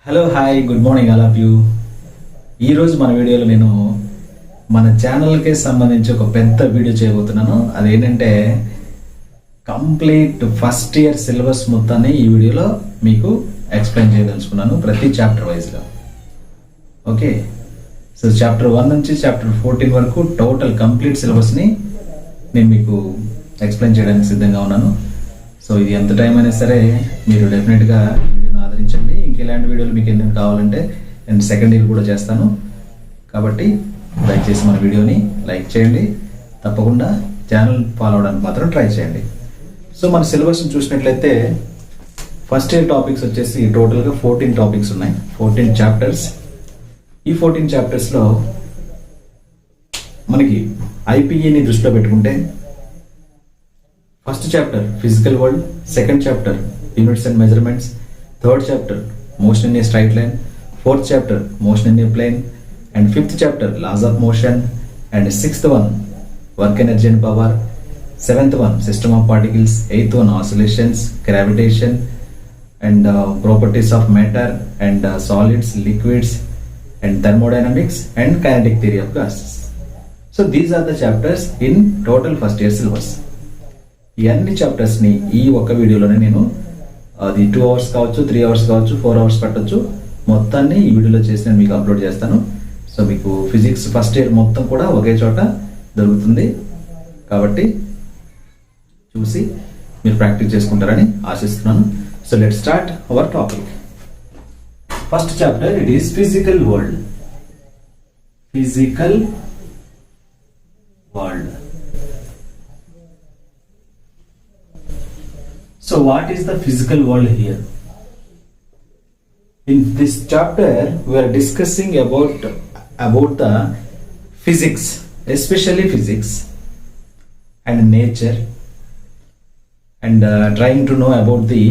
Hello hi good morning all of you. ఈరోజు మన వీడియోలో నేను మన ఛానల్కి సంబంధించి ఒక పెద్ద వీడియో చేయబోతున్నాను. అదేంటంటే కంప్లీట్ ఫస్ట్ ఇయర్ సిలబస్ మొత్తాన్ని ఈ వీడియోలో మీకు ఎక్స్ప్లెయిన్ చేయదలుచుకున్నాను, ప్రతి చాప్టర్ వైజ్గా. ఓకే, సో చాప్టర్ 1 నుంచి చాప్టర్ 14 వరకు టోటల్ కంప్లీట్ సిలబస్ని నేను మీకు ఎక్స్ప్లెయిన్ చేయడానికి సిద్ధంగా ఉన్నాను. సో ఇది ఎంత టైం అయినా సరే మీరు డెఫినెట్గా వీడియోని ఆదరించండి. ఇలాంటి వీడియోలు మీకు ఎన్ని కావాలంటే నేను సెకండ్ ఇయర్ కూడా చేస్తాను. కాబట్టి దయచేసి మన వీడియోని లైక్ చేయండి, తప్పకుండా ఛానల్ ఫాలో అవడానికి మాత్రం ట్రై చేయండి. సో మన సిలబస్ని చూసినట్లయితే ఫస్ట్ ఇయర్ టాపిక్స్ వచ్చేసి టోటల్గా 14 టాపిక్స్ ఉన్నాయి, 14 చాప్టర్స్. ఈ 14 చాప్టర్స్లో మనకి ఐపీఈని దృష్టిలో పెట్టుకుంటే first chapter physical world, second chapter units and measurements, third chapter motion in a straight line, fourth chapter motion in a plane, and fifth chapter laws of motion, and sixth one work energy and power, seventh one system of particles, eighth one oscillations, gravitation, and properties of matter and solids, liquids, and thermodynamics, and kinetic theory of gases. So these are the chapters in total first year syllabus. ఈ అన్ని chapters ని ఈ ఒక్క వీడియోలోనే నేను అది 2 hours కావచ్చు, 3 hours కావచ్చు, 4 hours పట్టొచ్చు, మొత్తాన్ని ఈ వీడియోలో చేసి నేను మీకు అప్లోడ్ చేస్తాను. సో మీకు ఫిజిక్స్ ఫస్ట్ ఇయర్ మొత్తం కూడా ఒకే చోట దొరుకుతుంది. కాబట్టి చూసి మీరు ప్రాక్టీస్ చేసుకుంటారని ఆశిస్తున్నాను. So let's start our topic. First chapter it is physical world. Physical world. So what is the physical world here? In this chapter we are discussing about the physics, especially physics and nature, and trying to know about the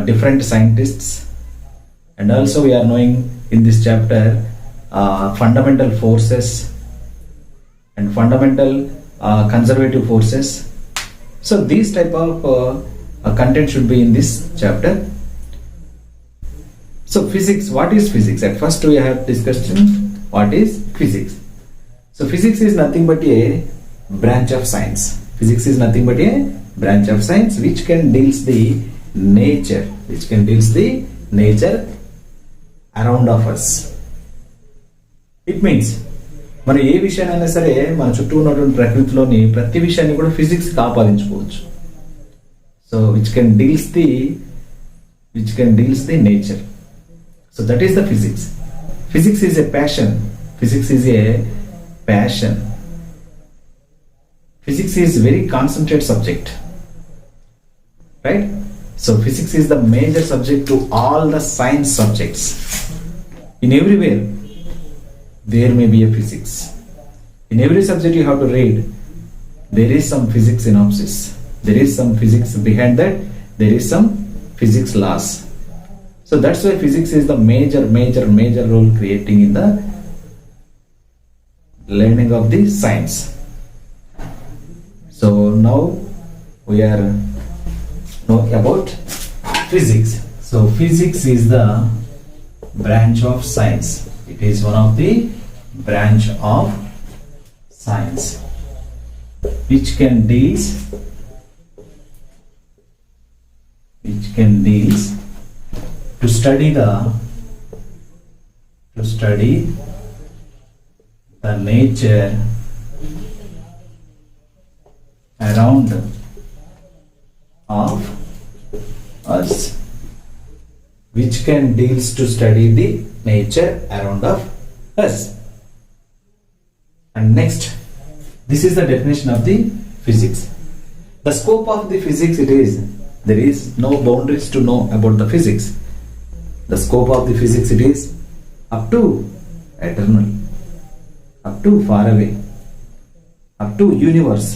different scientists, and also we are knowing in this chapter fundamental forces and fundamental conservative forces. So these type of content should be in this chapter. So physics, what is physics? At first we have discussed what is physics. So physics is nothing but a branch of science. Physics is nothing but a branch of science which can deals the nature around of us. It means మనం ఏ విషయాన్నైనా సరే మన చుట్టూ ఉన్నటువంటి ప్రకృతిలోని ప్రతి విషయాన్ని కూడా physics ఆపాదించుకోవచ్చు. So which can deals the nature. So that is the physics. Physics is a passion. Physics is a passion. Physics is very concentrated subject, right? So physics is the major subject to all the science subjects. In everywhere there may be a physics. In every subject you have to read, there is some physics synopsis. There is some physics behind that. There is some physics laws. So that's why physics is the major role creating in the learning of the science. So now we are knowing about physics. So physics is the branch of science. It is one of the branch of science which can deals to study the nature around of us, which can deals to study the nature around of us. And next, this is the definition of the physics. The scope of the physics, it is there is no boundaries to know about the physics. The scope of the physics, it is up to eternal, up to far away, up to universe.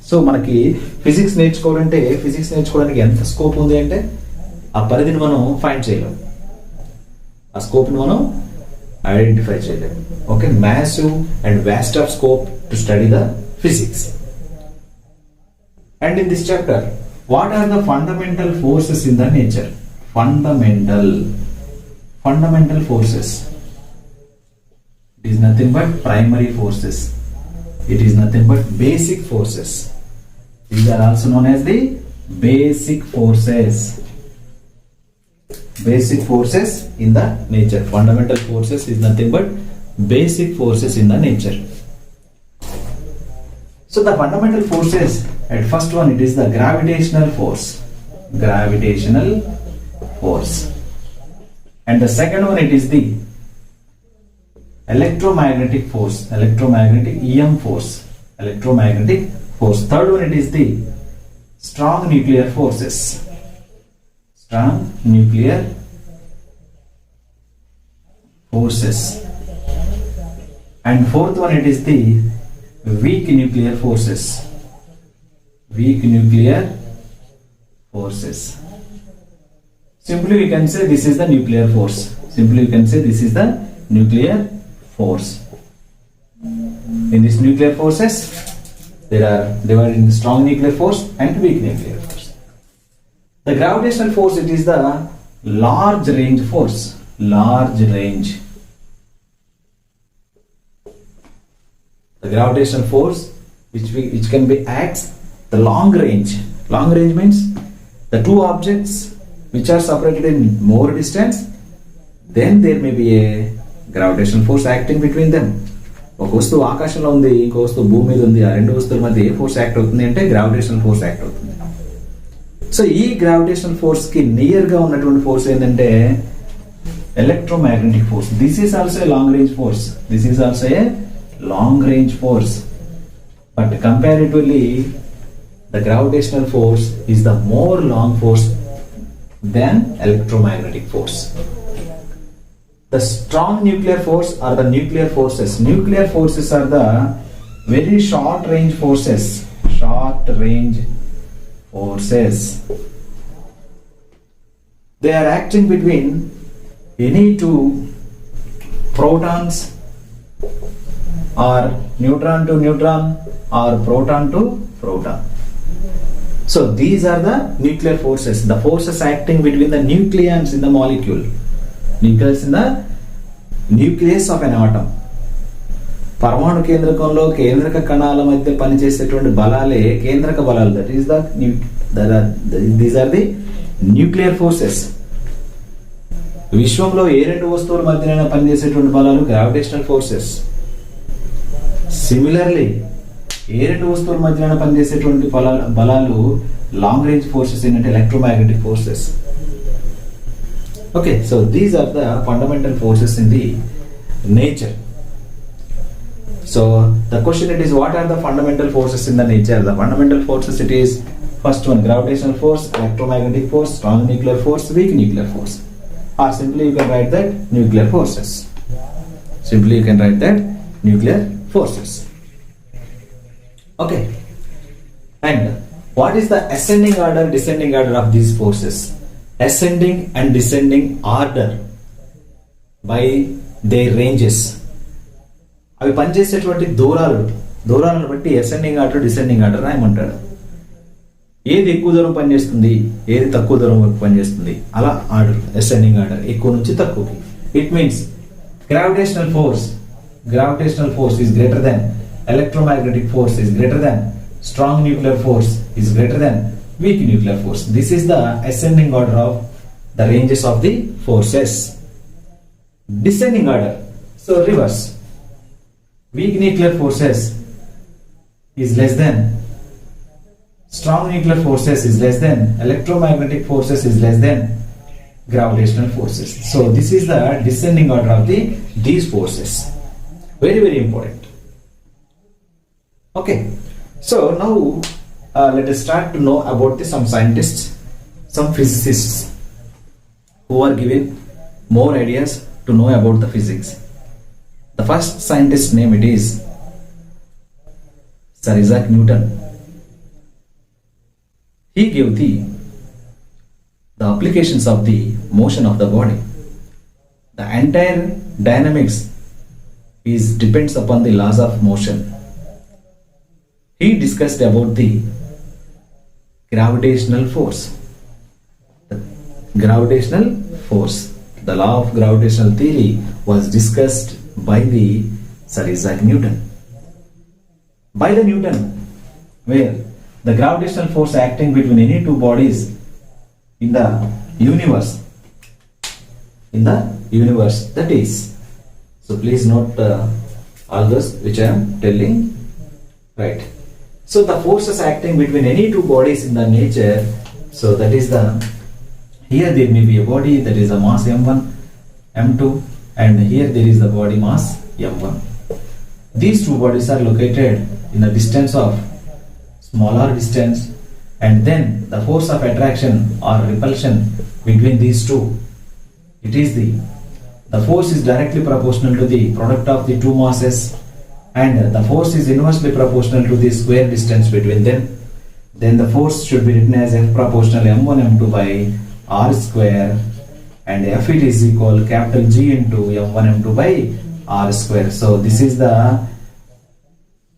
So మనకి physics నేర్చుకోవడానికి ఎంత scope ఉంది అంటే ఆ పరిధిని మనం find చేయలేము, ఆ స్కోప్ని మనం ఐడెంటిఫై చేయలేము. Okay, massive and vast of scope to study the physics. And in this chapter what are the fundamental forces in the nature? Fundamental fundamental forces. It is nothing but primary forces. It is nothing but basic forces. These are also known as the basic forces. Basic forces in the nature. Fundamental forces is nothing but basic forces in the nature. So the fundamental forces, at first one it is the gravitational force. Gravitational force. And the second one it is the electromagnetic force. Electromagnetic EM force. Electromagnetic force. Third one it is the strong nuclear forces. Strong nuclear forces. And fourth one it is the weak nuclear forces. Weak nuclear forces. Simply we can say this is the nuclear force. Simply we can say this is the nuclear force. In this nuclear forces, there are divided into strong nuclear force and weak nuclear force. The gravitational force, it is the large range force. Large range. The gravitational force which can be acts the long range. Long range means the two objects which are separated in more distance, then there may be a gravitational force acting between them. ఒక వస్తువు ఆకాశంలో ఉంది, ఇంకో వస్తువు భూమి మీద ఉంది, ఆ రెండు వస్తువుల మధ్య ఏ ఫోర్స్ యాక్ట్ అవుతుంది అంటే గ్రావిటేషనల్ ఫోర్స్ యాక్ట్ అవుతుంది. సో ఈ గ్రావిటేషనల్ ఫోర్స్ కి నియర్ గా ఉన్నటువంటి ఫోర్స్ ఏంటంటే electromagnetic force. This is also a long range force. This is also a long range force. But comparatively, the gravitational force is the more long force than electromagnetic force. The strong nuclear force are the nuclear forces. Nuclear forces are the very short range forces. Short range forces. They are acting between any two protons or neutron to neutron or proton to proton. So these are the nuclear forces, the forces acting between the nucleons in the molecule. Nucleus in the nucleus of an atom. పరమాణు కేంద్రకంలో కేంద్రక కణాల మధ్య పనిచేసేటువంటి బలాలే కేంద్రక బలాలు. That is these are the nuclear forces. విశ్వంలో ఏ రెండు వస్తువుల మధ్యనైనా పనిచేసేటువంటి బలాలు గ్రావిటేషనల్ ఫోర్సెస్. సిమిలర్లీ ఏ రెండు వస్తువుల మధ్యనైనా పనిచేసేటువంటి బలాలు లాంగ్ రేంజ్ ఫోర్సెస్ ఏంటంటే electromagnetic forces. Okay, so these are the fundamental forces in the nature. So the question it is what are the fundamental forces in the nature? The fundamental forces it is first one gravitational force, electromagnetic force, strong nuclear force, weak nuclear force. Or simply you can write that nuclear forces. Simply you can write that nuclear forces. Okay. And what is the ascending order, descending order of these forces? Ascending and descending order by their ranges. అవి పనిచేసేటువంటి దూరాలను బట్టి ascending order, descending order రాయమంటాడు. ఏది ఎక్కువ దూరం పనిచేస్తుంది, ఏది తక్కువ దూరం వరకు పనిచేస్తుంది, అలా ఆర్డర్, అసెండింగ్ ఆర్డర్, ఎక్కువ నుంచి తక్కువకి. It means gravitational force is greater than electromagnetic force is greater than strong nuclear force is greater than weak nuclear force. This is the ascending order of the ranges of the forces. Descending order, so reverse. Weak nuclear forces is less than strong nuclear forces is less than electromagnetic forces is less than gravitational forces. So this is the descending order of these forces. Very, very important. Okay, so now let us start to know about some scientists, some physicists who are given more ideas to know about the physics. The first scientist name it is Sir Isaac Newton. He gave the applications of the motion of the body. The entire dynamics depends upon the laws of motion. He discussed about the gravitational force. The gravitational force. the law of gravitational theory was discussed by the Sir Isaac Newton. By the Newton, where the gravitational force acting between any two bodies in the universe, that is. So please note all those which I am telling. Right. So the forces acting between any two bodies in the nature, so that is here there may be a body that is a mass m1, m2, and here there is the body mass m1. These two bodies are located in a distance of smaller distance, and then the force of attraction or repulsion between these two, it is the force is directly proportional to the product of the two masses, and the force is inversely proportional to the square distance between them. Then the force should be written as F proportional m1 m2 by r square, and F it is equal capital G into m1 m2 by r square. So this is the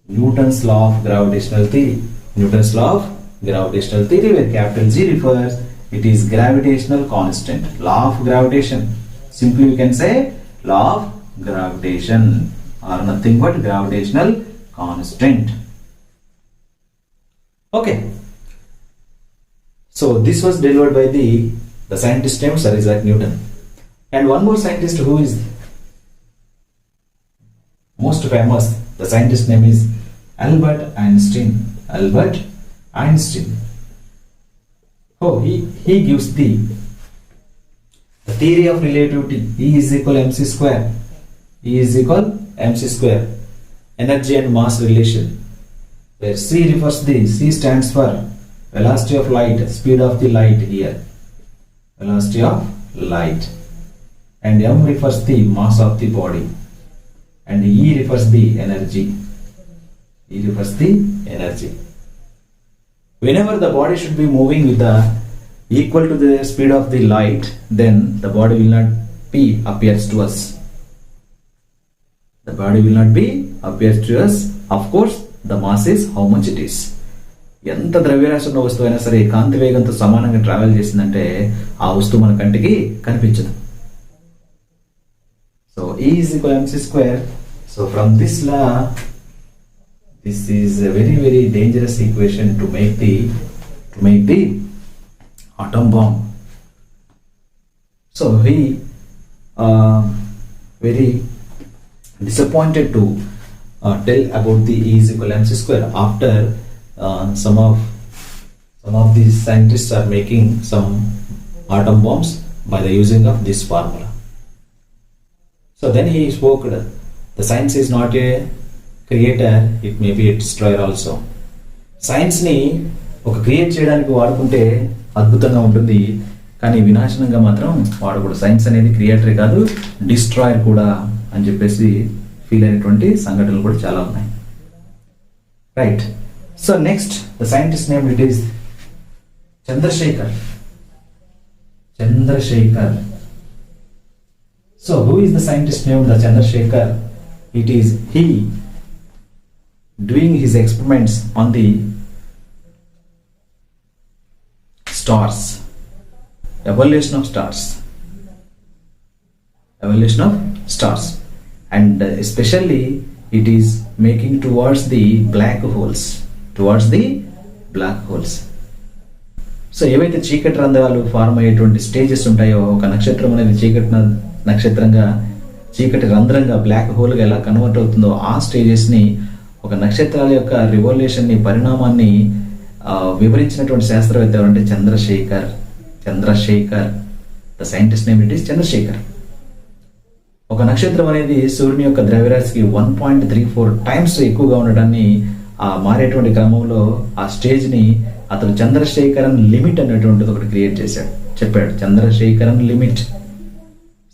Newton's law of gravitational theory. Newton's law of gravitational theory, where capital G refers, it is gravitational constant. Law of gravitation. Simply you can say law of gravitation, or nothing but gravitational constant. Okay. So this was delivered by the scientist named Sir Isaac Newton. And one more scientist who is most famous, the scientist name is Albert Einstein. Albert Einstein. Oh, he gives the theory of relativity. E is equal mc square. E is equal mc square. Energy and mass relation. Where C stands for velocity of light, speed of the light here. Velocity of light. And m refers the mass of the body. And E refers the energy. E refers the energy. Whenever the body should be moving with the equal to the speed of the light, then the body will not be appears to us. The body will not be appears to us. Of course, the mass is how much it is. ఎంత ద్రవ్యరాశి ఉన్న వస్తువు అయినా సరే కాంతి వేగంతో సమానంగా travel చేసిందంటే ఆ వస్తువు మన కంటికి కనిపించదు. So E is equal to mc square. So from this law, this is a very, very dangerous equation to make the atom bomb. So he very disappointed to tell about the E is equal to mc square after some of these scientists are making some atom bombs by the using of this formula. So then he spoke, the science is not a creator, it may be a destroyer also. Science ని ఒక create చేయడానికి వాడుకుంటే అద్భుతంగా ఉంటుంది, కానీ వినాశనంగా మాత్రం వాడకూడదు. Science అనేది క్రియేటరే కాదు, డిస్ట్రాయర్ కూడా అని చెప్పేసి ఫీల్ అయినటువంటి సంఘటనలు కూడా చాలా ఉన్నాయి. Right. So next the scientist name it is Chandrasekhar. So who is the scientist named the Chandrasekhar? It is he doing his experiments on the stars, evolution of stars, and especially it is making towards the black holes. So ఏవైతే చీకటి రంధ్రాలు form అయ్యేటువంటి stages ఉంటాయో, ఒక నక్షత్రం అనేది చీకటి రంధ్రంగా black హోల్గా ఎలా కన్వర్ట్ అవుతుందో ఆ స్టేజెస్ని, ఒక నక్షత్రాల యొక్క రివల్యూషన్ని, పరిణామాన్ని వివరించినటువంటి శాస్త్రవేత్త ఎవరంటే Chandrasekhar. The scientist name it is Chandrasekhar. ఒక నక్షత్రం అనేది సూర్యుని యొక్క ద్రవ్యరాశికి 1.34 టైమ్స్ ఎక్కువగా ఉండడాన్ని, ఆ మారేటువంటి క్రమంలో ఆ స్టేజ్ని అతను చంద్రశేఖరన్ లిమిట్ అనేటువంటిది ఒకటి క్రియేట్ చెప్పాడు. Chandrasekharan limit.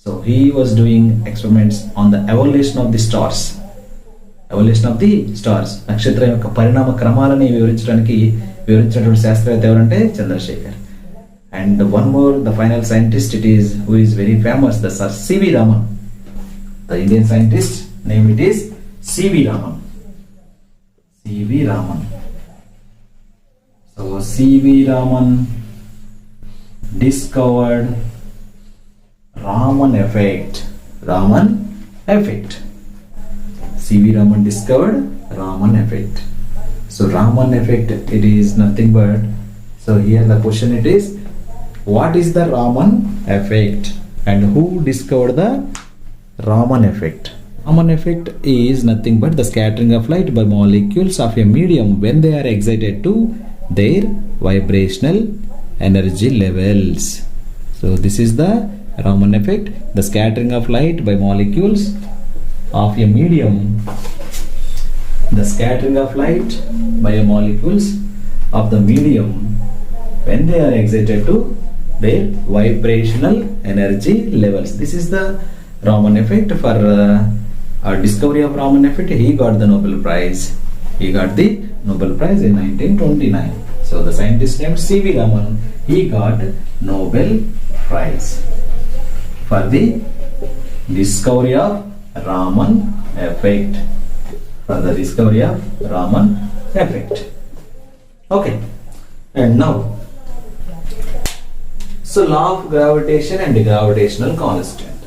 So he was doing experiments on the evolution of the stars. నక్షత్రం యొక్క పరిణామ క్రమాలని వివరించినటువంటి శాస్త్రవేత్త ఎవరంటే Chandrasekhar. And one more, the final scientist it is who is very famous, the sir C.V. Raman. The Indian scientist name it is C.V. Raman. So C.V. Raman discovered Raman effect. Raman effect. C.V. Raman discovered Raman effect. So Raman effect, it is nothing but, so here the question it is, what is the Raman effect and who discovered the Raman effect? Raman effect is nothing but the scattering of light by molecules of a medium when they are excited to their vibrational energy levels. So this is the Raman effect, the scattering of light by molecules of a medium, the scattering of light by molecules of the medium when they are excited to their vibrational energy levels. This is the Raman effect. For discovery of Raman effect, he got the Nobel Prize. He got the Nobel Prize in 1929. So the scientist named C.V. Raman, he got Nobel Prize for the discovery of Raman effect. For the discovery of Raman effect. Okay, and now, so law of gravitation and gravitational constant.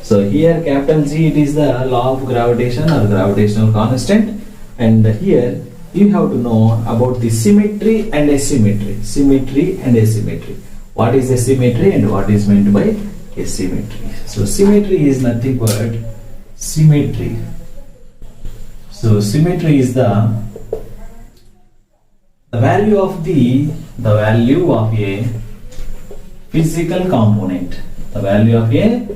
So here capital G, it is the law of gravitation or gravitational constant, and here you have to know about the symmetry and asymmetry. Symmetry and asymmetry. What is asymmetry and what is meant by asymmetry? So symmetry is nothing but symmetry. So symmetry is the value of a physical component. The value of a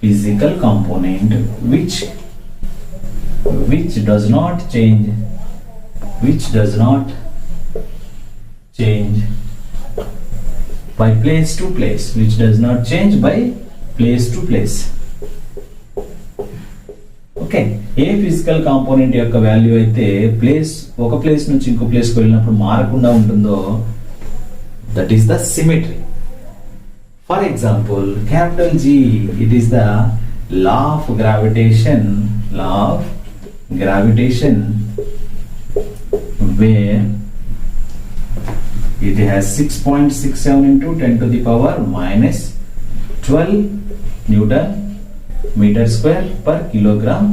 physical component which does not change by place to place, which does not change by place to place. Okay, ఏ physical component యొక్క value అయితే ఒక place నుంచి ఇంకో ప్లేస్కి వెళ్ళినప్పుడు మారకుండా ఉంటుందో, that is the symmetry. For example capital G, it is the law of gravitation, where it has 6.67 into 10 to the power minus 12 Newton meter square per kilogram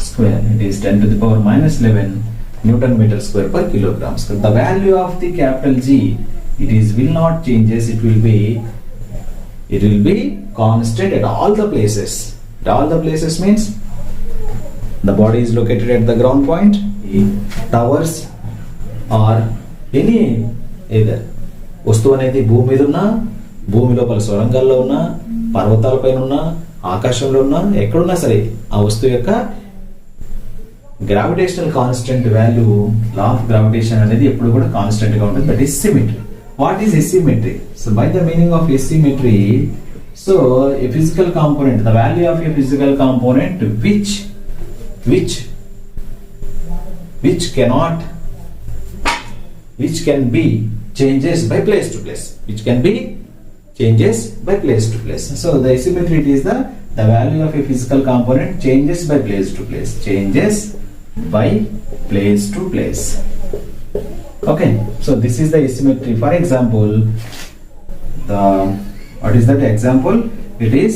square. It is 10 to the power minus 11 Newton meter square per kilogram square. The value of the capital G, will not changes. It will be constant at all the places. At all the places means the body is located at the ground point, towers or any either వస్తువు అనేది భూమి మీద ఉన్నా, భూమి లోపల సొరంగాల్లో ఉన్నా, పర్వతాలపైన ఉన్నా, ఆకాశంలో ఉన్నా, ఎక్కడున్నా సరే ఆ వస్తువు యొక్క gravitational constant value, law of gravitation అనేది ఎప్పుడు కూడా కాన్స్టెంట్ గా ఉంటుంది. That is symmetry. What is asymmetry? So by the meaning of asymmetry, so a physical component, the value of a physical component which can be changes by place to place, so the asymmetry, it is the value of a physical component changes by place to place. Okay, so this is the asymmetry. For example, what is that example? It is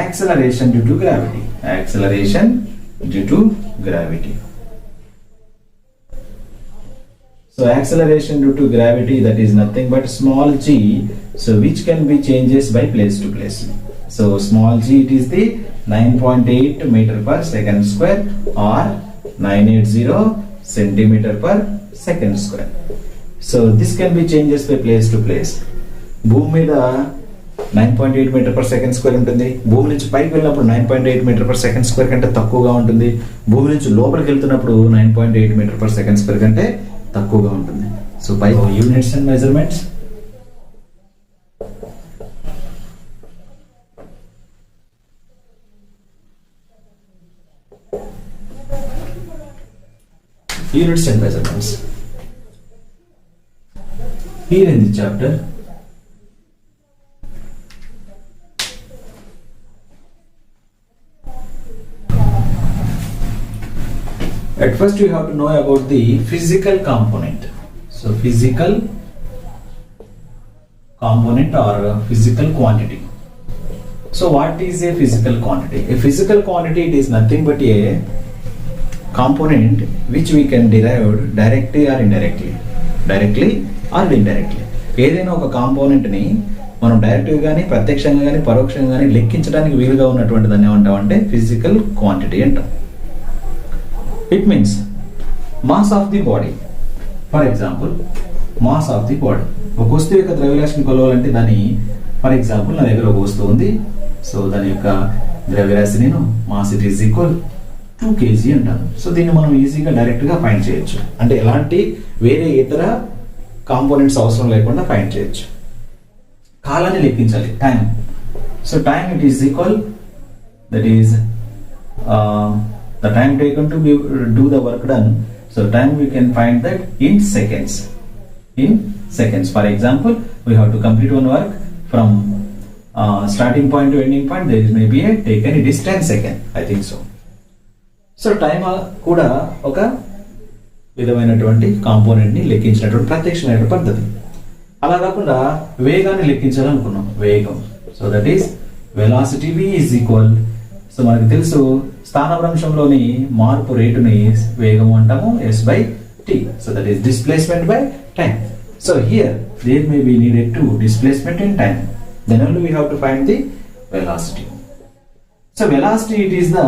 acceleration due to gravity. So acceleration due to gravity, that is nothing but small g, so which can be changes by place to place. So small g, it is the 9.8 meter per second square or 980 centimeter per second square. So this can be changes by place to place. భూమి మీద 9.8 metre per second square ఉంటుంది. భూమి నుంచి పైకి వెళ్ళినప్పుడు 9.8 metre per second square కంటే తక్కువగా ఉంటుంది. భూమి నుంచి లోపలికి వెళ్తున్నప్పుడు 9.8 మీటర్ పర్ సెకండ్ స్క్వేర్ కంటే తక్కువగా ఉంటుంది. So by units and measurements, here in the chapter at first you have to know about the physical component. So physical component or a physical quantity. So what is a physical quantity? A physical quantity, it is nothing but a component which we can derive directly or indirectly. Directly or indirectly. ఏదైనా ఒక కాంపోనెంట్ని మనం డైరెక్ట్గా కానీ ప్రత్యక్షంగా కానీ పరోక్షంగా కానీ లెక్కించడానికి వీలుగా ఉన్నటువంటి దాన్ని ఏమంటామంటే ఫిజికల్ క్వాంటిటీ అంటాం. It means mass of the body. For example mass of the body. ఒక వస్తువు యొక్క ద్రవ్యరాశిని కొలవాలంటే దాని ఫర్ ఎగ్జాంపుల్ నా దగ్గర ఒక వస్తువు ఉంది. సో దాని యొక్క ద్రవ్యరాశి నేను mass it is equal 2 kg అంటాను. సో దీన్ని మనం ఈజీగా డైరెక్ట్గా ఫైండ్ చేయొచ్చు. అంటే ఎలాంటి వేరే ఇతర కాంపోనెంట్స్ అవసరం లేకుండా ఫైండ్ చేయొచ్చు. కాలాన్ని లెక్కించాలి, time. So time it is equal, that is the time taken to do the work done. So time we can find that in seconds. In seconds. For example, we have to complete one work from starting point to ending point. There may be a taken, it is 10 seconds. I think so. So time కూడా ఒక విధమైనటువంటి component ని లెక్కించినటువంటి ప్రత్యక్షమైన పద్ధతి. అలా కాకుండా వేగాన్ని లెక్కించాలనుకున్నాం, వేగం. So that is velocity v is equal. సో మనకు తెలుసు స్థానభ్రంశంలోని మార్పు రేటుని వేగం అంటాము, s/t. So that is displacement by time. So here there may be needed to displacement in time. Then only we have to find the velocity. So velocity it is the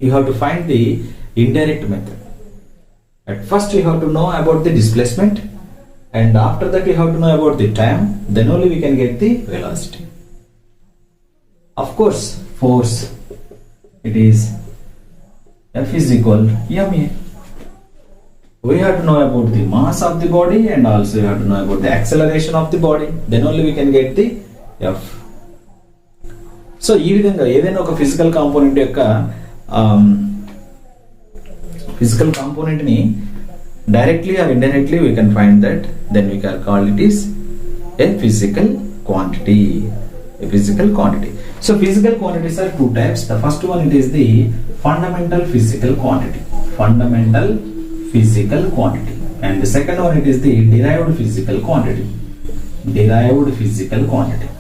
you have to find the indirect method. At first you have to know about the displacement, and after that you have to know about the time, then only we can get the velocity. Of course, force, it is F is equal ma. We have to know about the mass of the body, and also you have to know about the acceleration of the body, then only we can get the F. So ఈ విధంగా ఏదైనా ఒక physical component యొక్క physical component ni directly or indirectly we can find that, then we can call it is a physical quantity. A physical quantity. So physical quantities are two types. The first one, it is the fundamental physical quantity. Fundamental physical quantity. And the second one, it is the derived physical quantity. Derived physical quantity.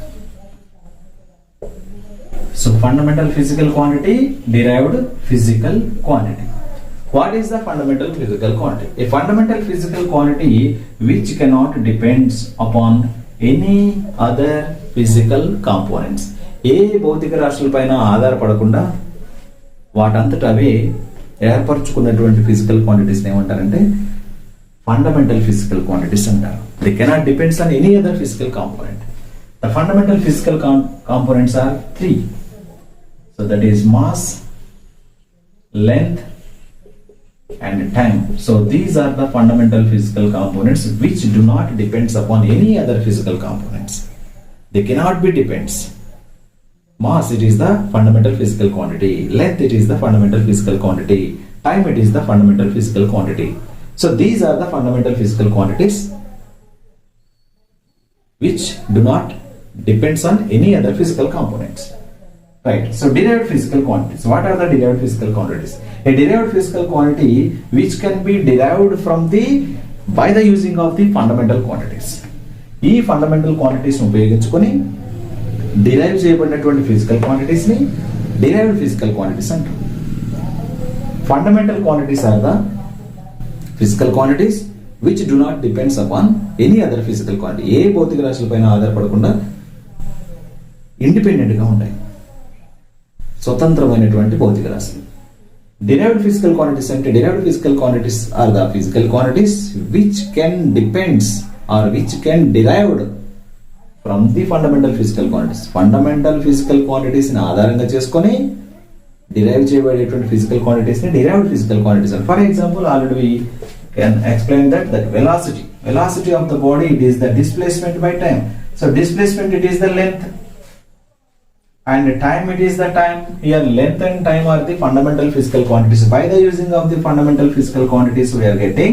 So fundamental physical quantity, derived physical quantity. What is the fundamental physical quantity? A fundamental physical quantity which cannot depends upon any other physical components. ఏ భౌతిక రాశుల పైన ఆధారపడకుండా వాటంతట అవే ఏర్పరచుకున్నటువంటి physical quantities ఏమంటారంటే fundamental physical quantities అంటారు. They cannot depends on any other physical component. The fundamental physical components are 3. So that is mass, length and time. So these are the fundamental physical components which do not depends upon any other physical components. They cannot be depends. Mass, it is the fundamental physical quantity. Length, it is the fundamental physical quantity. Time, it is the fundamental physical quantity. So these are the fundamental physical quantities which do not depends on any other physical components. Right. So derived physical quantities. What are the derived physical quantities? A derived physical quantity which can be derived from the by the using of the fundamental quantities. ఈ fundamental quantities ఉపయోగించుకొని derive చేయబడినటువంటి physical quantities ని derived physical quantities అంటారు. Fundamental quantities are the physical quantities which do not depends upon any other physical quantity. ఏ భౌతిక రాశులపైన ఆధారపడకుండా independent గా ఉంటాయి, స్వతంత్రమైనటువంటి భౌతిక రాశులు. Derived physical quantities అంటే derived physical quantities are the physical quantities which can depends or which can derived from the fundamental physical quantities. Fundamental physical quantities ని ఆధారంగా చేసుకొని derive చేయబడేటువంటి physical quantities ని derived physical quantities అంటారు. For example, already we can explain that velocity of the body, it is the displacement by time. So displacement, it is the length, and time, it is the time. Here length and time are the fundamental physical quantities. By the using of the fundamental physical quantities we are getting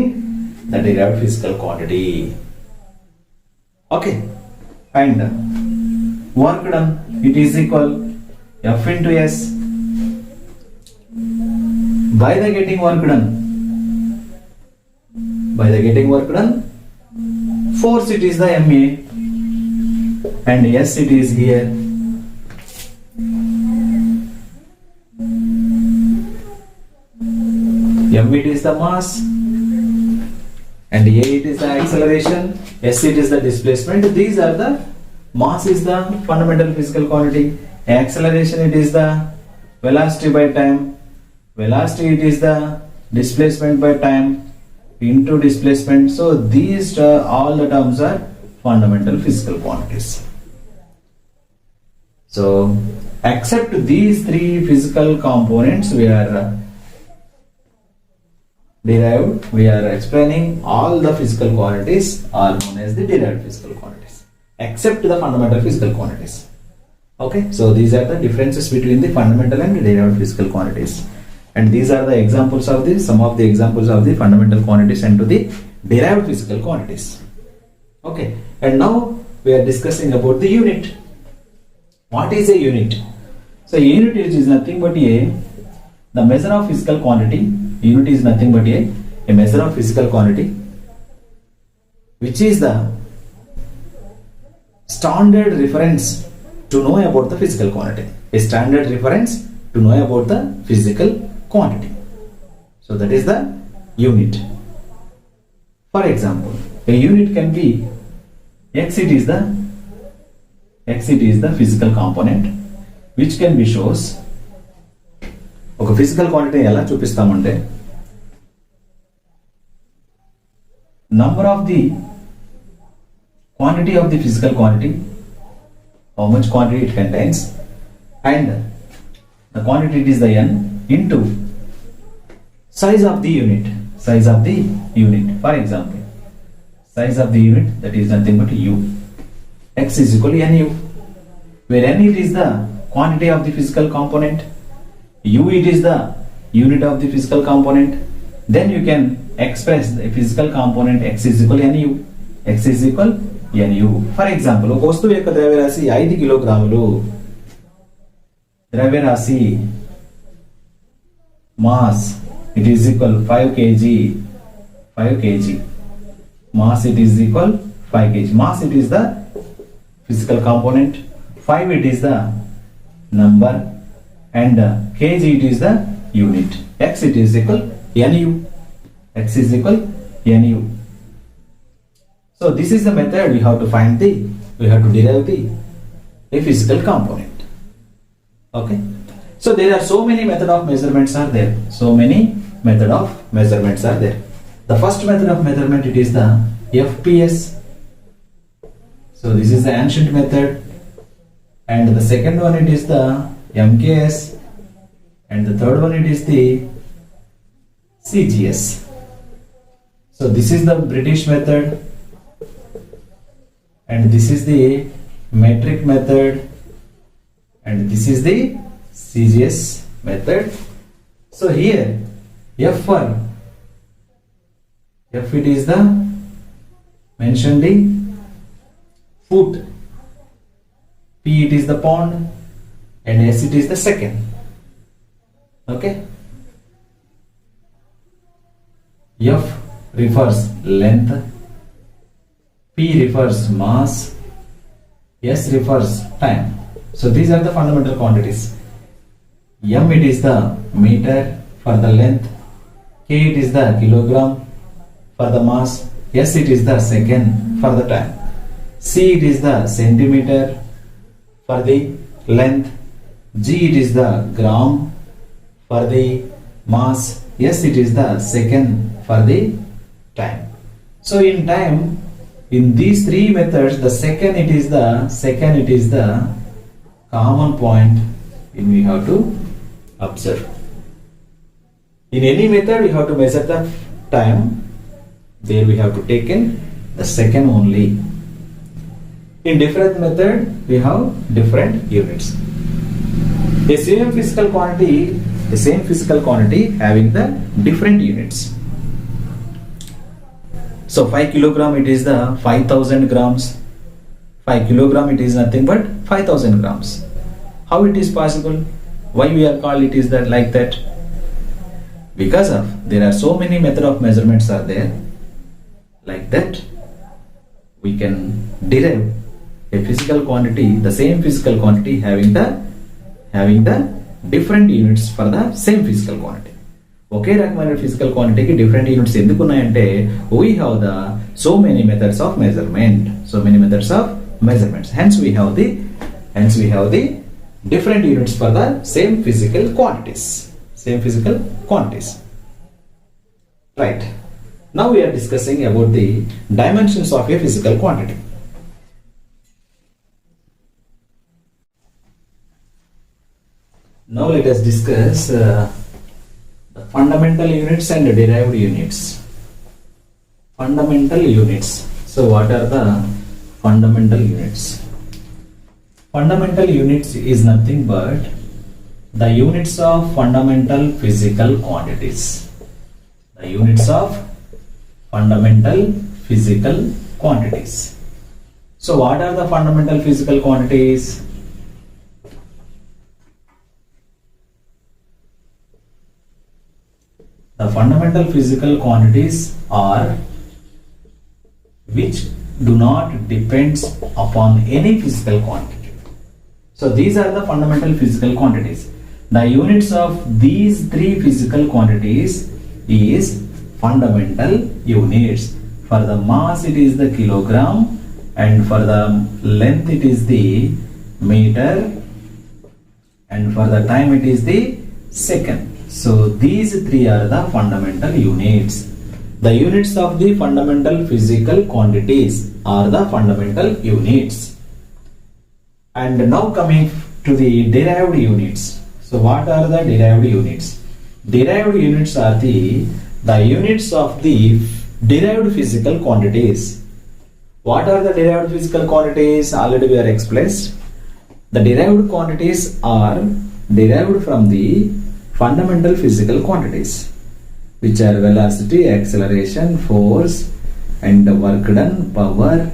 the derived physical quantity. Okay, and work done, it is equal F into S. By the getting work done, force, it is the MA. and S it is here. M it is the mass, and A it is the acceleration, S it is the displacement. These are the mass is the fundamental physical quantity, acceleration it is the velocity by time, velocity it is the displacement by time into displacement. So these all the terms are fundamental physical quantities. So except these three physical components we are derived, we are explaining all the physical quantities are known as the derived physical quantities, except the fundamental physical quantities. Okay, so these are the differences between the fundamental and derived physical quantities, and these are the examples of the some of the examples of the fundamental quantities and to the derived physical quantities. Okay, and now we are discussing about the unit. What is a unit? So a unit is nothing but the measure of physical quantity. Unit is nothing but a measure of physical quantity, which is the standard reference to know about the physical quantity. A standard reference to know about the physical quantity. So that is the unit. For example, a unit can be X. It is the physical component which can be shows ఒక physical క్వాంటిటీని ఎలా చూపిస్తామంటే number of the quantity of the physical quantity, how much quantity it contains, and the quantity it is the n into size of the unit. For example, size of the unit, that is nothing but u. X is equal to nu, where n it is the quantity of the physical component, u it is the unit of the physical component. Then you can express the physical component x is equal to nu. X is equal nu. For example, ఒక వస్తువు యొక్క ద్రవ్యరాశి 5 కిలోగ్రాములు, ద్రవ్యరాశి mass it is equal 5 kg, mass it is equal 5 kg. Mass it is the physical component, 5 it is the number, and kg it is the unit. X it is equal nu. X is equal nu. So this is the method we have to derive a physical component. Okay, so there are so many method of measurements are there. The first method of measurement, it is the FPS. So this is the ancient method, and the second one it is the MKS, and the third one it is the CGS. So this is the British method, and this is the metric method, and this is the CGS method. So here F it is the mentioned the foot, P it is the pound, and S it is the second. Okay, F refers length, P refers mass, S refers time. So these are the fundamental quantities. M it is the meter for the length, K it is the kilogram for the mass, S it is the second for the time, C it is the centimeter for the length, G it is the gram for the mass, S it is the second for the time. So in time, in these three methods, the second it is the common point we have to observe. In any method we have to measure the time, there we have to take in the second only. In different method we have different units. The same physical quantity having the different units. So 5 kilogram it is the 5000 grams. 5 kilogram it is nothing but 5000 grams. How it is possible? Why we are called it is that like that? Because of there are so many method of measurements are there. Like that we can derive A physical quantity, the same physical quantity having the different units for the same physical quantity. ఒకే రకమైన physical క్వాంటిటీకి different units ఎందుకు ఉన్నాయంటే we have the so many methods of measurements. Hence we have the different units for the same physical quantities. Right. Now we are discussing about the dimensions of a physical quantity. Now let us discuss the fundamental units and derived units. Fundamental units. So what are the fundamental units? Fundamental units is nothing but the units of fundamental physical quantities. The units of fundamental physical quantities. So what are the fundamental physical quantities? The fundamental physical quantities are which do not depend upon any physical quantity. So these are the fundamental physical quantities. The units of these three physical quantities is fundamental units. For the mass it is the kilogram, and for the length it is the meter, and for the time it is the second. So these three are the fundamental units. The units of the fundamental physical quantities are the fundamental units. And now coming to the derived units. So what are the derived units? Derived units are the units of the derived physical quantities. What are the derived physical quantities? Already we are explained. The derived quantities are derived from the fundamental physical quantities, which are velocity, acceleration, force, and work done, power,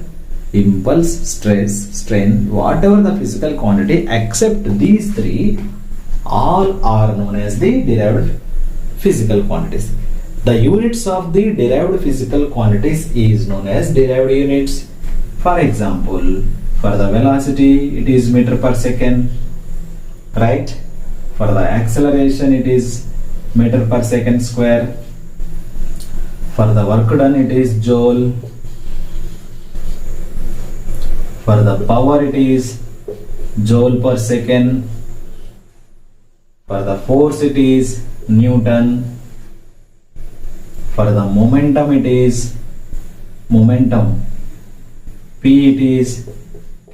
impulse, stress, strain. Whatever the physical quantity except these three, all are known as the derived physical quantities. The units of the derived physical quantities is known as derived units. For example, for the velocity it is meter per second, right? For the acceleration it is meter per second square. For the work done it is joule. For the power it is joule per second. For the force it is Newton. For the momentum it is momentum. P it is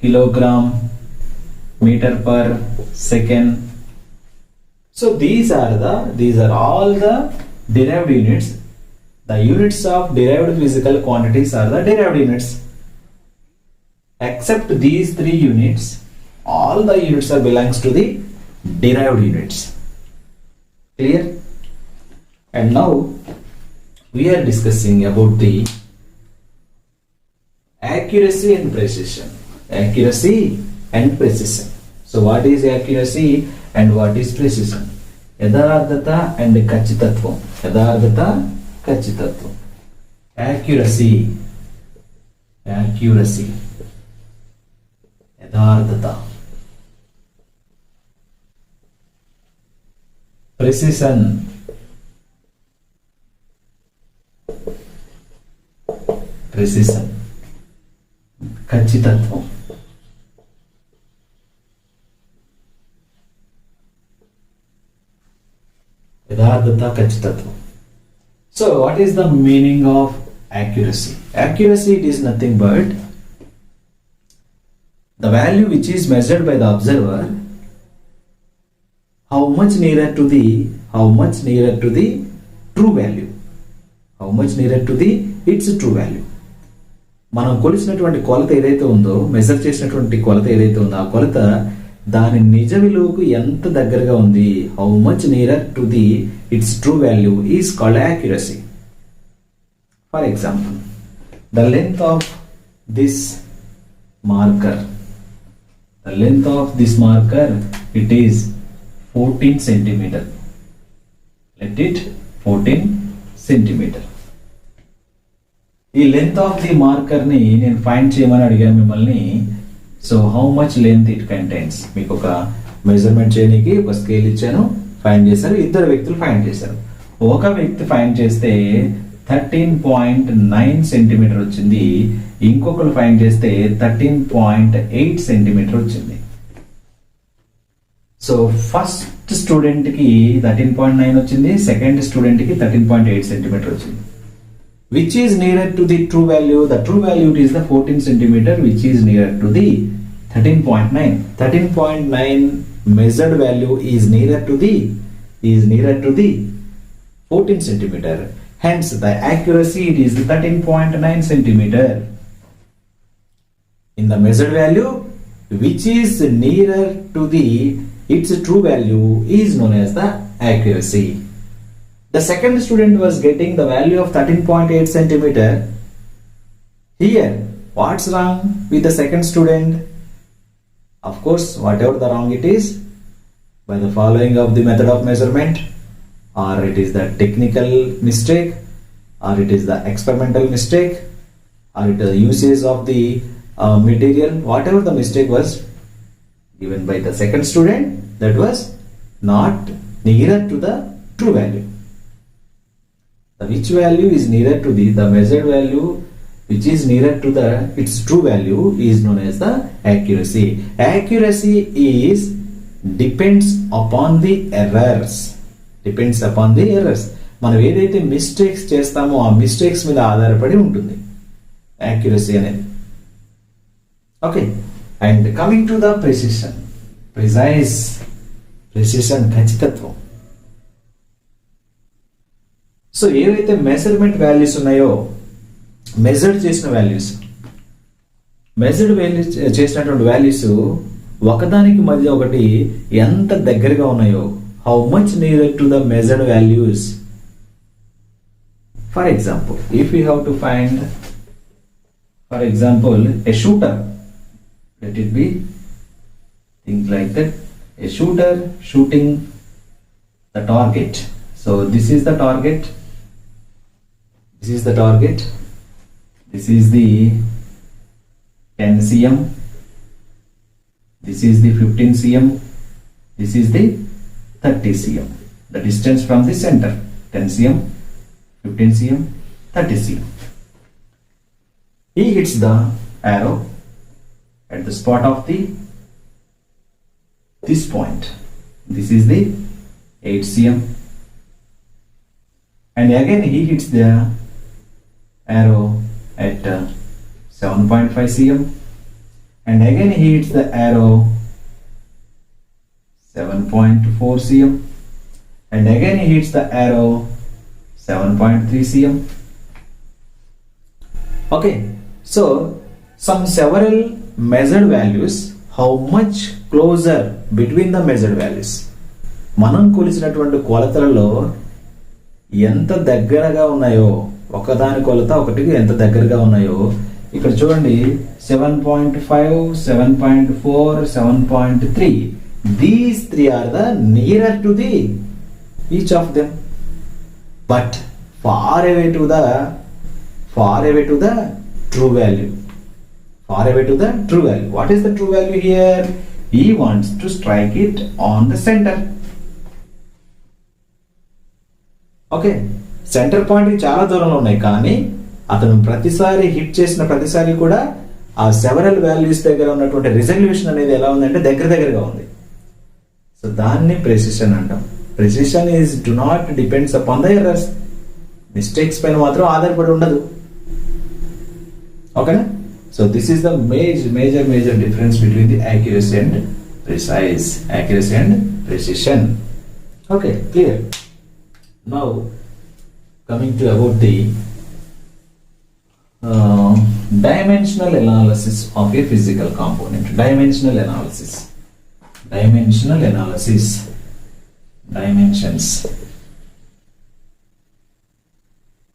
kilogram meter per second. So these are all the derived units. The units of derived physical quantities are the derived units. Except these three units, all the units are belongs to the derived units. Clear? And now we are discussing about the accuracy and precision. Accuracy and precision. So what is accuracy and what is precision? Yadardhata and Kachitatvam. Yadardhata, Kachitatvam. Accuracy. Yadardhata. Precision. Kachitatvam. Yadardhata, Kachitatvam. So what is the meaning of accuracy? Accuracy it is nothing but the value which is measured by the observer, how much nearer to the true value, how much nearer to the its true value. మనం కొలిసినటువంటి కొలత ఏదైతే ఉందో, measure చేసినటువంటి కొలత ఏదైతే ఉందో, ఆ కొలత దాని నిజ విలువకు ఎంత దగ్గరగా ఉంది, how much nearer to the it's true value is called accuracy. For example, the length of this marker, it is 14 centimeter. Let it 14 centimeter. ఈ లెంత్ ఆఫ్ ది మార్కర్ ని నేను ఫైండ్ చేయమని అడిగాను మిమ్మల్ని. So how much length it contains, మీకు ఒక measurement చేయడానికి ఒక స్కేల్ ఇచ్చాను, ఫైండ్ చేశారు. ఇద్దరు వ్యక్తులు ఫైండ్ చేశారు. ఒక వ్యక్తి ఫైండ్ చేస్తే 13.9 సెంటీమీటర్ వచ్చింది, ఇంకొకరు ఫైండ్ చేస్తే 13.8 సెంటీమీటర్ వచ్చింది. సో ఫస్ట్ స్టూడెంట్ కి 13.9 వచ్చింది, సెకండ్ స్టూడెంట్ కి 13.8 సెంటీమీటర్ వచ్చింది. Which is nearer to the true value? The true value is the 14 centimeter, which is nearer to the 13.9. 13.9 measured value is nearer to the 14 centimeter. Hence, the accuracy it is 13.9 centimeter. In the measured value, which is nearer to the its true value is known as the accuracy. The second student was getting the value of 13.8 centimeter. Here, what's wrong with the second student? Of course, whatever the wrong it is, by the following of the method of measurement, or it is the technical mistake, or it is the experimental mistake, or it is the usage of the material, whatever the mistake was given by the second student, that was not nearer to the true value. Which value is nearer to the measured value, which is nearer to the its true value is known as the accuracy. Accuracy is depends upon the errors. Depends upon the errors. మనం ఏదైతే mistakes చేస్తామో ఆ mistakes మీద ఆధారపడి ఉంటుంది accuracy అనేది. Okay, and coming to the precision, precision ఖచ్చితత్వం. So ఏవైతే మెజర్మెంట్ వాల్యూస్ ఉన్నాయో, మెజర్డ్ చేసిన వాల్యూస్, మెజర్డ్ వాల్యూస్ చేసినటువంటి వాల్యూస్ ఒకదానికి మధ్య ఒకటి ఎంత దగ్గరగా ఉన్నాయో, how much near to the measured values. For example, if you have to find, for example, a shooter, let it be think like that, a shooter shooting the target. So this is the target, this is the target, this is the 10 cm, this is the 15 cm, this is the 30 cm. The distance from the center, 10 cm, 15 cm, 30 cm. He hits the arrow at the spot of this point. This is the 8 cm. And again he hits the arrow at 7.5 cm, and again he hits the arrow 7.4 cm, and again he hits the arrow 7.3 cm. Okay, so several measured values, how much closer between the measured values, మనం కొలిచినటువంటి కొలతలలో ఎంత దగ్గరగా ఉన్నాయో, ఒకదాని కొలత ఒకటికి ఎంత దగ్గరగా ఉన్నాయో ఇక్కడ చూడండి. 7.5, 7.4, 7.3, these three are the nearer to the each of them, but far away to the true value. Far away to the true value. What is the true value here? He wants to strike it on the center. Okay, centre point చాలా దూరంలో ఉన్నాయి, కానీ అతను ప్రతిసారి hit చేసిన ప్రతిసారి కూడా ఆ సెవరల్ వాల్యూస్ దగ్గర ఉన్నటువంటి రిజల్యూషన్ అనేది ఎలా ఉందంటే దగ్గరగా ఉంది. సో దాన్ని ప్రెసిషన్ అంటాం. Precision is do not depends upon the errors. Mistakes పైన మాత్రం ఆధారపడి ఉండదు. ఓకేనా? So this is the major difference between the accuracy and precise, accuracy and precision. Okay, clear. Now coming to about the dimensional analysis of a physical component. Dimensional analysis, dimensions,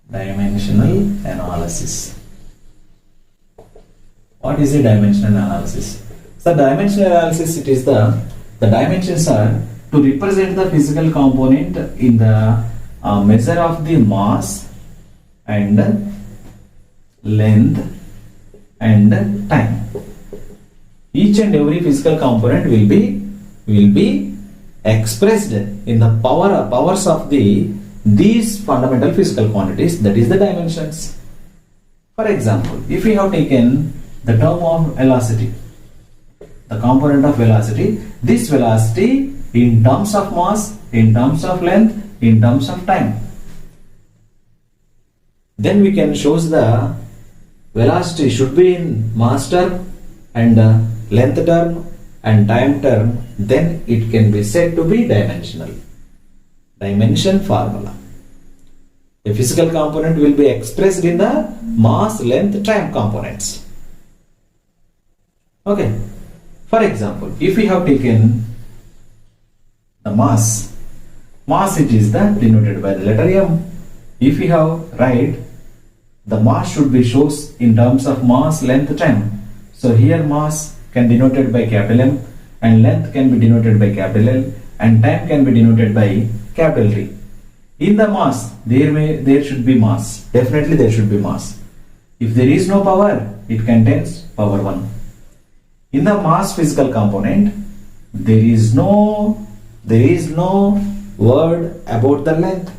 dimensional analysis. What is a dimensional analysis? So dimensional analysis, it is the dimensions are to represent the physical component in the measure of the mass and length and time. each and every physical component will be expressed in the powers of these fundamental physical quantities, that is the dimensions. For example, if we have taken the term of velocity, the component of velocity, this velocity in terms of mass, in terms of length, in terms of time, then we can show the velocity should be in mass term and length term and time term, then it can be said to be dimensional. Dimension formula. A physical component will be expressed in the mass, length, time components. Okay. For example, if we have taken the mass it is denoted by the letter M. If we have write the mass should be shows in terms of mass, length, time. So here mass can be denoted by capital M and length can be denoted by capital L and time can be denoted by capital T. In the mass there should be mass. Definitely there should be mass. If there is no power, it contains power 1. In the mass physical component, there is no word about the length.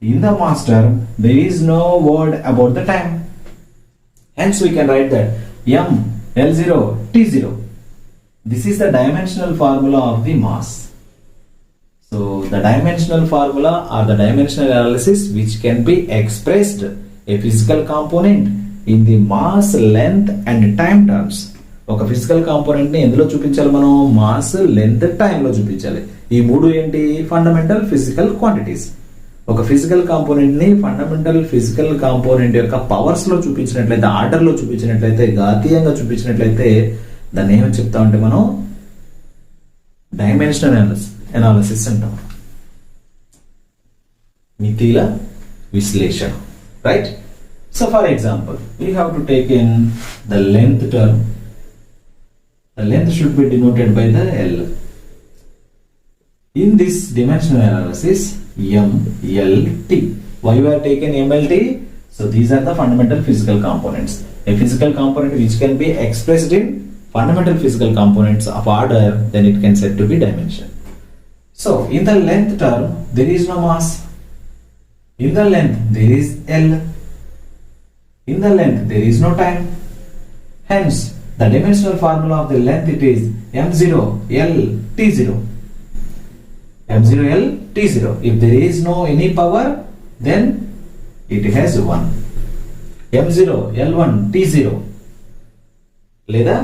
In the mass term, there is no word about the time. Hence we can write that M L0 T0. This is the dimensional formula of the mass. So the dimensional formula or the dimensional analysis which can be expressed a physical component in the mass, length and time terms. ఒక physical component ని ఎందులో చూపించాలి మనం? Mass, length, time లో చూపించాలి. ఈ మూడు ఏంటి? Fundamental physical quantities. ఒక ఫిజికల్ కాంపోనెంట్ ని ఫండమెంటల్ ఫిజికల్ కాంపోనెంట్ యొక్క పవర్స్ లో చూపించినట్లయితే, ఆర్డర్ లో చూపించినట్లయితే, ఘాతీయంగా చూపించినట్లయితే దాన్ని ఏమని చెప్తామంటే మనం డైమెన్షనల్ అనాలిసిస్ అంటాం. మితిల విశ్లేషణ. Right? So for example, we have to take in the length term. The length should be denoted by the L. In this dimensional analysis, M, L, T. Why we are taking M, L, T? So these are the fundamental physical components. A physical component which can be expressed in fundamental physical components of order, then it can said to be dimension. So in the length term, there is no mass. In the length, there is L. In the length, there is no time. Hence, the dimensional formula of the length it is M0 L T0. M0 L T0. If there is no any power, then it has 1. M0 L1 T0. Leda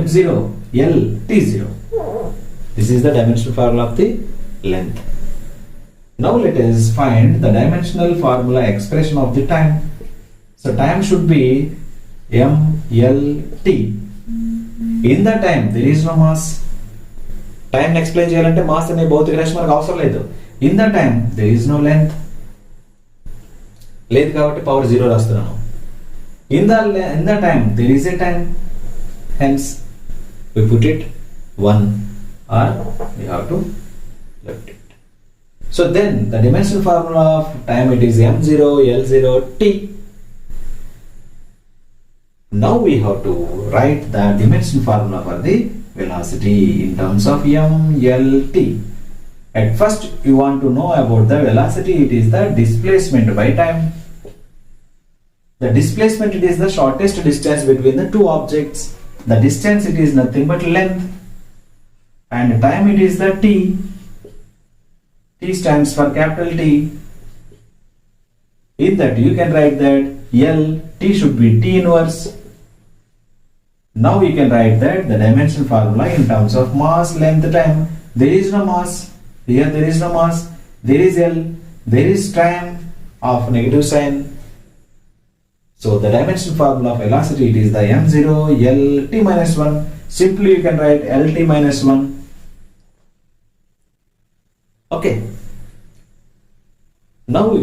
M0 L T0. This is the dimensional formula of the length. Now let us find the dimensional formula expression of the time. So time should be M L T. In the time there is no mass. Time explain చేయాలంటే mass అనే భౌతిక రాశి మనకు అవసరం లేదు. In the time there is no length. లేదు కాబట్టి power 0 రాస్తున్నాను. In the time there is a time. Hence we put it 1 or we have to left it. So then the dimensional formula of time it is M0 L0 T. Now we have to write the dimension formula for the velocity in terms of M, L, T. At first you want to know about the velocity. It is the displacement by time. The displacement it is the shortest distance between the two objects. The distance it is nothing but length. And time it is the T. T stands for capital T. In that you can write that L, T should be T inverse. Now you can write that the dimension formula in terms of mass, length, time. There is no mass. Here there is no mass. There is L. There is time of negative sign. So the dimension formula of velocity it is the M0 L T minus 1. Simply you can write L T minus 1. Okay. Now we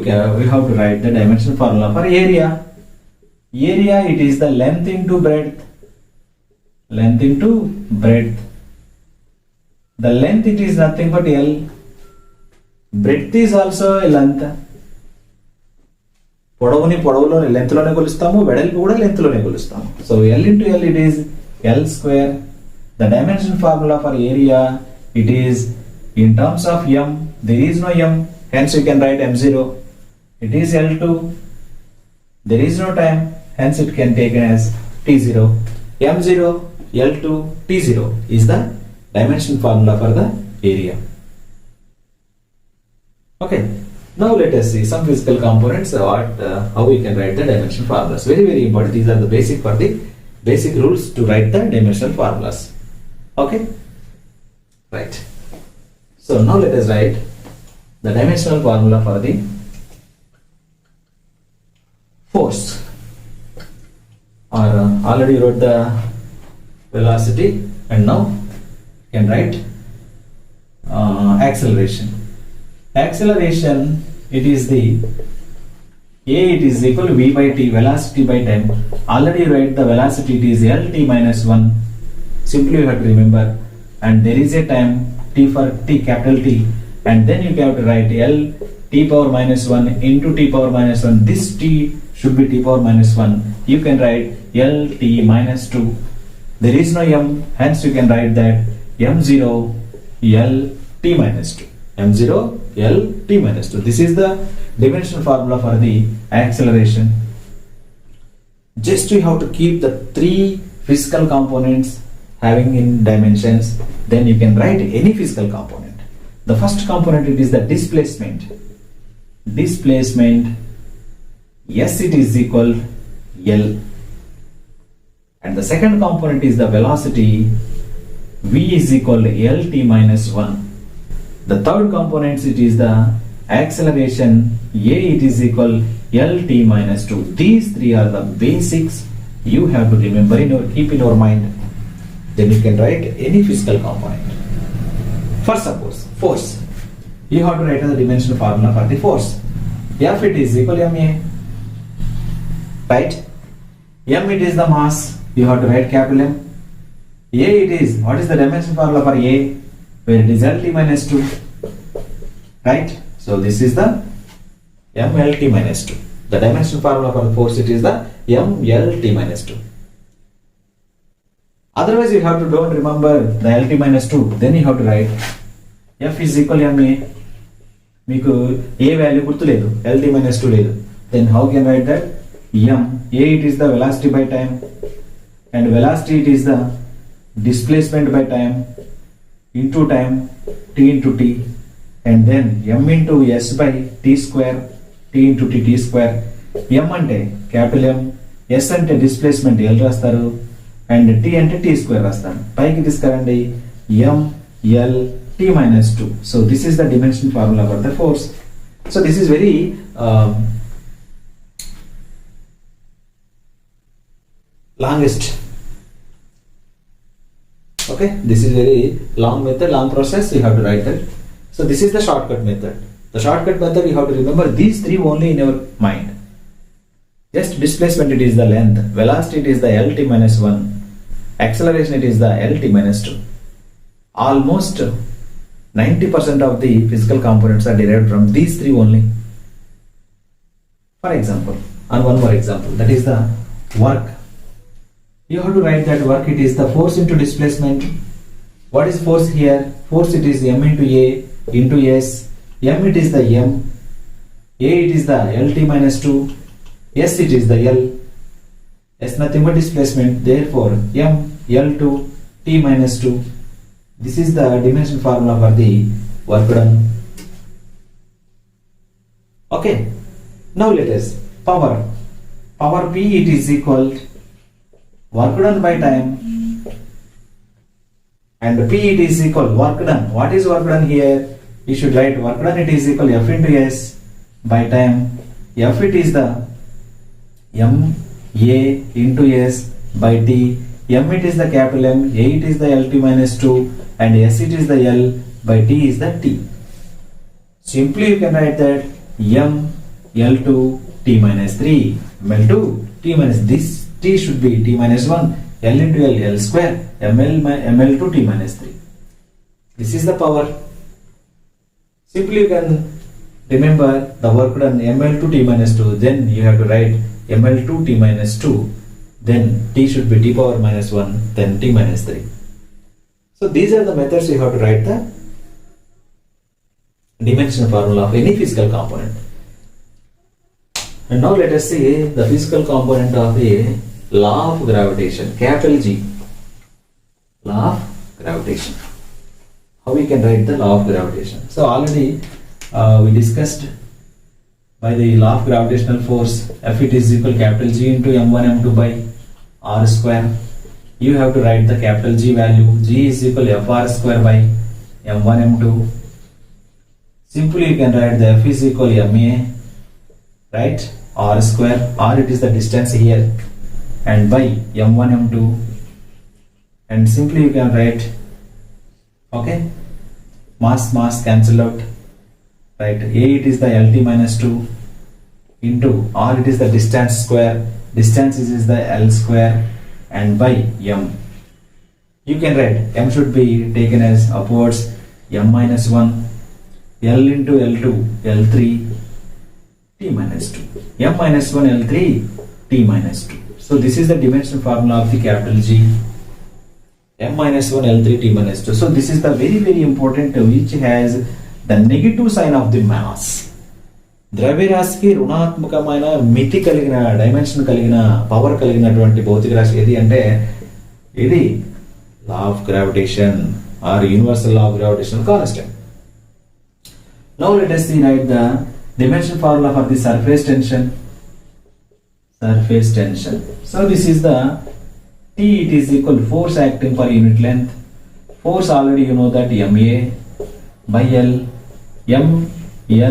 have to write the dimension formula for area. Area it is the length into breadth. Length into breadth. The length it is nothing but L. Breadth is also a length. పొడవుని పొడవులోనే length లోనే కొలుస్తాము, వెడల్పు కూడా length లోనే కొలుస్తాము. So L into L it is L square. The dimension formula for area, it is in terms of m. There is no m, hence you can write m0. It is L2. There is no time, hence it can be taken as T0. M0, L2, T0 is the dimension formula for the area. Okay, now let us see some physical components, how we can write the dimension formulas. Very, very important. These are the basic rules to write the dimensional formulas. Okay, right. So now let us write the dimensional formula for the force. Or already wrote the velocity, and now you can write acceleration. Acceleration, it is the A, it is equal to v by t, velocity by time. Already write the velocity, it is Lt minus 1. Simply you have to remember, and there is a time t for t, capital T, and then you have to write L t power minus 1 into t power minus 1. This t should be t power minus 1. You can write L t minus 2. There is no m, hence you can write that m0 L t minus 2. m0 L t minus 2. This is the dimensional formula for the acceleration. Just you have to keep the three physical components having in dimensions, then you can write any physical component. The first component, it is the displacement. Displacement, S, it is equal L. And the second component is the velocity, V is equal to Lt minus 1. The third component, it is the acceleration, A, it is equal Lt minus 2. These three are the basics you have to remember, keep in your mind. Then you can write any physical component. For suppose, force. You have to write the dimensional formula for the force. F, it is equal to ma. Right? M, it is the mass. You have to write capital M. A, it is, what is the dimension formula for A? Where it is Lt minus 2. Right? So this is the mLt minus 2. The dimension formula for the force, it is the mLt minus 2. Otherwise you have to don't remember the Lt minus 2. Then you have to write F is equal to ma. మీకు ఏ value గుర్తులేదు, Lt minus 2 లేదు. Then how can I write that? M, A, it is the velocity by time, and velocity, it is the displacement by time into time, t into t, and then m into s by t square, t into t square. M అంటే capital M, s అంటే displacement L రాస్తారు, and t అంటే t square రాస్తాను. పైకి తీసుకురండి m L t minus 2. So this is the dimension formula for the force. So this is very longest. Okay, this is very long method, long process. You have to write that. So this is the shortcut method. The shortcut method, you have to remember these three only in your mind. Just displacement, it is the length. Velocity, it is the Lt minus 1. Acceleration, it is the Lt minus 2. Almost 90% of the physical components are derived from these three only. For example, and one more example, that is the work. You have to write that work, it is the force into displacement. What is force here? Force, it is m into A into s. M, it is the m. A, it is the Lt minus 2. S, it is the L. S nothing but displacement. Therefore, m L2 t minus 2. This is the dimension formula for the work done. Okay. Now let us power. Power P, it is equal work done by time, and P, it is equal work done. What is work done here? You should write work done, it is equal F into S by time. F, it is the M A into S by T. M, it is the capital M. A, it is the Lt minus 2, and S, it is the L by T is the T. Simply you can write that M L2 T minus 3, ML2 T minus, this T should be T minus 1, L into L, L square, ML2 T minus 3. This is the power. Simply you can remember the work done ML2 T minus 2, then you have to write ML2 T minus 2, then T should be T power minus 1, then T minus 3. So these are the methods you have to write the dimensional formula of any physical component. And now let us see the physical component of a law of gravitation, capital G. Law of gravitation. How we can write the law of gravitation? So already we discussed by the law of gravitational force, F it is equal capital G into m1 m2 by r square. You have to write the capital G value. G is equal fr square by m1 m2. Simply you can write the F is equal ma, right? R square, R it is the distance here, and by m1 m2, and simply you can write, okay, mass cancel out, right? A it is the LT minus 2 into R it is the distance square, distance is the L square, and by m. You can write m should be taken as upwards m minus 1, L into L2, L3, T minus 2. M minus 1, L3, T minus 2. So this is the dimensional formula of the capital G. M minus 1, L3, T minus 2. So this is the very important which has the negative sign of the mass. ద్రవ్యరాశికి రుణాత్మకమైన మితి కలిగిన dimension కలిగిన power కలిగినటువంటి భౌతిక రాశి ఏది అంటే ఇది law of gravitation or universal law of gravitation constant. Now let us see write the dimension formula for the surface tension. Surface tension. So this is the T, it is equal to force acting per unit length. Force already you know that MA by L, M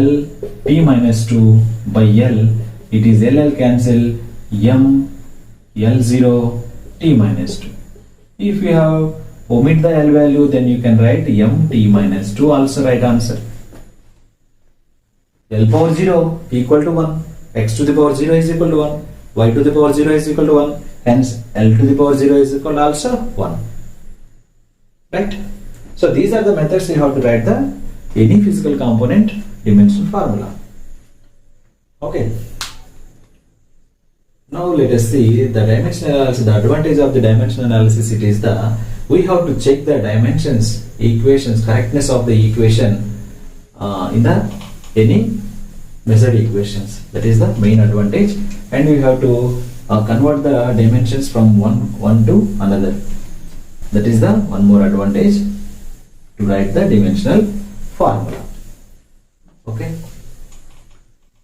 L T minus 2 by L, it is LL cancel, M L0 T minus 2. If you have omit the L value, then you can write M T minus 2 also right answer. L power 0 equal to 1, x to the power 0 is equal to 1, y to the power 0 is equal to 1, hence L to the power 0 is equal to also 1. Right? So these are the methods you have to write the any physical component dimension formula. Okay. Now let us see the dimensional analysis. The advantage of the dimensional analysis, it is the we have to check the dimensions, equations, correctness of the equation in the any measured equations. That is the main advantage, and we have to convert the dimensions from one to another. That is the one more advantage to write the dimensional formula. Okay.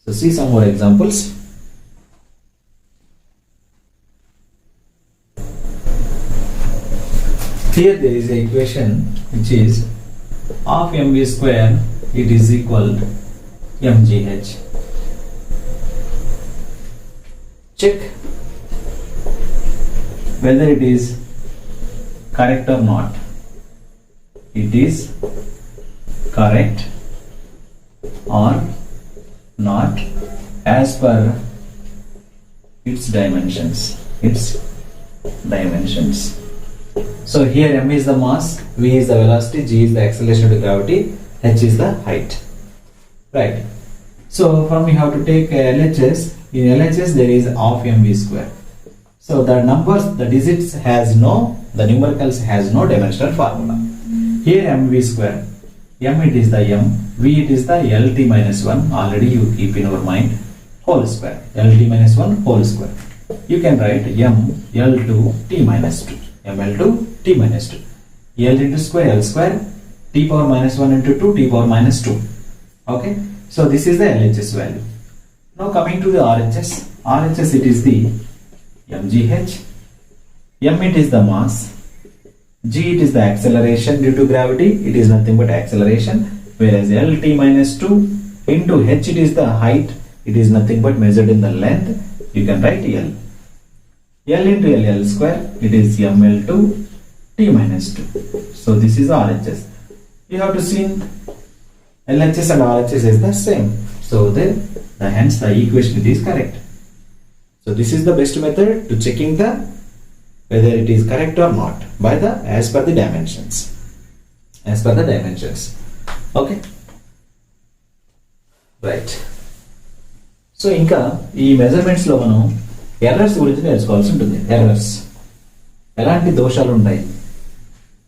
So see some more examples. Here there is an equation which is half mv square, it is equal mgh. Check whether it is correct or not. It is correct or not as per its dimensions. So here m is the mass, v is the velocity, g is the acceleration due to gravity, h is the height. Right. So from we have to take LHS. In LHS there is half mv square. So the numbers, the digits has no, the numericals has no dimensional formula. Here mv square, m it is the m, v it is the lt minus 1, already you keep in your mind, whole square, lt minus 1 whole square. You can write m l2 t minus 2, ml2 t minus 2, l into square l square, t power minus 1 into 2 t power minus 2. Okay, so this is the LHS value. Now coming to the RHS. RHS it is the mgh, m it is the mass, g it is the acceleration due to gravity, it is nothing but acceleration, whereas lt minus 2 into h it is the height, it is nothing but measured in the length. You can write l. L into l square, it is ml2 t minus 2. So this is RHS. You have to see LHS and RHS is the same. So hence the equation is correct. So this is the best method to checking the whether it is correct or not by the as per the dimensions. As per the dimensions. Okay. Right. So ఇంకా ఈ measurements లో మనం errors గురించి నేర్చుకోవాల్సి ఉంటుంది. Errors, ఎలాంటి దోషాలు ఉంటాయి,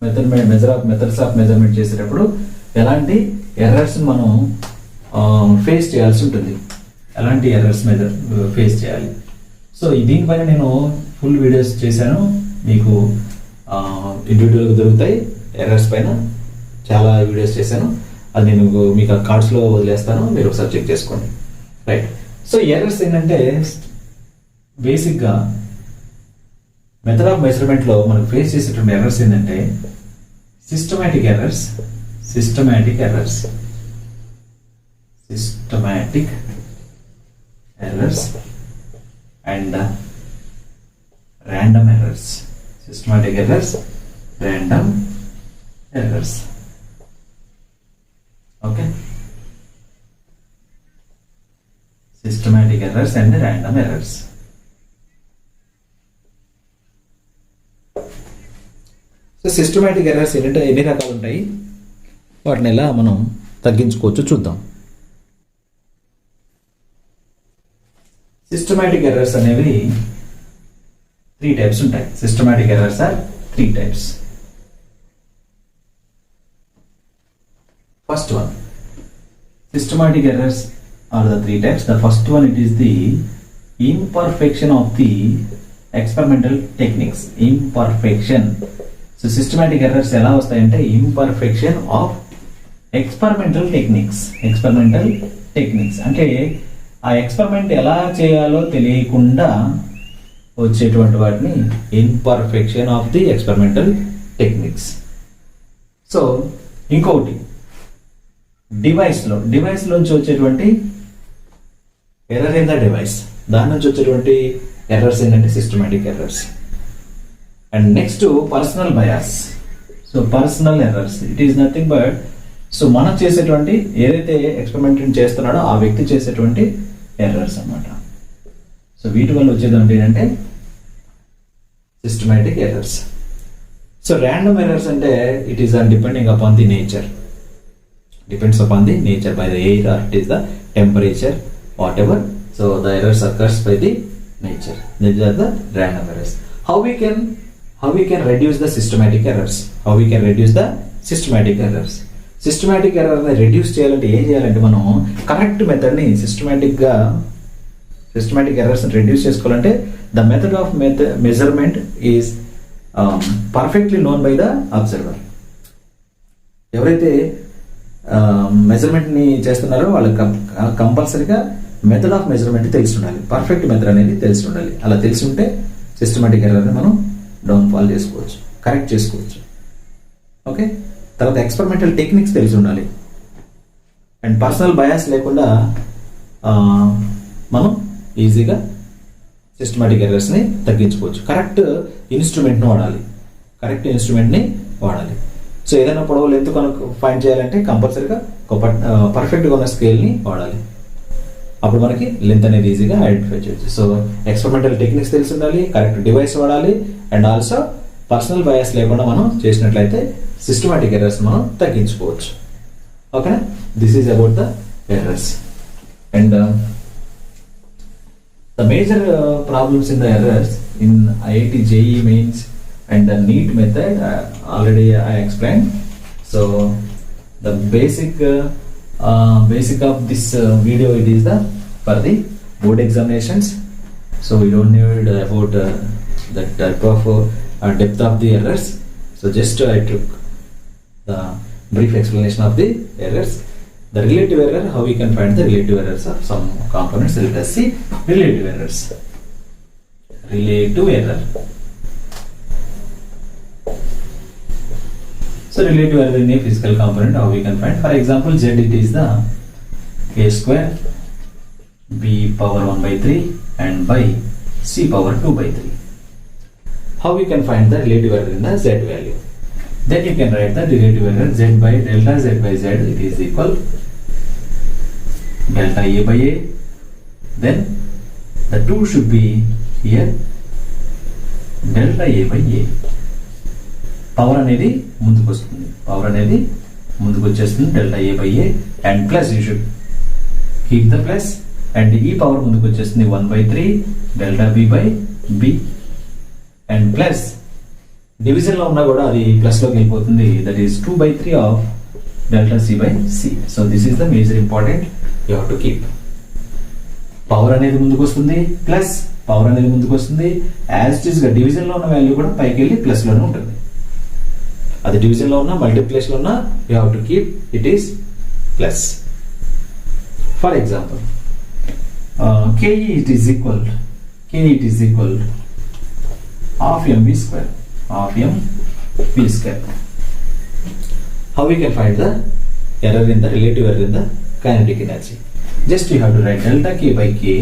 methods of measurement చేసేటప్పుడు ఎలాంటి ఎర్రర్స్ మనం ఫేస్ చేయాల్సి ఉంటుంది, ఎలాంటి ఎర్రర్స్ ఫేస్ చేయాలి. సో దీనిపైన నేను ఫుల్ వీడియోస్ చేశాను, మీకు ఇండివిజువల్గా దొరుకుతాయి. ఎర్రర్స్ పైన చాలా వీడియోస్ చేశాను, అది నేను మీకు ఆ కార్డ్స్లో వదిలేస్తాను, మీరు ఒకసారి చెక్ చేసుకోండి. రైట్. సో ఎర్రర్స్ ఏంటంటే బేసిక్గా మెథడ్ ఆఫ్ మెజర్మెంట్లో మనం ఫేస్ చేసేటువంటి ఎర్రర్స్ ఏంటంటే systematic errors and random errors. Systematic errors, random errors. Okay. Systematic errors and random errors. So systematic errors ఏంటంటే ఎన్ని రకాలు ఉంటాయి, వాటిని ఎలా మనం తగ్గించుకోవచ్చు చూద్దాం. సిస్టమాటిక్ ఎర్రర్స్ అనేవి 3 types ఉంటాయి. Systematic errors are 3 types. First one, systematic errors are the 3 types. The first one, it is the imperfection of the experimental techniques. Imperfection. So systematic errors ఎలా వస్తాయంటే imperfection of experimental techniques. అంటే ఆ experiment ఎలా చేయాలో తెలియకుండా వచ్చేటువంటి వాటిని imperfection of the experimental techniques. So ఇంకొకటి డివైస్ నుంచి వచ్చేటువంటి ఎర్రర్ ఇన్ ద డివైస్, దాని నుంచి వచ్చేటువంటి ఎర్రర్స్ ఏంటంటే systematic errors. And next personal bias. So personal errors, it is nothing but so మనం చేసేటువంటి ఏదైతే ఎక్స్పెరిమెంట్ చేస్తున్నాడో ఆ వ్యక్తి చేసేటువంటి ఎర్రర్స్ అన్నమాట. సో వీటి వల్ల వచ్చేది ఏంటంటే systematic errors. So random errors అంటే it is depending upon the nature, depends upon the nature, by the air or it is the temperature, whatever. So the errors occurs by the nature. These are the random errors. How we can reduce the systematic errors? Systematic error ని reduce చేయాలంటే ఏం చేయాలంటే మనం correct method ని systematic errors ని reduce చేసుకోవాలంటే the method of measurement is perfectly known by the observer. ఎవరైతే measurement ని చేస్తున్నారో వాళ్ళకి కంపల్సరీగా మెథడ్ ఆఫ్ మెజర్మెంట్ తెలిసి ఉండాలి, పర్ఫెక్ట్ మెథడ్ అనేది తెలిసి ఉండాలి. అలా తెలిసి ఉంటే సిస్టమాటిక్ ఎర్రర్ని మనం డౌన్ఫాల్ చేసుకోవచ్చు, కరెక్ట్ చేసుకోవచ్చు. ఓకే. తర్వాత ఎక్స్పెరిమెంటల్ టెక్నిక్స్ తెలిసి ఉండాలి అండ్ పర్సనల్ బయాస్ లేకుండా మనం ఈజీగా సిస్టమాటిక్ ఎర్రర్స్ని తగ్గించుకోవచ్చు. కరెక్ట్ ఇన్స్ట్రుమెంట్ని వాడాలి. సో ఏదైనా పొడవు లెంత్ కనుక ఫైండ్ చేయాలంటే కంపల్సరీగా పర్ఫెక్ట్గా ఉన్న స్కేల్ని వాడాలి, అప్పుడు మనకి లెంత్ అనేది ఈజీగా ఐడెంటిఫై చేయొచ్చు. సో ఎక్స్పెరిమెంటల్ టెక్నిక్స్ తెలిసి ఉండాలి, కరెక్ట్ డివైస్ వాడాలి అండ్ ఆల్సో పర్సనల్ బయాస్ లేకుండా మనం చేసినట్లయితే సిస్టమాటిక్ ఎర్రర్స్ మనం తగ్గించుకోవచ్చు. ఓకేనా. This is about the errors and the major problems in the errors in IIT JEE mains and the NEET method already I explained. So the basic of this video, it is for the board examinations. So we don't need about the type of depth of the errors. So just I took the brief explanation of the errors. The relative error, how we can find the relative errors of some components. Let us see relative errors. Relative error. So relative error in a physical component, how we can find? For example, Z, it is the k square b power 1 by 3 and by c power 2 by 3. How we can find the relative error in the Z value? Then you can write the relative error Z by delta Z by Z, it is equal delta A by A. Then the 2 should be here delta A by A. Power అనేది ముందుకు వచ్చేస్తుంది delta A by A and plus you should keep the plus and ఈ power ముందుకు వచ్చేస్తుంది 1 by 3 delta B by B and plus division లో ఉన్నా కూడా అది ప్లస్ లోకి వెళ్ళిపోతుంది. That is 2/3 of delta C by C. So this is the major important you have to keep. Power అనేది ముందుకు వస్తుంది, ప్లస్ పవర్ అనేది ముందుకు వస్తుంది. యాజ్ ఇట్ ఈస్ గా డివిజన్ లో ఉన్న వాల్యూ కూడా పైకి వెళ్ళి ప్లస్ లోనే ఉంటుంది. అది డివిజన్ లో ఉన్నా మల్టిప్లికేషన్ లో ఉన్నా you have to keep it is plus. For example ke it is equal half mv square, half mv square. How we can find the error in the relative error in the kinetic energy? Just you have to write delta k by k.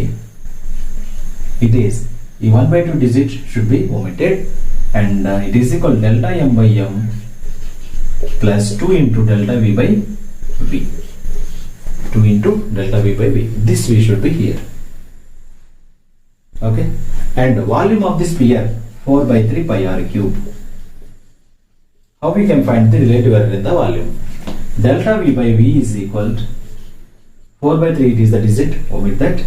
It is the 1/2 digit should be omitted, and it is equal delta m by m plus 2 into delta v by v. 2 into delta v by v. This v should be here. Okay, and volume of this sphere 4/3 pi r cube. How we can find the relative error in the volume? Delta v by v is equal to 4/3. It is the digit, omit that.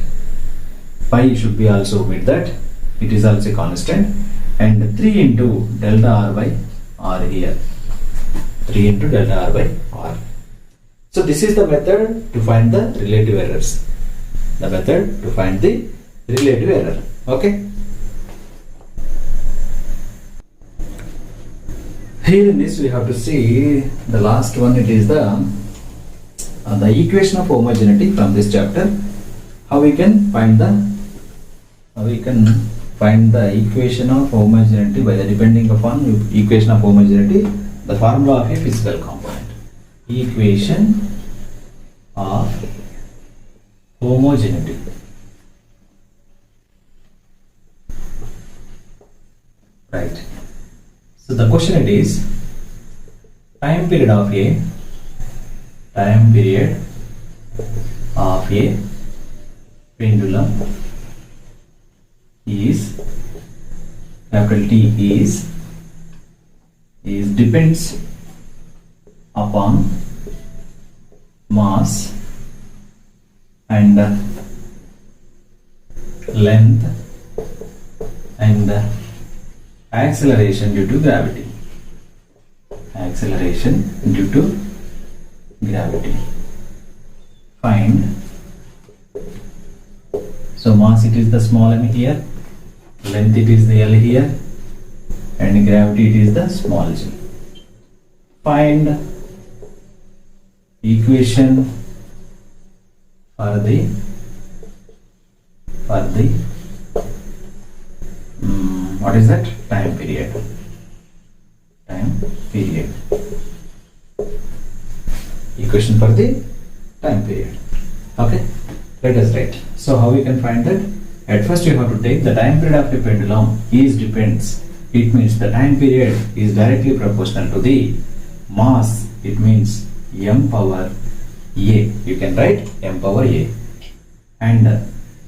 Pi should be also omit that. It is also constant. And 3 into delta r by r here. 3 into delta r by r. So this is the method to find the relative errors. The method to find the relative error. Okay. Here in this we have to see the last one. It is the equation of homogeneity from this chapter. How we can find the equation of homogeneity by the depending upon equation of homogeneity, the formula of a physical component. Equation of homogeneity. Right. So the question it is, time period of a pendulum is capital T is depends upon mass and length and acceleration due to gravity. Acceleration due to gravity. Find. So mass it is the small m here, length it is the L here, and gravity it is the small g. Find equation for the what is that? Time period. Equation for the time period. Okay, let us write. So how we can find that? At first you have to take the time period of a pendulum is depends. It means the time period is directly proportional to the mass. It means m power a. You can write m power a. And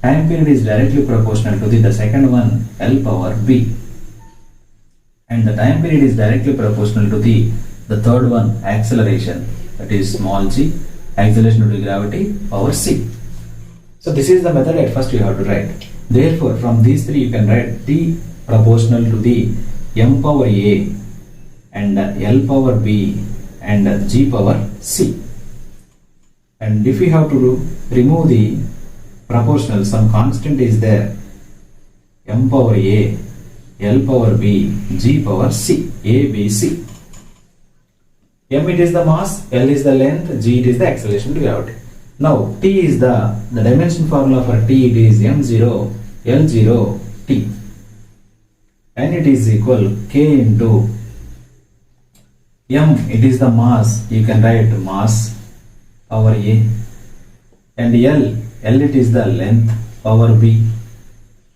time period is directly proportional to the second one, L power b. And the time period is directly proportional to the third one, acceleration, that is small g, acceleration due to gravity, power c. So this is the method at first you have to write. Therefore from these three you can write t proportional to the m power a and L power b and g power c. And if we have to remove the proportional, some constant is there, m power a, L power b, g power c, a, b, c. M it is the mass, L is the length, g it is the acceleration due to gravity. Now t is the dimension formula for t, it is m0, L0, t. And it is equal k into m, it is the mass, you can write mass power a, and L it is the length power b,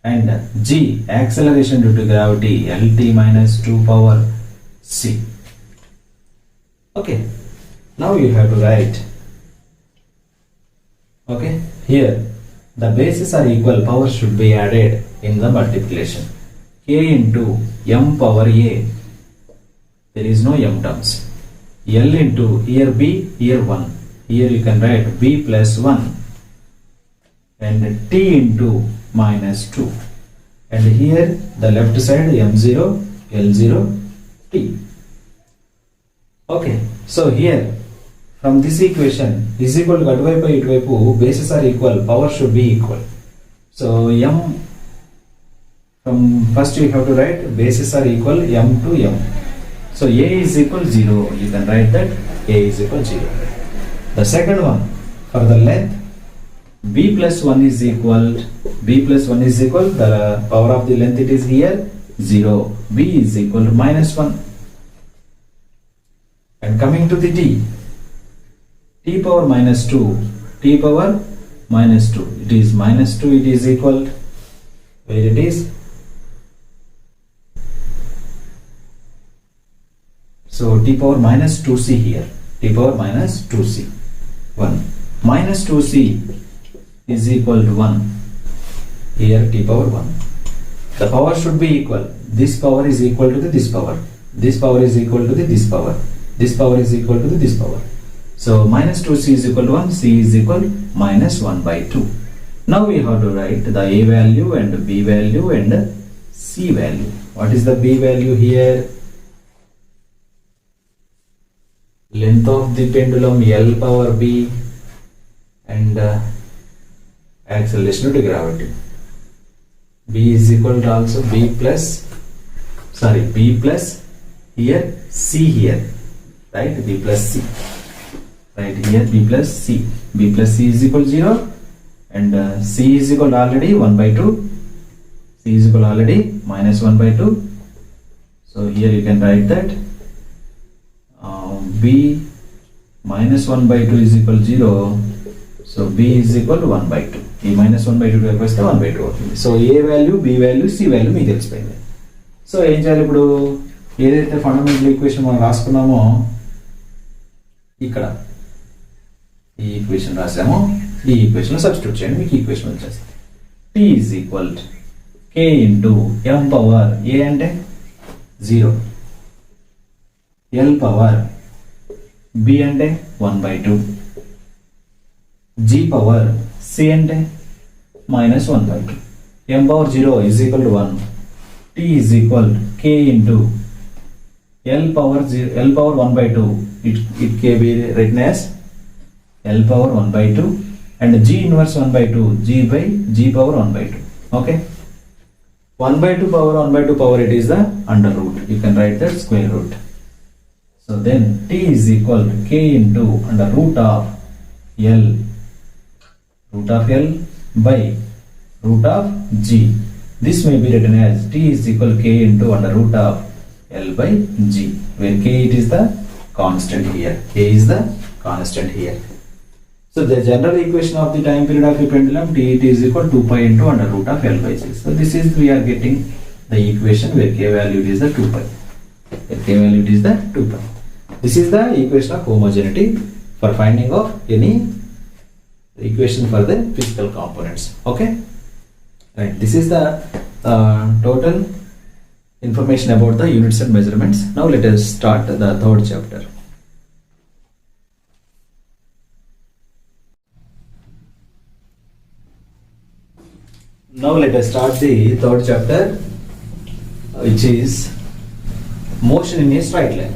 and g acceleration due to gravity, Lt minus 2 power c. Okay, now you have to write. Okay, here the bases are equal, power should be added in the multiplication. K into m power a, there is no m terms. L into here b, here 1, here you can write b plus 1, and t into minus 2, and here the left side m0, L0, T. Okay, so here from this equation is equal to అటువైపు ఇటువైపు bases are equal, power should be equal. So m, from first we have to write bases are equal m to m. So a is equal 0. You can write that a is equal 0. The second one, for the length b plus 1 is equal, the power of the length it is here 0. b is equal to minus 1. And coming to the t power minus 2, it is minus 2, it is equal, where it is, so t power minus 2c here, t power minus 2c, 1, minus 2c is equal to 1, here t power 1. The power should be equal, this power is equal to this power, this power is equal to this power, this power is equal to this power. So minus 2c is equal to 1, c is equal minus 1 by 2. Now we have to write the a value and b value and c value. What is the b value here? Length of the pendulum L power b and acceleration due to gravity. B is equal to also b plus here c here, right? b plus c, right here, b plus c is equal to 0 and c is equal to already 1 by 2, c is equal to already minus 1 by 2. So here you can write that b minus 1 by 2 is equal to 0. So b is equal to 1 by 2. ఈ minus 1 by 2 వస్తే 1 by 2 అవుతుంది. So A value, B value, C value మీకు తెలిసిపోయింది. So ఏం చేయాలి ఇప్పుడు? ఏదైతే fundamental equation మనం రాసుకున్నామో ఇక్కడ ఈ ఈక్వేషన్ రాసామో ఈ ఈక్వేషన్ సబ్స్టిట్యూట్ చేయండి, మీకు ఈక్వేషన్ వచ్చేస్తుంది. T is equal K into M power A అంటే 0, ఎల్ పవర్ బి అంటే 1 by 2, జీ పవర్ సి అంటే minus 1 by 2. m power 0 is equal to 1. t is equal k into l power 1 by 2. It can be written as l power 1 by 2 and g inverse 1 by 2, g power 1 by 2. Okay, 1 by 2 power 1 by 2 power, it is the under root. You can write that square root. So then t is equal to k into under root of l by root of g. This may be written as t is equal to k into under root of l by g, where k it is the constant here. K is the constant here. So the general equation of the time period of a pendulum, t it is equal to 2 pi into under root of l by g. So this is, we are getting the equation where k value is the 2 pi. Where k value is the 2 pi. This is the equation of homogeneity for finding of any equation for the physical components. Okay, right, this is the total information about the units and measurements. Now let us start the third chapter. Now let us start the third chapter, which is motion in a straight line.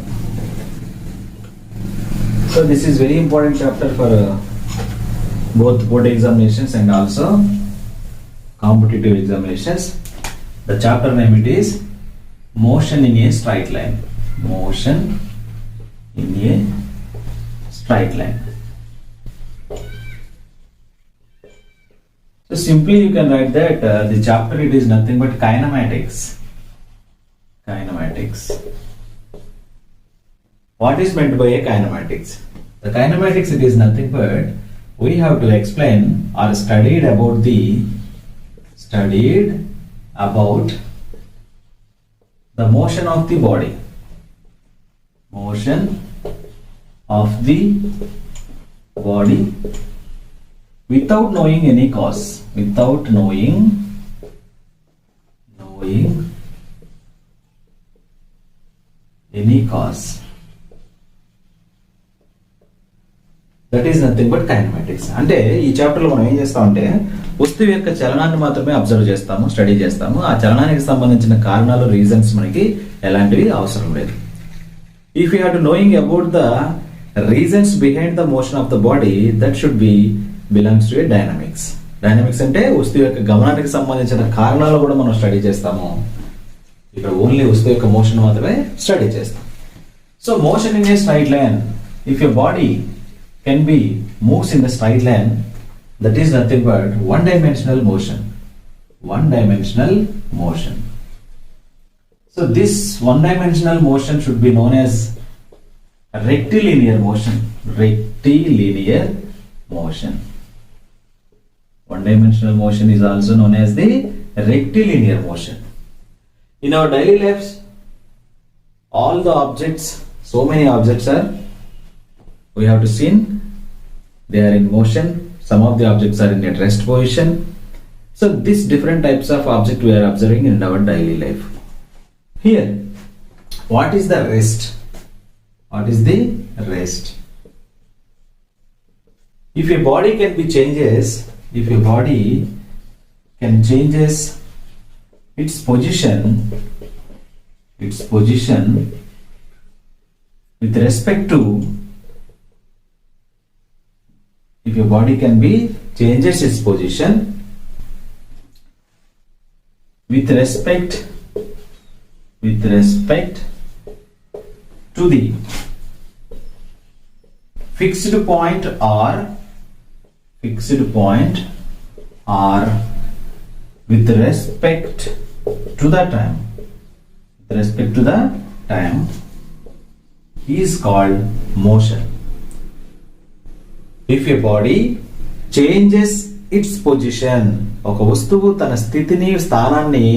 So this is very important chapter for both board examinations and also competitive examinations. The chapter name it is motion in a straight line. Motion in a straight line. So simply you can write that the chapter it is nothing but kinematics. Kinematics. What is meant by a kinematics? The kinematics it is nothing but we have to explain or studied about the motion of the body. Motion of the body without knowing any cause. Without knowing any cause. That is nothing but kinematics. అంటే ఈ చాప్టర్లో మనం ఏం చేస్తామంటే వస్తువు యొక్క చలనాన్ని మాత్రమే observe చేస్తాము, స్టడీ చేస్తాము. ఆ చలనానికి సంబంధించిన కారణాలు, రీజన్స్ మనకి ఎలాంటివి అవసరం లేదు. If you have to knowing about the reasons behind the motion of the body, that should be belongs to a dynamics. Dynamics అంటే వస్తువు యొక్క గమనానికి సంబంధించిన కారణాలు కూడా మనం స్టడీ చేస్తాము. ఇక్కడ ఓన్లీ వస్తువు యొక్క మోషన్ మాత్రమే స్టడీ చేస్తాం. So motion in a straight line, if your body can be moves in the straight line, that is nothing but one dimensional motion. So this one dimensional motion should be known as rectilinear motion. One dimensional motion is also known as the rectilinear motion. In our daily lives, all the objects, so many objects are, we have to see, they are in motion. Some of the objects are in a rest position. So these different types of object we are observing in our daily life. Here, what is the rest? If your body can be changes, its position with respect to, if your body can be changes its position with respect to the fixed point or with respect to the time, is called motion. If your body changes its position, ఒక వస్తువు తన స్థితిని స్థానాన్ని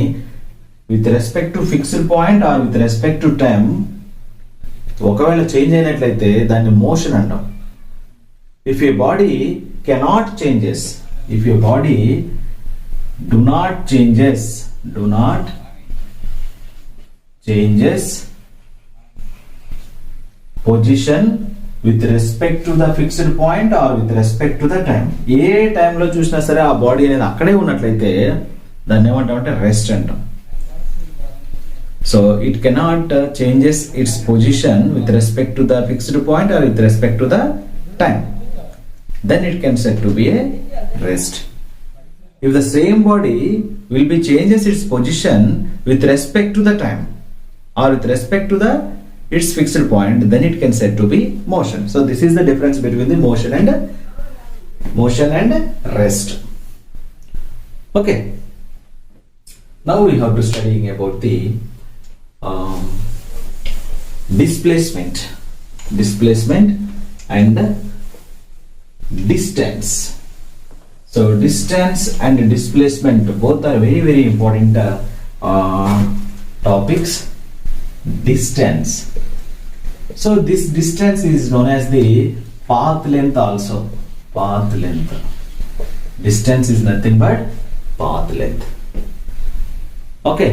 with respect to fixed point or with respect to time, ఒకవేళ change అయినట్లయితే దాన్ని motion అంటాం. If your body cannot changes, if your body do not changes position with respect to the fixed point or with respect to the time, ఏ టైంలో చూసినా సరే ఆ body అనేది అక్కడే ఉన్నట్లయితే దాన్ని ఏమంటామంటే రెస్ట్ అంటాం. So it cannot changes its position with respect to the fixed point or with respect to the time, then it can said to be a rest. If the same body will be changes its position with respect to the time or with respect to the its fixed point, then it can said to be motion. So this is the difference between the motion and rest. Okay, now we have to studying about the displacement and distance. So distance and displacement both are very very important topics. Distance, so this distance is known as the path length also. Distance is nothing but path length. Okay,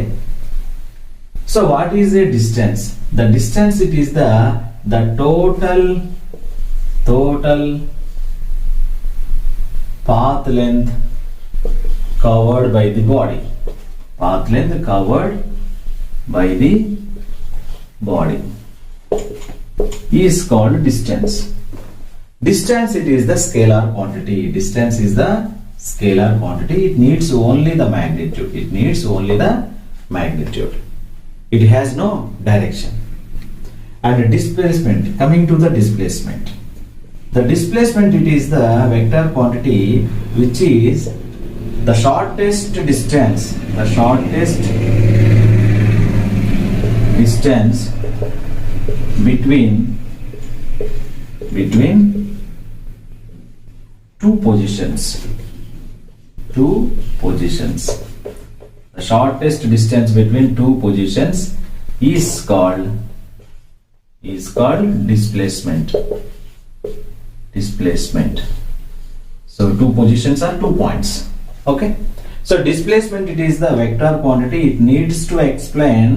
so what is a distance? The distance, it is the total path length covered by the body. Body is called distance. Distance, it is the scalar quantity. It needs only the magnitude. It has no direction. And displacement, coming to the displacement, it is the vector quantity which is the shortest distance between two positions. The shortest distance between two positions is called displacement. So two positions are 2 points. Okay, so displacement, it is the vector quantity. It needs to explain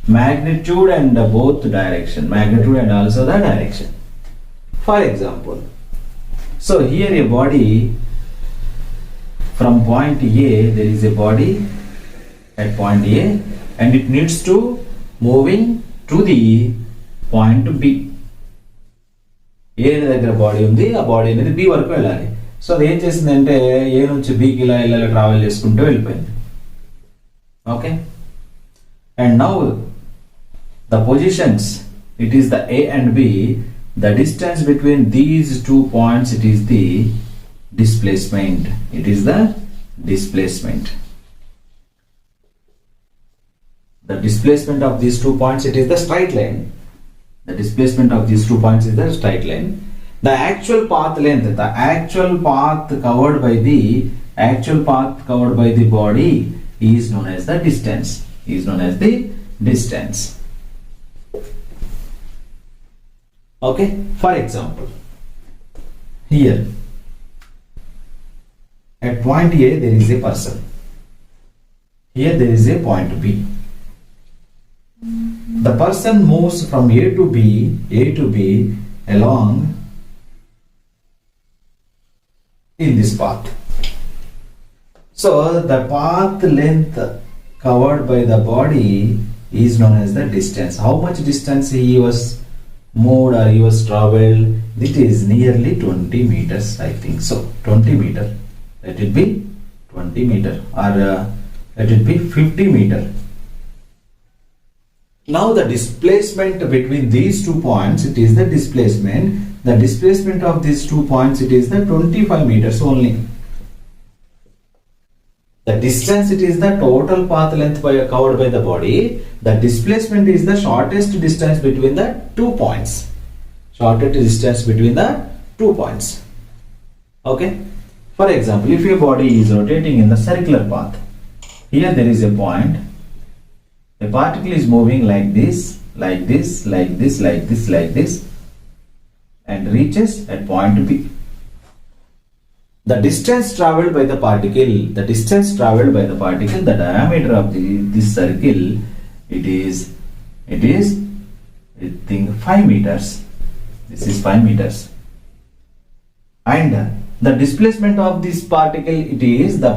magnitude and both direction, magnitude and also the direction. For example, so here a body from point A, there is a body at point A and it needs to moving to the point B. A దగ్గర body ఉంది, ఆ body అనేది B వరకు వెళ్ళాలి. So అది ఏం చేసిందంటే ఏ నుంచి బికి ఇలా ఇలా ట్రావెల్ చేసుకుంటూ వెళ్ళిపోయింది. Okay, and now the positions, it is the A and B, the distance between these 2 points, it is the displacement. It is the displacement. The displacement of these 2 points, it is the straight line. The displacement of these 2 points is the straight line. The actual path length, the actual path covered by the body is known as the distance. Is known as the distance. Okay, for example, here at point A there is a person. Here there is a point B. The person moves from A to B along in this path. So the path length covered by the body is known as the distance. How much distance he was moved or he was traveled? It is nearly 20 meters, I think so. 20 meter. Let it be 20 meter or let it be 50 meter. Now the displacement between these 2 points, it is the displacement. The displacement of these 2 points, it is the 25 meters only. The distance, it is the total path length covered by the body. The displacement is the shortest distance between the 2 points. Shortest distance between the 2 points. Okay. For example, if your body is rotating in the circular path, here there is a point. A particle is moving like this, like this, like this, like this, like this, and reaches at point B. The distance traveled by the particle, the diameter of this circle, it is I think 5 meters. This is 5 meters. And the displacement of this particle, it is the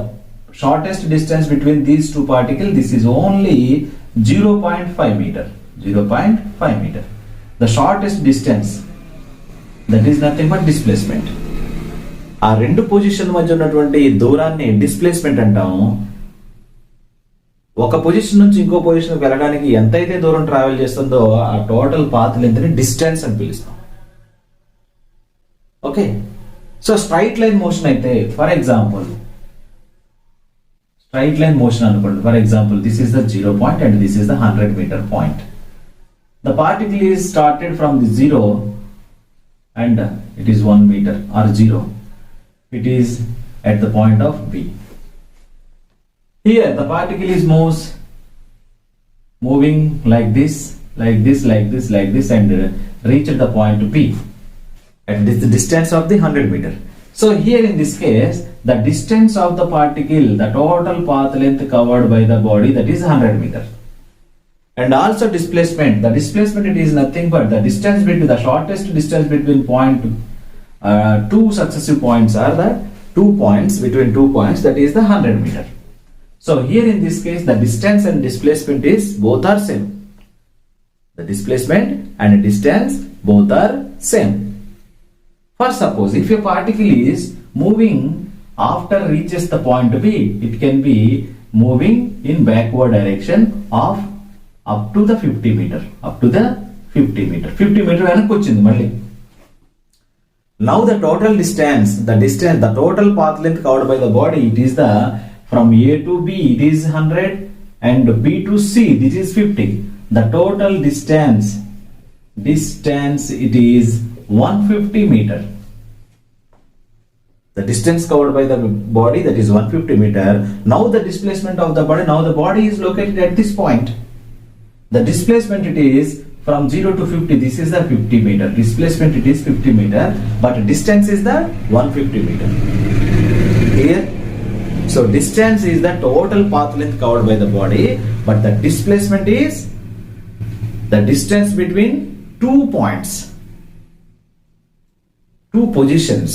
shortest distance between these 2 particles. This is only 0.5 meter. 0.5 meter. The shortest distance, that is nothing but displacement. ఆ రెండు position మధ్య ఉన్నటువంటి దూరాన్ని displacement అంటాము. ఒక position నుంచి ఇంకో position వెళ్ళడానికి ఎంతైతే దూరం ట్రావెల్ చేస్తుందో ఆ టోటల్ పాత్ లెంత్ ని డిస్టెన్స్ అని పిలుస్తాం. Okay, so straight line motion అయితే for example straight line motion అనుకోండి. For example this is the 0 point and this is the 100 meter point. The particle is started from the 0 and it is 1 meter or 0. It is at the point of B. Here the particle is moving like this, like this, like this, like this, and reached the point B at this the distance of the 100 meter. So here in this case, the distance of the particle, the total path length covered by the body, that is 100 meter. And also displacement. The displacement, it is nothing but the distance between the shortest distance between point 2 successive points are the 2 points between 2 points, that is the 100 meter. So here in this case the distance and displacement is both are same. The displacement and distance both are same. For suppose if a particle is moving after reaches the point B, it can be moving in backward direction of up to the 50 meter. Up to the 50 meter. 50 meter వెనక్కి వచ్చింది మళ్ళీ. Now the total distance, the total path length covered by the body, it is the from A to B, it is 100, and B to C, this is 50. The total distance, it is 150 meter. The distance covered by the body, that is 150 meter. Now the displacement of the body, now the body is located at this point. The displacement, it is from 0 to 50, this is the 50 meter. Displacement, it is 50 meter, but distance is the 150 meter. Here, so distance is the total path length covered by the body, but the displacement is the distance between 2 points, 2 positions.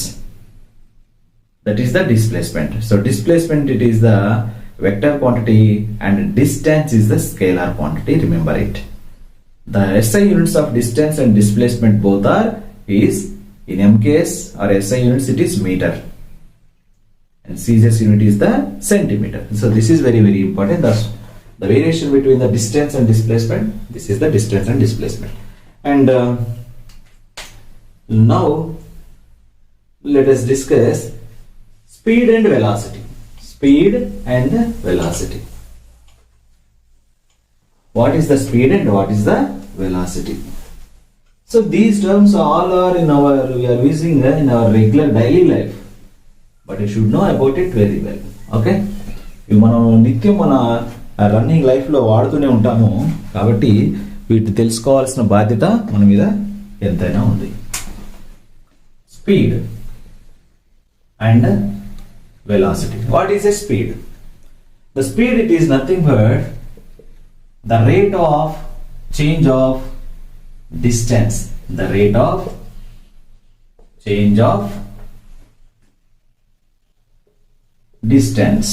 That is the displacement. So displacement, it is the vector quantity and distance is the scalar quantity. Remember it. The SI units of distance and displacement both are is in m case or SI units it is meter and CGS unit is the centimeter. So this is very important. Thus the variation between the distance and displacement, this is the distance and displacement. And now let us discuss speed and velocity. Speed and velocity. What is the speed and what is the velocity? So these terms all are we are using in our regular daily life, but you should know about it very well. Okay, ఇవి మనం నిత్యం మన running లైఫ్లో వాడుతూనే ఉంటాము కాబట్టి వీటిని తెలుసుకోవాల్సిన బాధ్యత మన మీద ఎంతైనా ఉంది. Speed and velocity. What is a speed? The speed, it is nothing but the rate of change of distance. The rate of change of distance.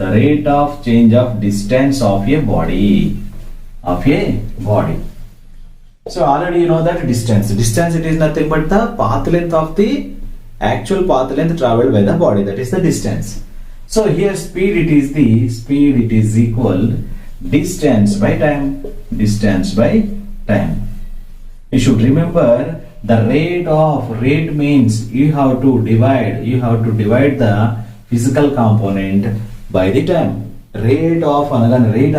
The rate of change of distance of a body. So already you know that distance it is nothing but the path length of the actual path length traveled by the body, that is the distance. So here speed it is equal distance by time. You should remember the rate means you have to divide the physical component by the time. Rate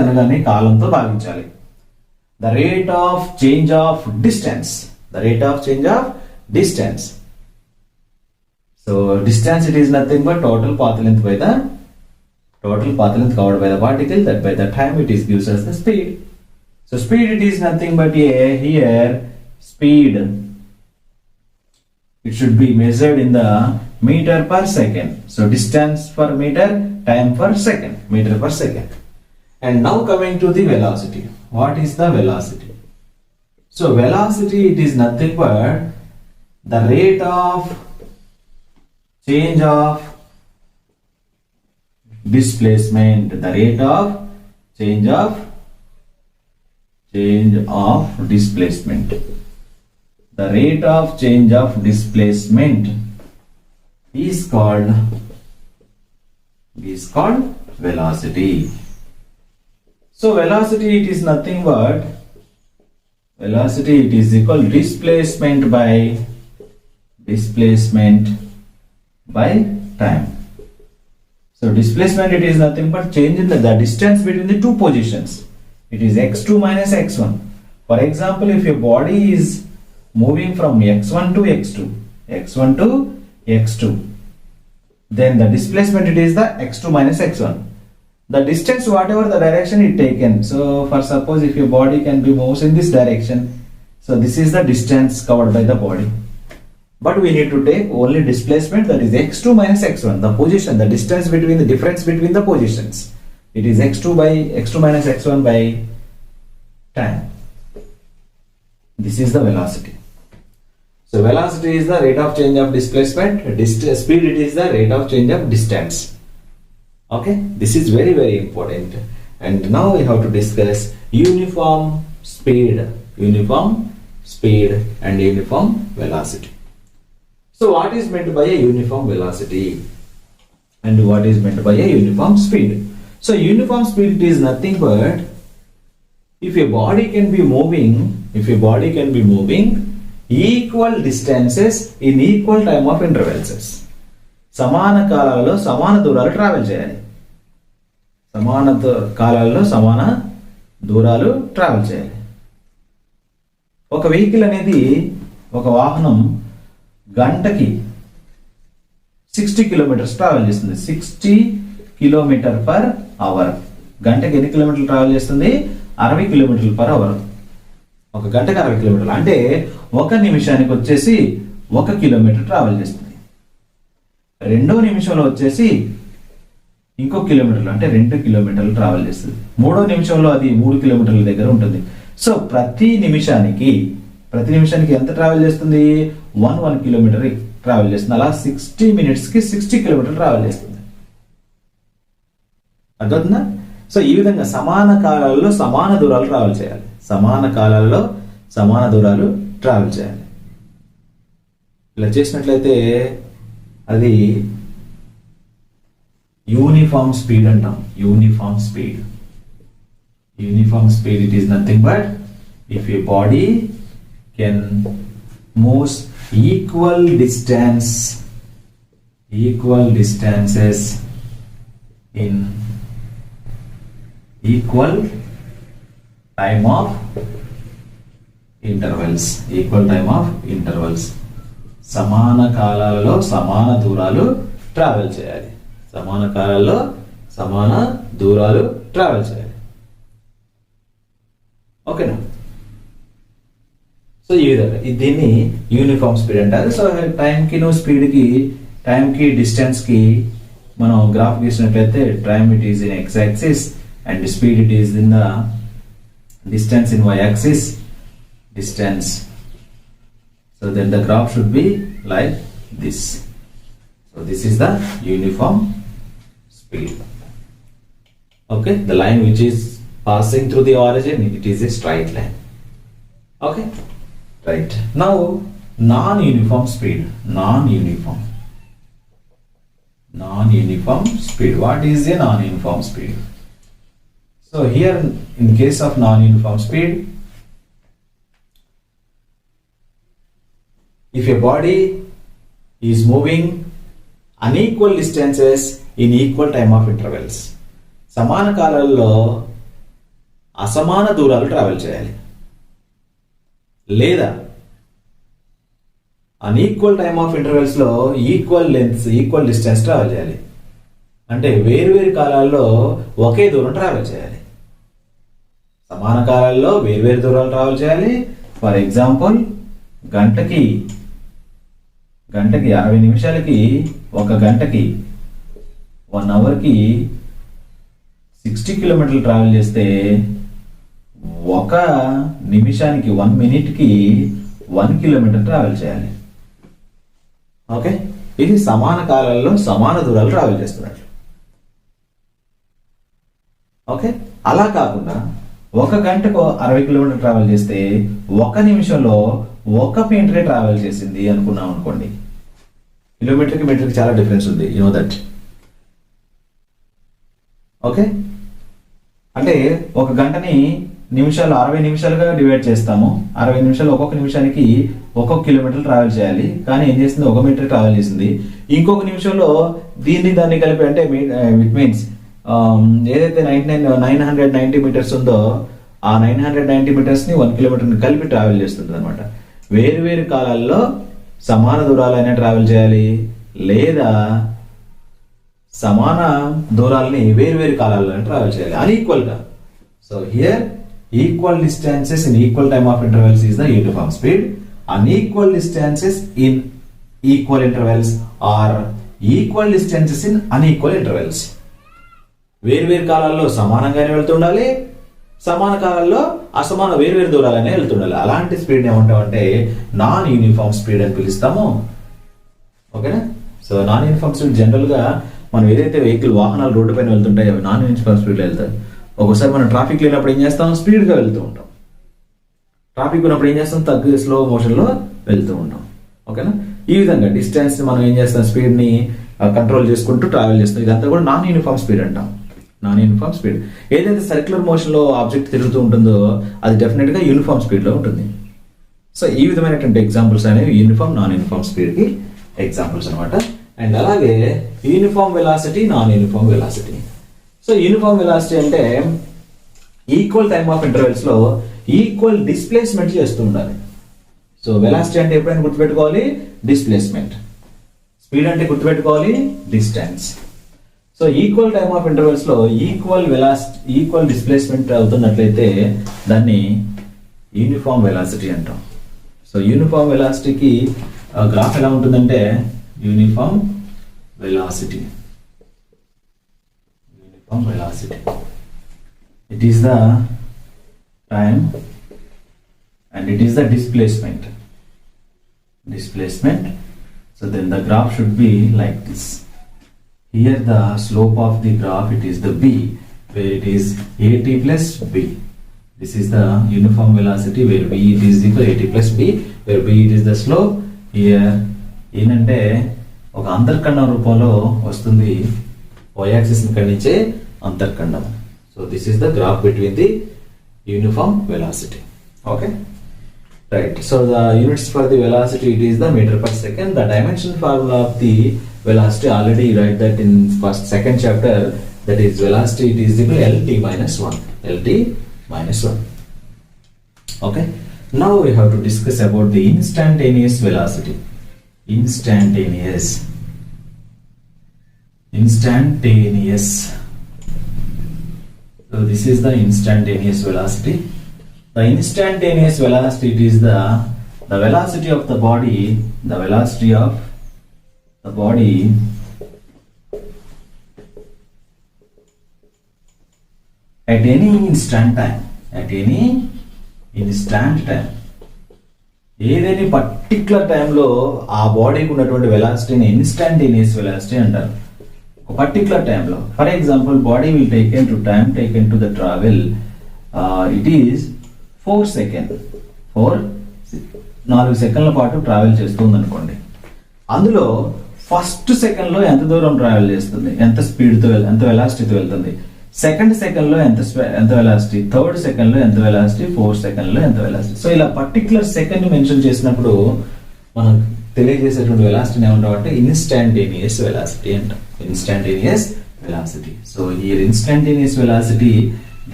అనగానే కాలంతో భాగించాలి. The rate of change of distance. So distance it is nothing but total path length covered by the particle, that by the time it is gives us the speed. So speed it is nothing but here speed it should be measured in the meter per second. So distance per meter, time per second, meter per second. And now coming to the velocity. What is the velocity? So velocity it is nothing but the rate of change of displacement. The rate of change of displacement. The rate of change of displacement is called velocity. So velocity it is nothing but it is equal displacement by time. So displacement it is nothing but change in the distance between the two positions. It is x2 minus x1. For example, if your body is moving from x1 to x2, then the displacement it is the x2 minus x1. The distance whatever the direction it taken. So for suppose if your body can be moves in this direction, so this is the distance covered by the body. But we need to take only displacement, that is x2 minus x1. The position, the distance between the difference between the positions. It is x2 minus x1 by time. This is the velocity. So velocity is the rate of change of displacement. Speed it is the rate of change of distance. Okay, this is very important. And now we have to discuss uniform speed and uniform velocity. So what is meant by a uniform velocity and what is meant by a uniform speed? So uniform speed is nothing but if your body can be moving equal distances in equal time of intervals. సమాన కాలాలలో సమాన దూరాలు travel చేయాలి. ఒక vehicle అనేది, ఒక వాహనం గంటకి 60 కిలోమీటర్స్ ట్రావెల్ చేస్తుంది. 60 కిలోమీటర్ పర్ అవర్. గంటకి ఎన్ని కిలోమీటర్లు ట్రావెల్ చేస్తుంది? 60 కిలోమీటర్లు పర్ అవర్. ఒక గంటకి 60 కిలోమీటర్లు అంటే ఒక నిమిషానికి వచ్చేసి 1 కిలోమీటర్ ట్రావెల్ చేస్తుంది. రెండో నిమిషంలో వచ్చేసి ఇంకో కిలోమీటర్లు అంటే 2 కిలోమీటర్లు ట్రావెల్ చేస్తుంది. మూడో నిమిషంలో అది 3 కిలోమీటర్ల దగ్గర ఉంటుంది. సో ప్రతి నిమిషానికి ఎంత ట్రావెల్ చేస్తుంది? 1 కిలోమీటర్ ట్రావెల్ చేస్తుంది. అలా 60 మినిట్స్ కి 60 కిలోమీటర్ ట్రావెల్ చేస్తుంది. అర్థమవుతుందా? సో ఈ విధంగా సమాన కాలాలలో సమాన దూరాలు ట్రావెల్ చేయాలి. సమాన కాలాలలో సమాన దూరాలు ట్రావెల్ చేయాలి. ఇలా చేసినట్లయితే అది యూనిఫామ్ స్పీడ్ అంటాం. Uniform speed. Uniform speed it is nothing but if A body can moves equal distances in equal time of intervals. సమాన కాలాలలో సమాన దూరాలు ట్రావెల్ చేయాలి. సమాన కాలాల్లో సమాన దూరాలు ట్రావెల్ చేయాలి. ఓకేనా? సో ఈ విధంగా దీన్ని యూనిఫామ్ స్పీడ్ అంటారు. సో టైంకి డిస్టెన్స్కి మనం గ్రాఫ్ గీసినట్లయితే time it is in X axis and speed it is in the distance in Y axis. Distance. So then the graph should be like this. So this is the uniform speed. Okay, the line which is passing through the origin, it is a straight line. Okay, right. Now non-uniform speed. Non-uniform speed. What is a non-uniform speed? So here in case of non-uniform speed, if a body is moving unequal distances in equal time of intervals, సమాన కాలాల్లో అసమాన దూరాలు travel చేయాలి, లేదా unequal time of intervals లో equal length equal distance travel చేయాలి. అంటే వేరువేరు కాలాల్లో ఒకే దూరం ట్రావెల్ చేయాలి. సమాన కాలాల్లో వేరువేరు దూరాలు ట్రావెల్ చేయాలి. ఫర్ ఎగ్జాంపుల్ గంటకి 60 నిమిషాలకి, ఒక గంటకి 1 అవర్కి 60 కిలోమీటర్లు ట్రావెల్ చేస్తే ఒక నిమిషానికి 1 మినిట్కి 1 కిలోమీటర్ ట్రావెల్ చేయాలి. ఓకే, ఇది సమాన కాలాల్లో సమాన దూరాలు ట్రావెల్ చేస్తున్నట్లు. ఓకే, అలా కాకుండా ఒక గంటకు 60 కిలోమీటర్ ట్రావెల్ చేస్తే ఒక నిమిషంలో 1 మీటరే ట్రావెల్ చేసింది అనుకున్నాం అనుకోండి. కిలోమీటర్కి మీటర్కి చాలా డిఫరెన్స్ ఉంది, యు నో దట్. ఓకే, అంటే ఒక గంటని 60 నిమిషాలుగా డివైడ్ చేస్తాము. 60 నిమిషాలు ఒక్కొక్క నిమిషానికి 1 కిలోమీటర్ ట్రావెల్ చేయాలి. కానీ ఏం చేసింది, 1 మీటర్ ట్రావెల్ చేసింది. ఇంకొక నిమిషంలో దాన్ని కలిపి, అంటే ఇట్ మీన్స్ ఏదైతే 990 మీటర్స్ ఉందో ఆ 990 మీటర్స్ ని 1 కిలోమీటర్ కలిపి ట్రావెల్ చేస్తుంది అనమాట. వేరు కాలాల్లో సమాన దూరాలైనా ట్రావెల్ చేయాలి, లేదా సమాన దూరాలని వేరు కాలాల్లో ట్రావెల్ చేయాలి అన్ఈక్వల్ గా. So here equal distances in equal time of intervals is the uniform speed. Unequal distances in equal intervals are equal distances in unequal intervals. వేరు కాలాల్లో సమానంగానే వెళ్తుండాలి, సమాన కాలాల్లో అసమాన వేరు దూరాలనే వెళ్తుండాలి. అలాంటి స్పీడ్ ఏమంటామంటే నాన్ యూనిఫామ్ స్పీడ్ అని పిలుస్తాము. ఓకేనా? So non uniform speed general గా మనం ఏదైతే వాహనాలు రోడ్డు పైన వెళ్తుంటాయో అవి నాన్ యూనిఫామ్ స్పీడ్ లో వెళ్తాయి. ఒకసారి మనం ట్రాఫిక్ లేనప్పుడు ఏం చేస్తాం, స్పీడ్ గా వెళ్తూ ఉంటాం. ట్రాఫిక్ ఉన్నప్పుడు ఏం చేస్తాం, స్లో మోషన్ లో వెళ్తూ ఉంటాం. ఓకేనా? ఈ విధంగా డిస్టెన్స్ మనం ఏం చేస్తాం, స్పీడ్ ని కంట్రోల్ చేసుకుంటూ ట్రావెల్ చేస్తాం. ఇదంతా కూడా నాన్ యూనిఫామ్ స్పీడ్ అంటాం. Non uniform speed. ఏదైతే సర్క్యులర్ మోషన్ లో ఆబ్జెక్ట్ తిరుగుతూ ఉంటుందో అది డెఫినెట్ గా యూనిఫామ్ స్పీడ్ లో ఉంటుంది. సో ఈ విధమైనటువంటి ఎగ్జాంపుల్స్ అనేవి యూనిఫామ్ నాన్ యూనిఫామ్ స్పీడ్ కి ఎగ్జాంపుల్స్ అనమాట. అండ్ అలాగే uniform velocity, non uniform velocity. So uniform velocity అంటే ఈక్వల్ టైమ్ ఆఫ్ ఇంటర్వెల్స్ లో ఈక్వల్ డిస్ప్లేస్మెంట్ చేస్తూ ఉండాలి. సో వెలాసిటీ అంటే ఎప్పుడైనా గుర్తుపెట్టుకోవాలి డిస్ప్లేస్మెంట్, స్పీడ్ అంటే గుర్తుపెట్టుకోవాలి distance. So equal time of intervals లో ఈక్వల్ డిస్ప్లేస్మెంట్ అవుతున్నట్లయితే దాన్ని యూనిఫామ్ వెలాసిటీ అంటాం. సో యూనిఫామ్ వెలాసిటీకి గ్రాఫ్ ఎలా ఉంటుందంటే uniform velocity. It is the time and it is the displacement. So then the graph should be like this. Here the slope of the graph, it is the b, where it is at plus b. This is the uniform velocity where v it is equal to at plus b, where b it is the slope. Here ఏంటంటే ఒక అంతర్ఖండం రూపంలో వస్తుంది, y axis ని ఖండించే అంతర్ఖండం. So this is the graph between the uniform velocity. Okay, right. So the units for the velocity, it is the meter per second. The dimension formula of the velocity, already write that in second chapter, that is velocity it is equal to lt minus 1, lt minus 1. Okay, now we have to discuss about the instantaneous velocity. Instantaneous. So this is the instantaneous velocity. The instantaneous velocity, it is the velocity of the body, the velocity of the body at any instant time, at any instant time. ఏదైనా particular టైంలో ఆ బాడీకి ఉన్నటువంటి వెలాసిటీని instantaneous velocity అంటారు. ఒక particular టైంలో, for example body will taken to time taken to the travel, it is 4 second, 4 సెకండ్ల పాటు ట్రావెల్ చేస్తుంది అనుకోండి. అందులో ఫస్ట్ సెకండ్ లో ఎంత దూరం ట్రావెల్ చేస్తుంది, ఎంత స్పీడ్తో ఎంత వెలాసిటీతో వెళ్తుంది, సెకండ్ సెకండ్ లో ఎంత వెలాసిటీ, థర్డ్ సెకండ్ లో ఎంత వెలాసిటీ, ఫోర్త్ సెకండ్ లో ఎంత వెలాసిటీ. సో ఇలా పర్టికులర్ సెకండ్ మెన్షన్ చేసినప్పుడు మనం తెలియజేసేటువంటి వెలాసిటీని ఏమంటాం అంటే ఇన్స్టాంటేనియస్ వెలాసిటీ అంటాం. Instantaneous velocity. So here instantaneous velocity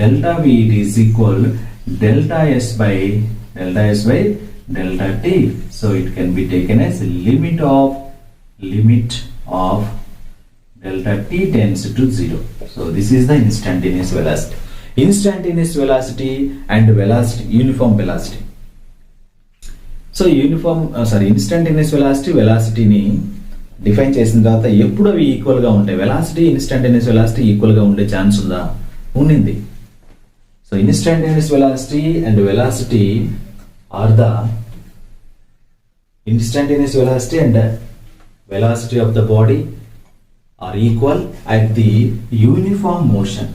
delta v it is equal delta s by delta t. So it can be taken as limit of delta t tends to 0. So this is the instantaneous velocity. Instantaneous velocity and uniform velocity. So instantaneous velocity ని define చేసిన తర్వాత ఎప్పుడు అవి equal గా ఉంటాయి. Velocity instantaneous velocity equal గా ఉండే chance ఉందా? ఉండింది. So instantaneous velocity and velocity are the instantaneous velocity and velocity of the body are equal at the uniform motion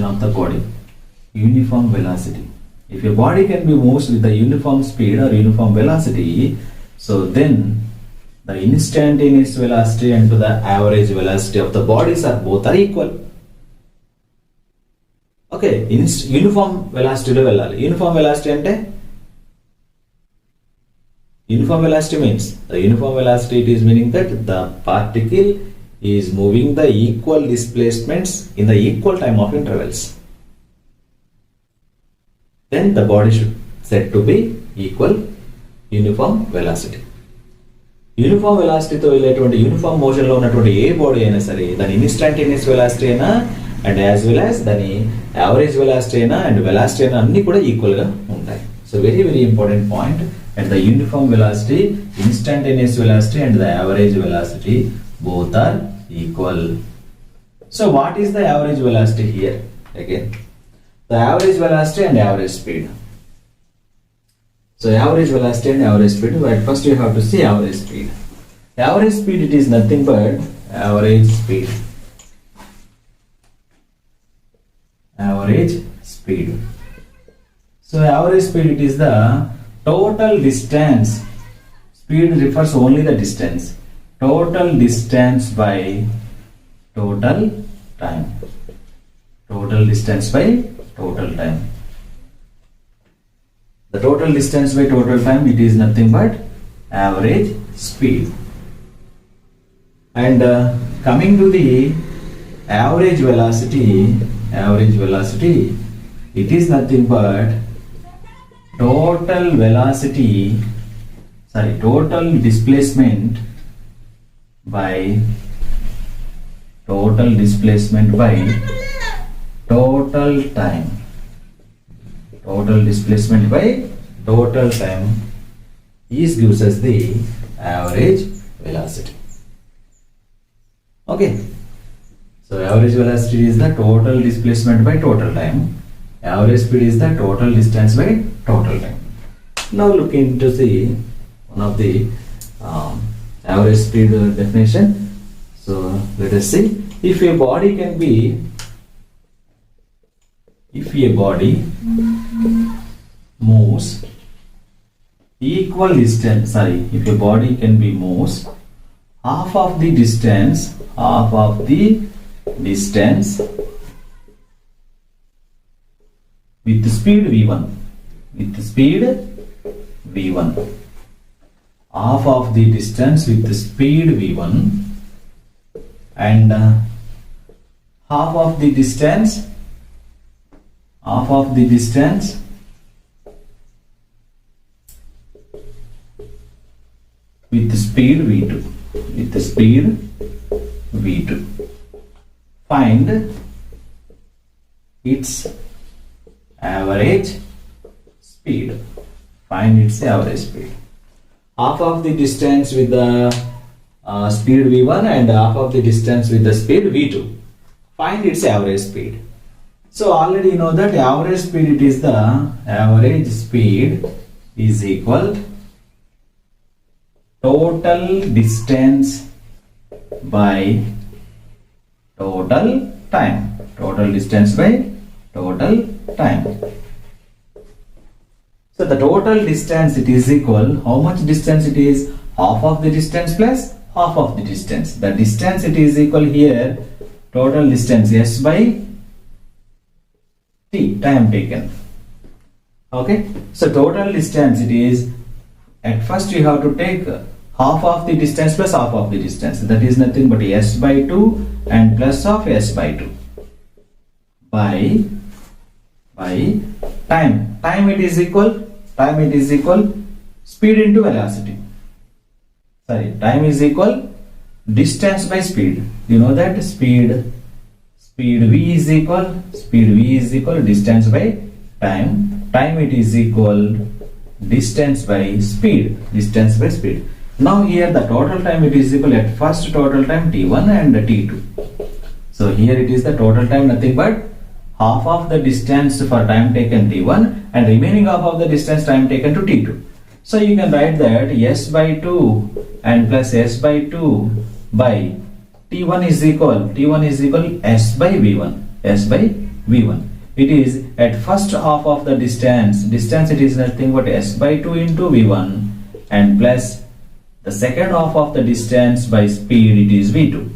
of the body, uniform velocity. If a body can be moved with the uniform speed or uniform velocity, so then the instantaneous velocity and the average velocity of the bodies are both are equal. Okay, uniform velocity lo vellali. Uniform velocity ante uniform velocity means the uniform velocity, it is meaning that the particle is moving the equal displacements in the equal time of intervals. Then the body should said to be equal uniform velocity. Uniform velocity తో వెళ్ళేటువంటి uniform motion లో ఉన్నటువంటి ఏ body అయినా సరే దాని instantaneous velocity అయినా and as well as దాని average velocity అయినా అండ్ వెలాసిటీ అయినా అన్ని కూడా ఈక్వల్ గా ఉంటాయి. So very very important point. At the uniform velocity, instantaneous velocity and the average velocity both are equal. So what is the average velocity here? Again, the average velocity and average speed. So average velocity and average speed, but first you have to see average speed. Average speed, it is nothing but average speed. Average speed. So average speed, it is the total distance. Speed refers only the distance. Total distance by total time. Total distance by total time. The total distance by total time, it is nothing but average speed. And coming to the average velocity, it is nothing but total displacement by total time. Total displacement by total time gives us the average velocity. Okay, so average velocity is the total displacement by total time. Average speed is the total distance by total time. Now look into the one of the average speed definition. So let us see, if a body can be if a body moves equal distance, if a body can be moves half of the distance with speed v1, half of the distance with speed v1 and half of the distance with speed v2, find its average speed. Half of the distance with the speed v1 and half of the distance with the speed v2. Find its average speed. So already you know that average speed, it is the average speed is equal total distance by total time. So the total distance, it is equal, how much distance it is? Half of the distance plus half of the distance. The distance, it is equal here, total distance s by t, time taken. Okay, so total distance, it is, at first you have to take half of the distance plus half of the distance, that is nothing but s by 2 and plus of s by 2 by time. It is equal speed into velocity. Time is equal distance by speed. You know that speed v is equal distance by time. It is equal distance by speed. Now here the total time, it is equal, at first total time t1 and t2. So here it is the total time, nothing but half of the distance for time taken t1 and remaining half of the distance time taken to t2. So you can write that s by 2 and plus s by 2 by t1 is equal s by v1. It is at first half of the distance it is nothing but s by 2 into v1 and plus the second half of the distance by speed, it is v2.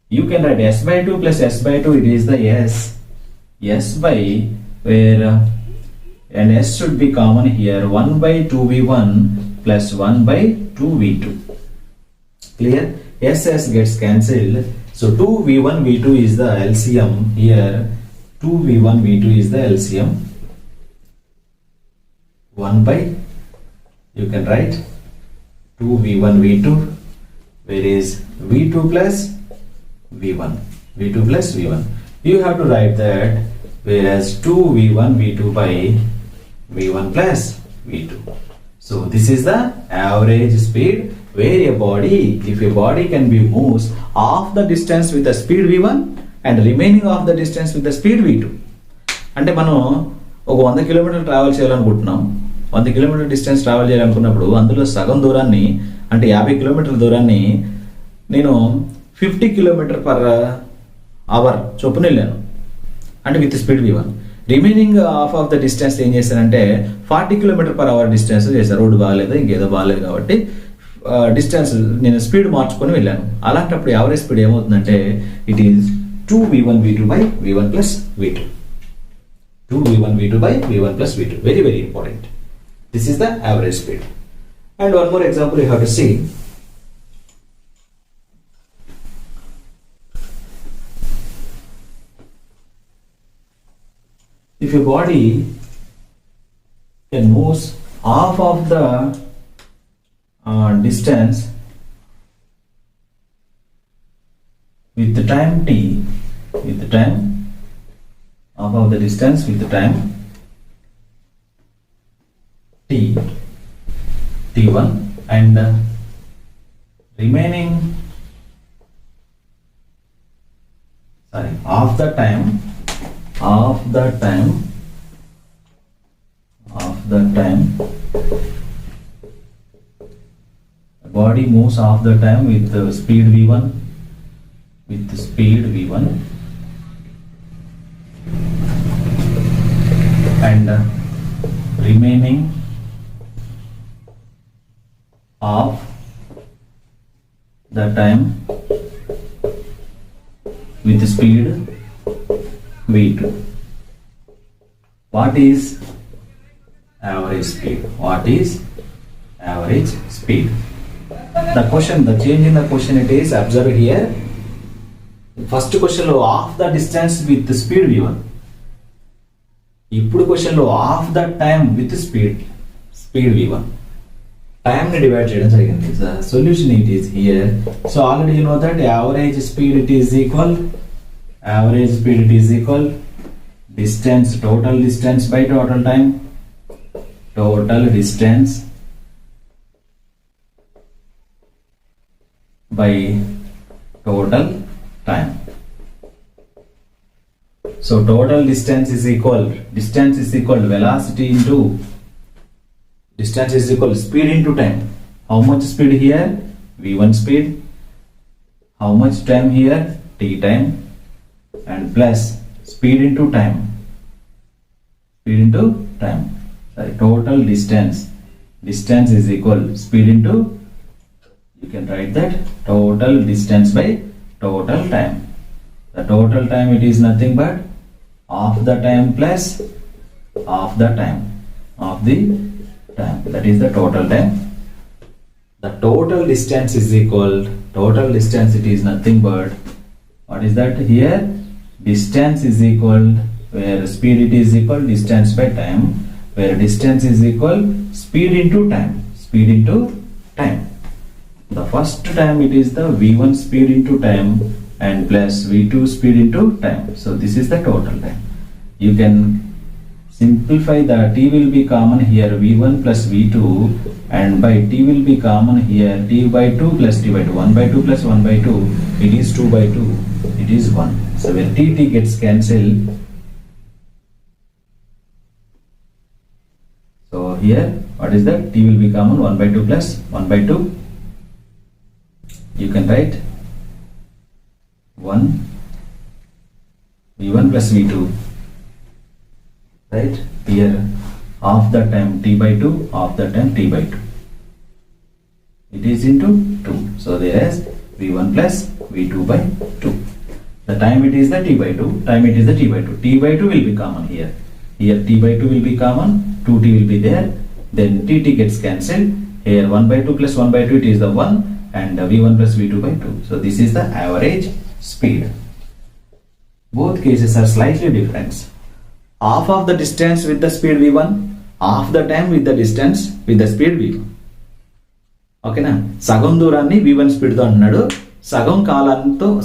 You can write s by 2 plus s by 2, it is the s by, where and s should be common here, 1 by 2v1 plus 1 by 2v2. Clear? S gets cancelled. So 2v1 v2 is the LCM here. 2v1 v2 is the LCM. 1 by, you can write 2v1 v2, where is v2 plus v1. You have to write that, whereas 2v1 v2 by v1 plus v2. So this is the average speed, where if a body can be moves half the distance with the speed v1 and remaining of the distance with the speed v2. అంటే మనం ఒక 100 కిలోమీటర్లు travel చేయాలనుకుంటున్నాం. 100 kilometre distance travel చేయాలనుకున్నప్పుడు అందులో సగం దూరాన్ని, అంటే 50 కిలోమీటర్ల దూరాన్ని నేను 50 కిలోమీటర్ పర్ అవర్ చొప్పున వెళ్ళాను, అంటే with speed v1. Remaining half of the distance ఏం చేశానంటే 40 కిలోమీటర్ పర్ అవర్ డిస్టెన్స్ చేశాను. రోడ్డు బాగాలేదు, ఇంకేదో బాగాలేదు కాబట్టి డిస్టెన్స్ నేను స్పీడ్ మార్చుకొని వెళ్ళాను. అలాంటప్పుడు యావరేజ్ స్పీడ్ ఏమవుతుందంటే it is 2v1 v2 by v1 plus v2. 2v1 v2 by v1 plus v2. Very, very important. This is the average speed. And one more example you have to see. If your body can move half of the distance with the time t, half of the distance with the time t1 and remaining half the time the body moves half the time with the speed v1 and and remaining of the time with speed v2. What is average speed? What is average speed? The question, the change in the question, it is observed here. First question lo half the distance with the speed v1. ఇప్పుడు question లో half the time with speed v1. Time ni divide చేయడం జరిగింది. The solution it is here. So already you know that average speed it is equal distance, total distance by total time, total distance by total time. So total distance is equal velocity into distance is equal speed into time. How much speed here? v1 speed. How much time here? t time, and plus speed into time. Sorry, total distance is equal speed into, you can write that total distance by total time. The total time it is nothing but half the time plus half the time of the time, that is the total time. The total distance is equal, total distance it is nothing but, what is that here? Distance is equal, where speed it is equal distance by time, where distance is equal speed into time. The first time it is the v1 speed into time and plus v2 speed into time. So this is the total time. You can simplify the t will be common here, v1 plus v2, and by t will be common here, t by 2 plus t by 2. 1 by 2 plus 1 by 2, it is 2 by 2, it is 1. So when t gets cancelled, so here what is that? T will be common, 1 by 2 plus 1 by 2. You can write 1 v1 plus v2, right? Here half the time t by 2, half the time t by 2, it is into 2. So there is v1 plus v2 by 2. The time it is the t by 2, time it is the t by 2. T by 2 will be common here t by 2 will be common, 2t will be there, then t gets cancelled. Here 1 by 2 plus 1 by 2, it is the 1, and v1 plus v2 by 2. So this is the average speed. Both cases are slightly different. Half of the distance with the speed v1, half the time with the distance with the speed v1. ఓకేనా? సగం దూరాన్ని v1 స్పీడ్తో అంటున్నాడు,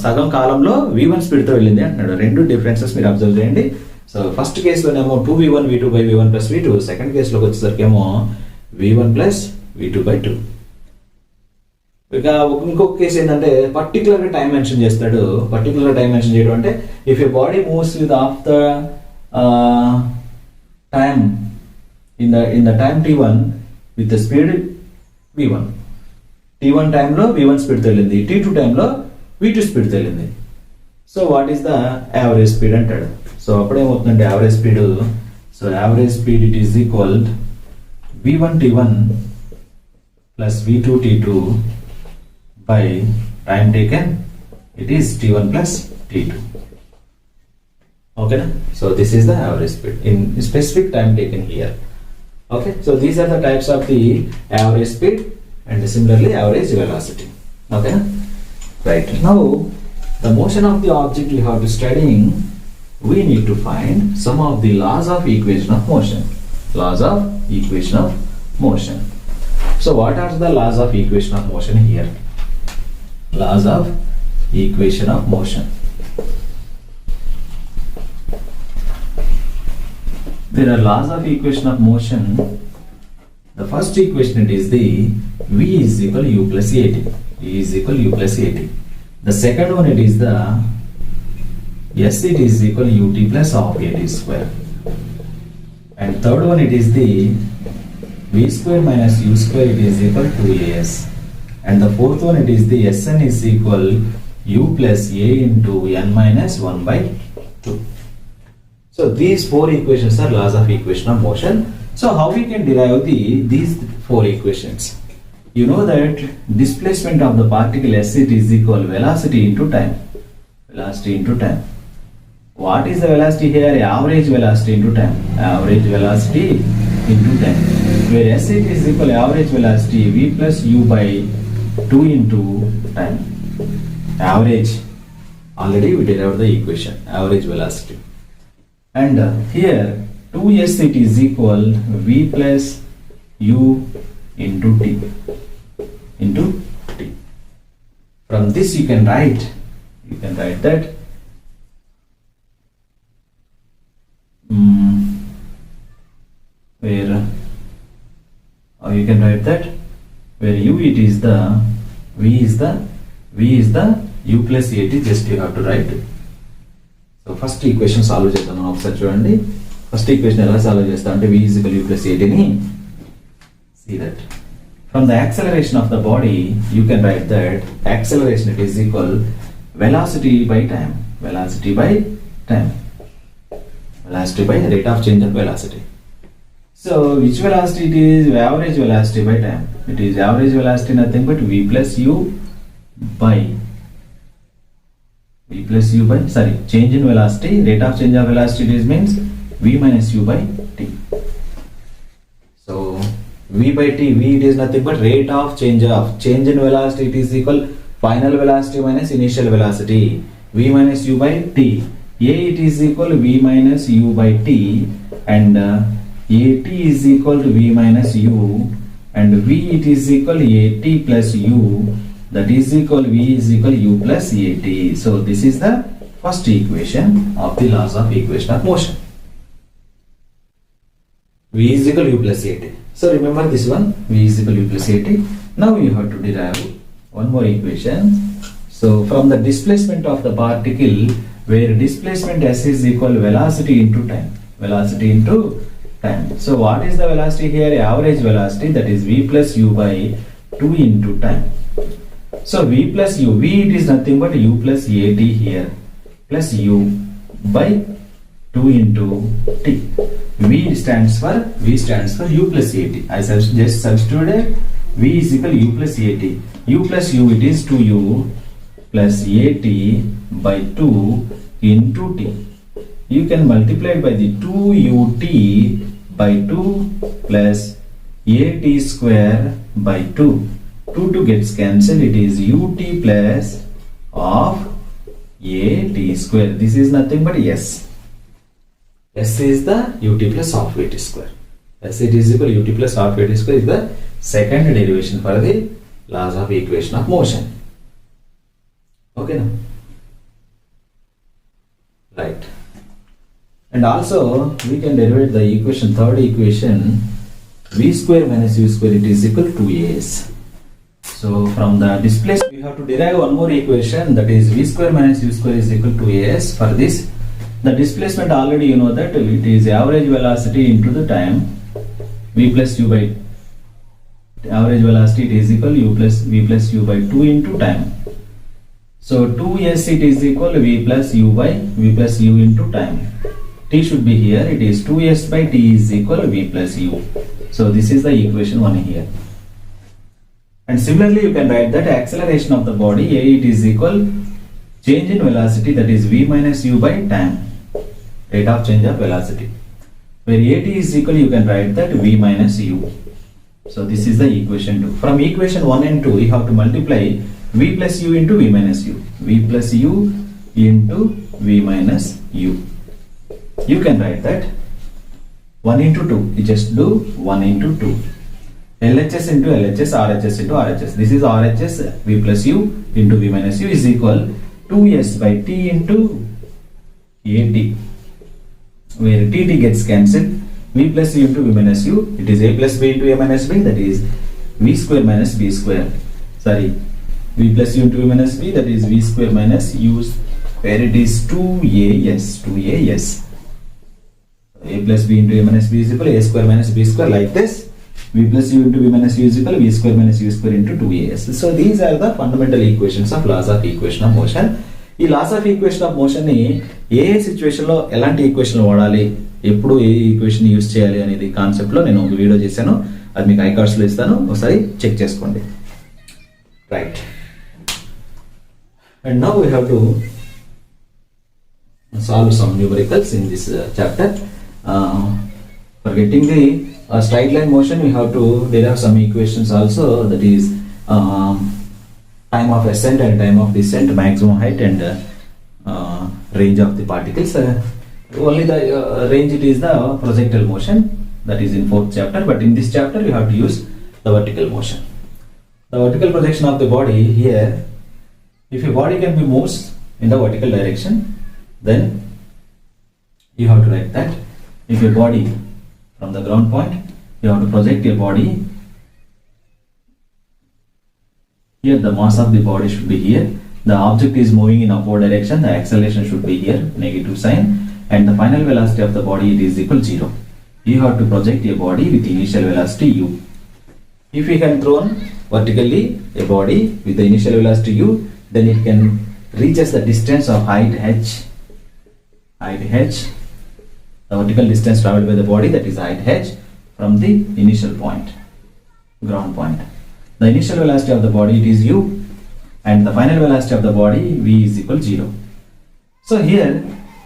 సగం కాలంలో v1 స్పీడ్తో వెళ్ళింది అంటున్నాడు. రెండు డిఫరెన్సెస్ మీరు అబ్జర్వ్ చేయండి. సో ఫస్ట్ కేసులోనేమో 2v1 v2 by v1 plus v2, second కేసులోకి వచ్చేసరికి ఏమో v1 plus v2 by 2. ఇక ఇంకొక కేసు ఏంటంటే పర్టికులర్గా టైం మెన్షన్ చేస్తాడు. పర్టికులర్గా టైం మెన్షన్ చేయడం అంటే if A body moves with of the time in the time t1 with the speed v1. t1 టైంలో v1 స్పీడ్తో వెళ్ళింది, t2 టైంలో v2 స్పీడ్తో వెళ్ళింది. So what is the average speed అంటాడు. సో అప్పుడేమవుతుందంటే average speed, so average speed it is equal v1 t1 plus v2 t2 by time taken, it is t1 plus t2. Okay, so this is the average speed in specific time taken here. Okay, so these are the types of the average speed and similarly average velocity. Okay, right. Now the motion of the object we have to studying, we need to find some of the laws of equation of motion. So what are the laws of equation of motion here? Laws of equation of motion. There are laws of equation of motion. The first equation it is the v is equal u plus at. The second one it is the s it is equal ut plus half at square. And third one it is the v square minus u square it is equal to as. And the fourth one it is the Sn is equal u plus a into n minus 1 by 2. So these four equations are laws of equation of motion. So how we can derive these four equations? You know that displacement of the particle s it is equal velocity into time. Velocity into time. What is the velocity here? Average velocity into time. Average velocity into time. Where s it is equal average velocity v plus u by 2 into time. Average. Already we derived the equation. Average velocity. And here 2s it is equal v plus u into t. Into t. From this you can write that you can write that where u it is the v is the u plus at, just you have to write. So first equation solve చేద్దాం మనం ఒకసారి చూడండి. First equation ఎలా solve చేస్తాం అంటే v is equal to u plus at ని see that from the acceleration of the body you can write that acceleration it is equal velocity by time. Velocity by time. Velocity by rate of change of velocity. So which velocity it is? Average velocity by time. It is average velocity nothing but v plus u by change in velocity. Rate of change of velocity it is means v minus u by t. So v by t, v it is nothing but rate of change in velocity. It is equal final velocity minus initial velocity. V minus u by t. A it is equal v minus u by t, and at is equal to v minus u, and v it is equal at plus u, that is equal v is equal u plus at. So this is the first equation of the laws of equation of motion. V is equal u plus at. So remember this one, v is equal u plus at. Now you have to derive one more equation. So from the displacement of the particle, where displacement s is equal velocity into time. Velocity into time. So what is the velocity here? Average velocity, that is v plus u by 2 into time. So v plus u, v it is nothing but u plus at here, plus u by 2 into t. V stands for u plus at. I just substituted v is equal u plus at. U plus u it is 2u plus at by 2 into t. You can multiply by the 2ut by 2 plus at square by 2. 2 gets cancelled. It is ut plus of at square. This is nothing but s. S is the ut plus of at square. S it is equal ut plus of at square is the second derivation for the laws of equation of motion. Okay now? Right. And also we can derive the equation, third equation, v square minus u square it is equal to 2as. So from the displacement we have to derive one more equation, that is v square minus u square is equal to as. For this, the displacement already you know that it is average velocity into the time. V plus u by average velocity it is equal v plus u by 2 into time. So 2s it is equal v plus u into time. T should be here. It is 2s by t is equal v plus u. So this is the equation 1 here. And similarly you can write that acceleration of the body a it is equal change in velocity, that is v minus u by time. Rate of change of velocity. Where at is equal, you can write that v minus u. So this is the equation 2. From equation 1 and 2 you have to multiply v plus u into v minus u. V plus u into v minus u. You can write that 1 into 2. You just do 1 into 2. LHS into LHS, RHS into RHS. This is RHS, v plus u into v minus u is equal 2s by t into at. Where t gets cancelled, v plus u into v minus u, it is a plus b into a minus b, that is v square minus b square. Sorry, v plus u into v minus b, that is v square minus u, where it is 2as. A plus b into a minus b is equal a square minus b square, like this. V plus u into v minus u is equal v square minus u square into 2as. So these are the fundamental equations of laws of equation of motion. ఈ laws of equation of motion ని ఏ situation లో ఎలాంటి equation వాడాలి, ఎప్పుడు ఏ equation use చేయాలి అనేది concept లో నేను ఒక వీడియో చేశాను. అది మీకు ఐకార్డ్స్ లో ఇస్తాను, ఒకసారి చెక్ చేసుకోండి. Right, and now we have to solve some numericals in this chapter. For getting the straight line motion, we have to derive some equations also, that is time of ascent and time of descent, maximum height and range of the particles. Only the range, it is the projectile motion, that is in 4th chapter, but in this chapter we have to use the vertical motion. The vertical projection of the body here, if a body can be moved in the vertical direction, then you have to write that if a body from the ground point, you have to project your body here. The mass of the body should be here, the object is moving in upward direction, the acceleration should be here, negative sign, and the final velocity of the body, it is equal 0. You have to project a body with initial velocity u. If you can throw vertically a body with the initial velocity u, then it can reaches the distance of height h, the vertical distance traveled by the body, that is height h, from the initial point, ground point. The initial velocity of the body, it is u, and the final velocity of the body, v, is equal 0. So here,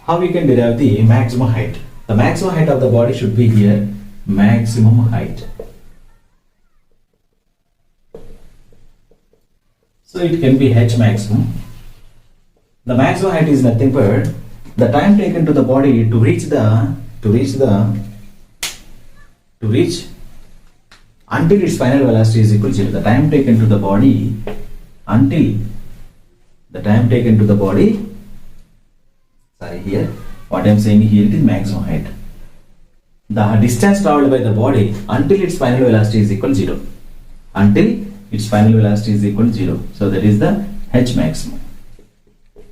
how we can derive the maximum height? The maximum height of the body should be here, maximum height. So it can be h maximum. The maximum height is nothing but the time taken to the body to reach until its final velocity is equal to 0. The time taken to the body until here, what I am saying here, it is maximum height. The distance traveled by the body until its final velocity is equal to 0. Until its final velocity is equal to 0. So that is the h maximum.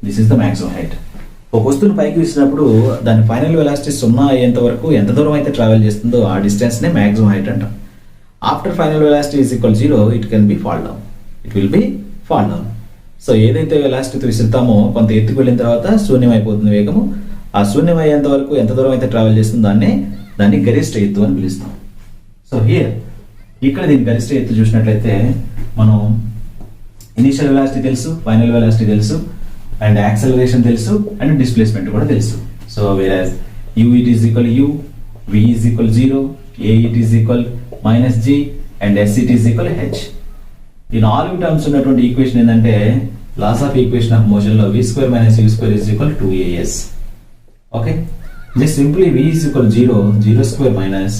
This is the maximum height. ఒక వస్తువును పైకి విసినప్పుడు దాని final velocity 0 అయ్యేంత వరకు ఎంత దూరం అయితే travel చేస్తుందో ఆ డిస్టెన్స్ నే మాక్సిమం హైట్ అంటాం. After final velocity is equal 0, it can be fall down, it will be fall down. So ఏదైతే వెలాసిటీతో విసురుతామో కొంత ఎత్తుకు వెళ్ళిన తర్వాత శూన్యం అయిపోతుంది వేగము. ఆ శూన్యం అయ్యేంత వరకు ఎంత దూరం అయితే ట్రావెల్ చేస్తుందో దాన్ని గరిష్ట ఎత్తు అని పిలుస్తాం. సో హియర్ ఇక్కడ దీని గరిష్ట ఎత్తు చూసినట్లయితే మనం ఇనిషియల్ వెలాసిటీ తెలుసు, ఫైనల్ వెలాసిటీ తెలుసు, అండ్ యాక్సలరేషన్ తెలుసు, అండ్ డిస్ప్లేస్మెంట్ కూడా తెలుసు. So whereas u it is equal to u, v is equal to 0, a it is equal minus g, and s it is equal to h. ఈ 4 terms ఉన్నటువంటి equation ఏంటంటే laws of equation of motion లో v square minus u square is equal to 2as. Okay, just simply v is equal to 0 square minus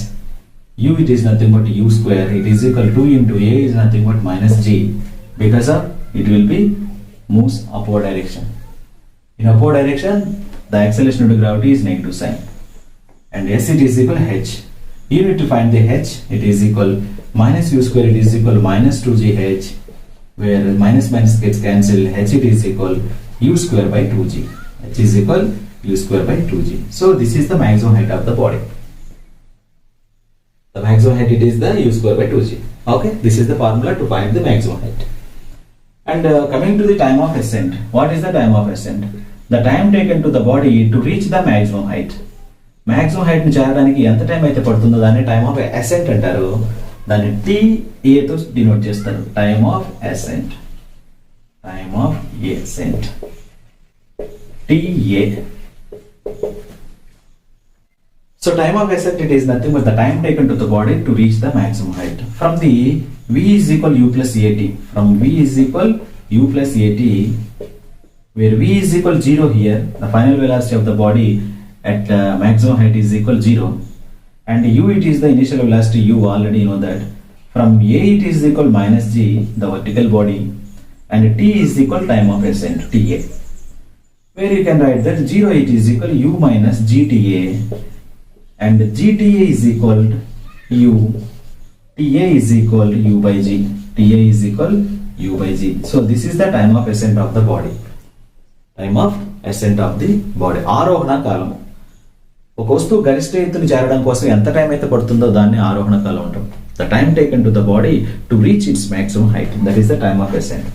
u, it is nothing but u square, it is equal to 2 into a is nothing but minus g, because of it will be moves upward direction. In upward direction, the acceleration due to gravity is negative sign, and s it is equal to h. You need to find the h. It is equal minus u square, it is equal minus 2gh, where minus gets cancelled. H it is equal u square by 2g. H is equal u square by 2g. So this is the maximum height of the body. The maximum height, it is the u square by 2g. Okay, this is the formula to find the maximum height. And coming to the time of ascent, what is the time of ascent? The time taken to the body to reach the maximum height. Maximum height ని చేరడానికి ఎంత time అయితే పడుతుందో దాన్ని time of assigned అంటారు. దాన్ని TA తో denote చేస్తారు. Time of ascent, time of ascent, TA. So time of ascent, it is nothing but the time taken to the body to reach the maximum height. From the v is equal u plus at, from v is equal u plus at, where v is equal 0 here, the final velocity of the body at maximum height is equal 0, and u it is the initial velocity u, already know that. From a it is equal minus g, the vertical body, and t is equal time of ascent, TA, where you can write that 0 it is equal u minus gTA, and gTA is equal to u, TA is equal to u by g, TA is equal u by g. So this is the time of ascent of the body, time of ascent of the body. ఆరోహణ కాలము, ఒక వస్తువు గరిష్ట ఎత్తుని చేరడం కోసం ఎంత time అయితే పడుతుందో దాన్ని ఆరోహణ కాలం అంటాం. The time taken to the body to reach its maximum height, that is the time of ascent.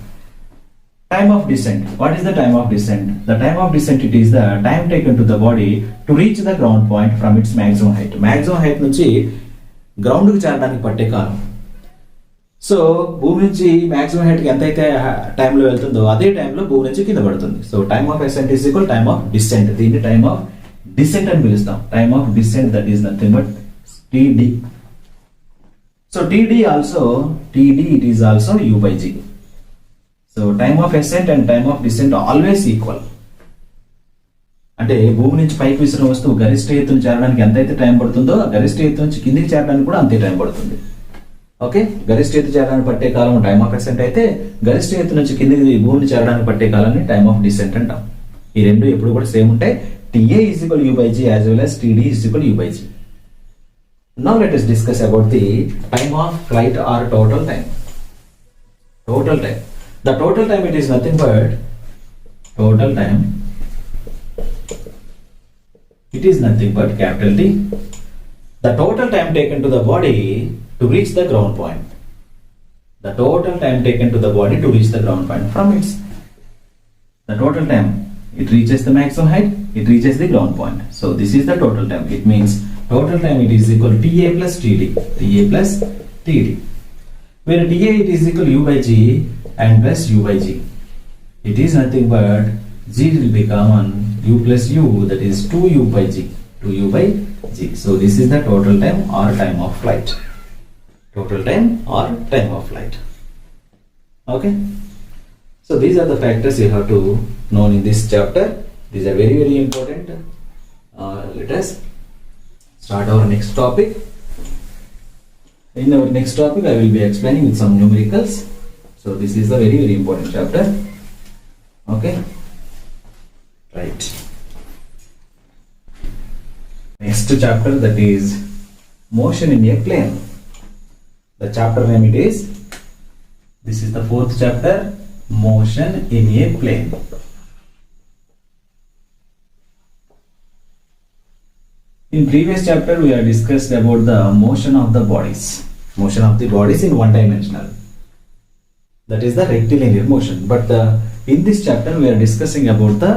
Time of descent. What is the time of descent? The time of descent, it is the time taken to the body to reach the ground point from its maximum height. Maximum height నుంచి ground కి చేరడానికి పట్టే కాలం. So భూమి నుంచి maximum height కి ఎంతైతే టైంలో వెళ్తుందో అదే టైంలో భూమి నుంచి కింద పడుతుంది. So time of ascent is equal time of descent. దీన్ని టైమ్ ఆఫ్ డిసెంట్ అని పిలుస్తాం. Time of descent, that is nothing but TD. So TD it is also u by g. So time of ascent and time of descent always equal. అంటే భూమి నుంచి పైకి విసిరిన వస్తువు గరిష్ట ఎత్తును చేరడానికి ఎంతైతే టైం పడుతుందో గరిష్ట ఎత్తు నుంచి కిందికి చేరడానికి కూడా అంతే టైం పడుతుంది. ఓకే, గరిష్ట ఎత్తు చేరడానికి పట్టే కాలం టైమ్ ఆఫ్ అసెంట్ అయితే గరిష్ట ఎత్తు నుంచి కిందికి భూమిని చేరడానికి పట్టే కాలాన్ని టైమ్ ఆఫ్ డిసెంట్ అంటాం. ఈ రెండు ఎప్పుడు కూడా సేమ్ ఉంటాయి. TA is equal u by g as well as TD is equal u by g. Now let us discuss about the time of flight or total time. Total time. The total time, it is nothing but total time. It is nothing but capital T. The total time taken to the body to reach the ground point. The total time taken to the body to reach the ground point from its. The total time, it reaches the maximum height, it reaches the ground point. So this is the total time. It means total time, it is equal to TA plus TD. TA plus TD. Where TA, it is equal to u by g and plus u by g. It is nothing but g will be common, u plus u, that is 2u by g. 2u by g. So this is the total time or time of flight. Total time or time of flight. Okay. So these are the factors you have to know in this chapter. These are very, very important. Let us start our next topic. In our next topic, I will be explaining with some numericals. So this is a very, very important chapter. Okay. Right. Next chapter, that is motion in a plane. The chapter name it is. This is the fourth chapter. Motion in a plane. In previous chapter we have discussed about the motion of the bodies. Motion of the bodies in one dimensional. That is the rectilinear motion. But in this chapter we are discussing about the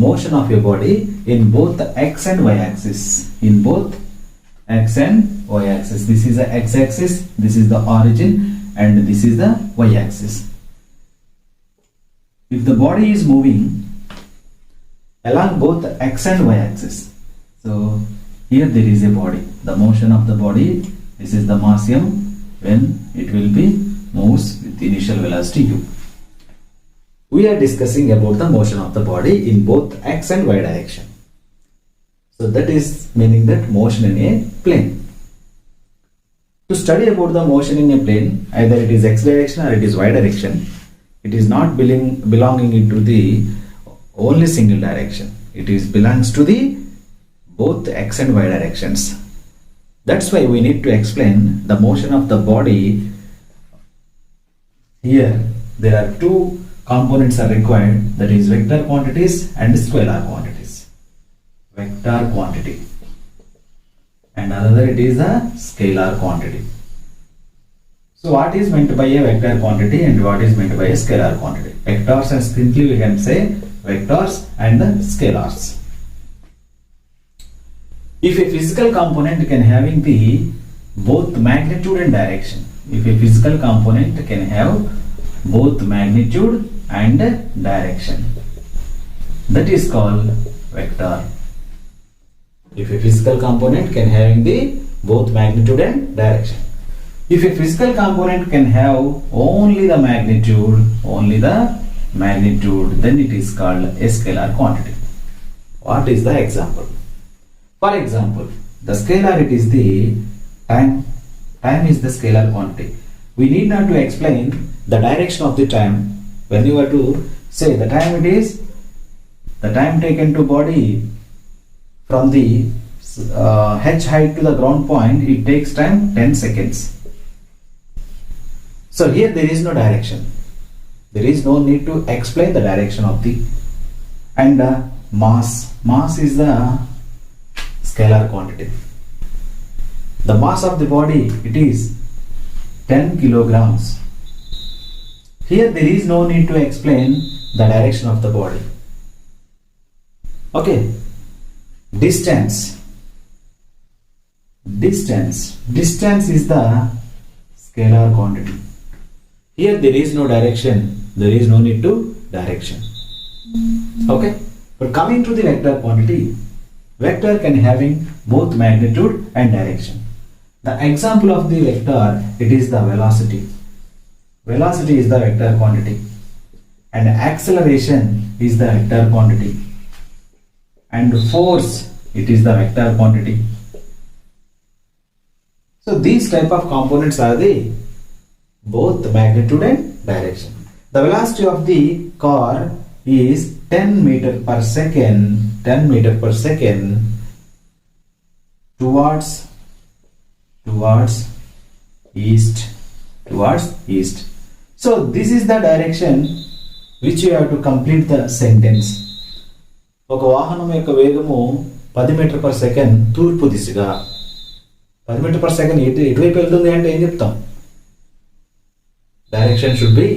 motion of a body in both the x and y axis. In both x and y axis. This is the x axis, this is the origin, and this is the y axis. If the body is moving along both the x and y axis, so here there is a body. The motion of the body, this is the mass m when it will be moves with initial velocity u. We are discussing about the motion of the body in both x and y direction. So that is meaning that motion in a plane. To study about the motion in a plane, either it is x direction or it is y direction, it is not belonging into the only single direction. It is belongs to the both x and y directions. That's why we need to explain the motion of the body. Here there are two components are required, that is vector quantities and scalar quantities. Vector quantity and another it is a scalar quantity. So what is meant by a vector quantity and what is meant by a scalar quantity? Vectors, and simply we can say vectors and the scalars. If a physical component can having the both magnitude and direction, if a physical component can have both magnitude and direction, that is called vector. If a physical component can having the both magnitude and direction. If a physical component can have only the magnitude, then it is called a scalar quantity. What is the example? For example, the scalar, it is the time. Time is the scalar quantity. We need not to explain the direction of the time. When you are to say the time, it is the time taken to body from the h height to the ground point, it takes time 10 seconds. So here there is no direction. There is no need to explain the direction of the, and mass. Mass is the scalar quantity. The mass of the body, it is 10 kilograms. Here there is no need to explain the direction of the body. Okay, distance is the scalar quantity. Here there is no direction, there is no need to direction. Okay, but coming to the vector quantity, vector can having both magnitude and direction. The example of the vector, it is the velocity. Velocity is the vector quantity, and acceleration is the vector quantity, and force, it is the vector quantity. So these type of components are the both magnitude and direction. The velocity of the car is 10 meter per second towards east. So this is the direction which you have to complete the sentence. ఒక వాహనం యొక్క వేగము 10 metre per second తూర్పు దిశగా. 10 metre per second ఎటువైపు వెళ్తుంది అంటే ఏం చెప్తాం? Direction should be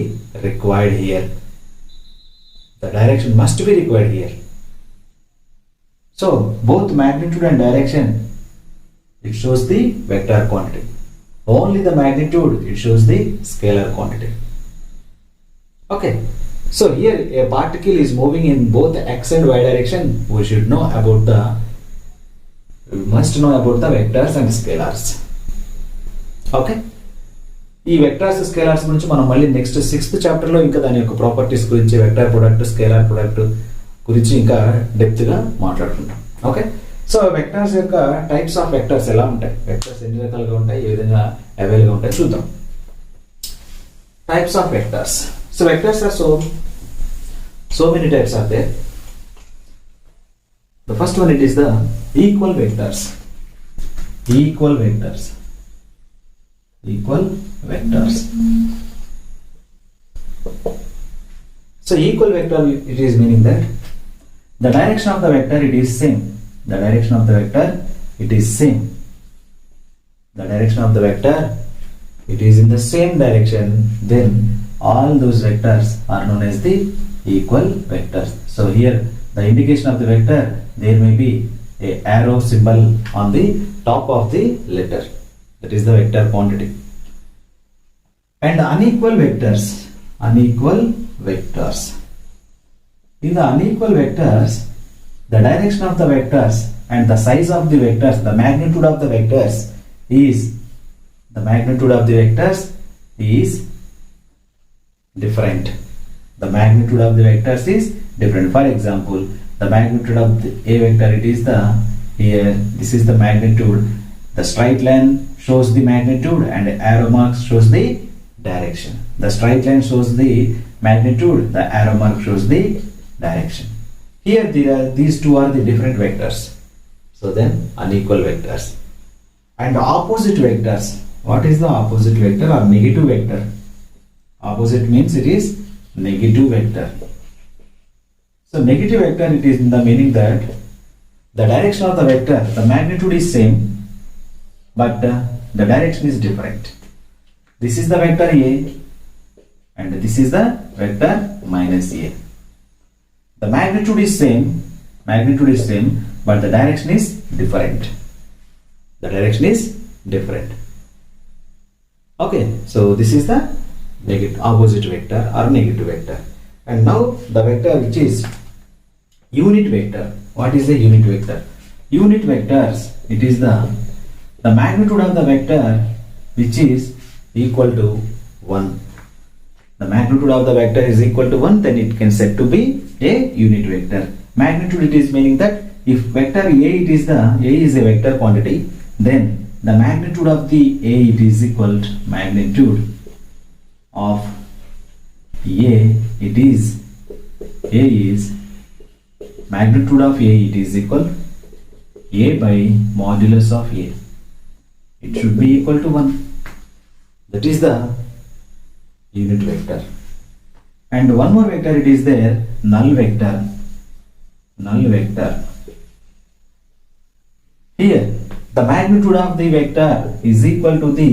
required here. The direction must be required here. So both magnitude and direction, it shows the vector quantity. Only the magnitude, it shows the scalar quantity. Okay, so here a particle is moving in both x and y direction. We must know about the vectors and scalars. Okay, ఈ vectors scalars గురించి మనం మళ్ళీ next 6th చాప్టర్లో ఇంకా దాని యొక్క properties గురించి, vector product, scalar product గురించి ఇంకా డెప్త్ గా మాట్లాడుకుంటాం. ఓకే, సో వెక్టర్స్ యొక్క టైప్స్ ఆఫ్ వెక్టర్స్ ఎలా ఉంటాయి, వెక్టర్స్ ఎన్ని రకాలుగా ఉంటాయి, ఏ విధంగా అవైలబుల్ గా ఉంటాయి చూద్దాం. Types of vectors. So vectors are so many types are there. The first one, it is the equal vectors. So equal vector, it is meaning that the direction of the vector, it is same. The direction of the vector, it is same. The direction of the vector, it is in the same direction. Then all those vectors are known as the equal vectors. So here the indication of the vector, there may be a arrow symbol on the top of the letter. That is the vector quantity. And unequal vectors. In the unequal vecters, the direction of the vectors and the size of the vectors, the magnitude of the vectors is different. The magnitude of the vectors is different. For example, the magnitude of the A vector, it is here, this is the magnitude. The straight line shows the magnitude and arrow mark shows the direction. The straight line shows the magnitude, the arrow mark shows the direction. Here these two are the different vectors. So then unequal vectors. And opposite vectors. What is the opposite vector or negative vector? Opposite means it is negative vector. So negative vector, it is in the meaning that the direction of the vector, the magnitude is same, but the direction is different. This is the vector A and this is the vector minus A. The magnitude is same, but the direction is different. Okay, so this is the opposite vector or negative vector. And now the vector which is unit vector. What is the unit vector? Unit vectors, it is the magnitude of the vector which is equal to 1. The magnitude of the vector is equal to 1, then it can said to be a unit vector. Magnitude, it is meaning that if vector A, A is a vector quantity, then the magnitude of the A, it is equal to magnitude of A, magnitude of A, it is equal A by modulus of A. It should be equal to 1. That is the unit vector. And one more vector, it is there, null vector. Here the magnitude of the vector is equal to the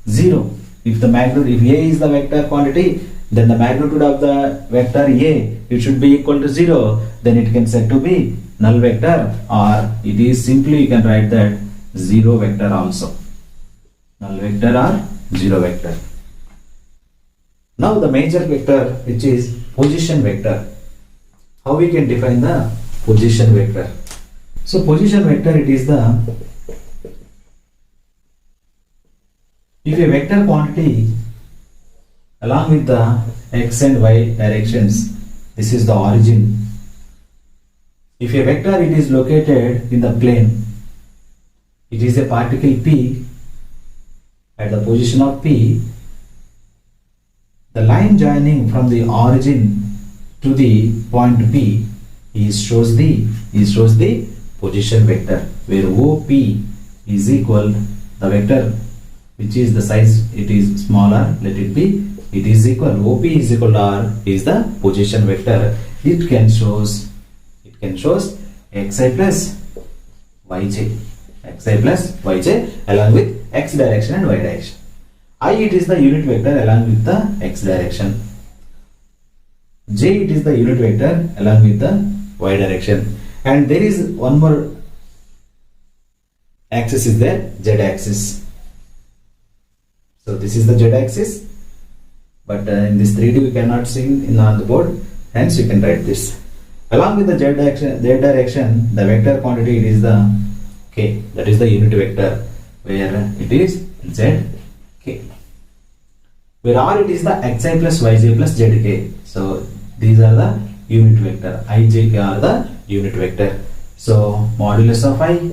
0. If A is the vector quantity, then the magnitude of the vector A, it should be equal to 0, then it can said to be null vector, or it is simply you can write that 0 vector also. Null vector or 0 vector. Now the major vector, which is position vector. How we can define the position vector? So position vector, it is the, if a vector quantity along with the x and y directions, this is the origin. If a vector it is located in the plane, it is a particle P at the position of P, the line joining from the origin to the point P shows the position vector, where OP is equal, the vector which is the size, it is smaller, let it be, it is equal, OP is equal to R is the position vector. It can shows xi plus yj, xi plus yj along with x direction and y direction. I, it is the unit vector along with the x direction. J, it is the unit vector along with the y direction. And there is one more axis is there, z axis. So this is the z axis, but in this 3D we cannot see on the board, hence you can write this. Along with the z direction, the vector quantity, it is the k, that is the unit vector, where it is z k. Where R, it is the xi plus yj plus zk. So these are the unit vector. I, j, k are the unit vector. So modulus of I,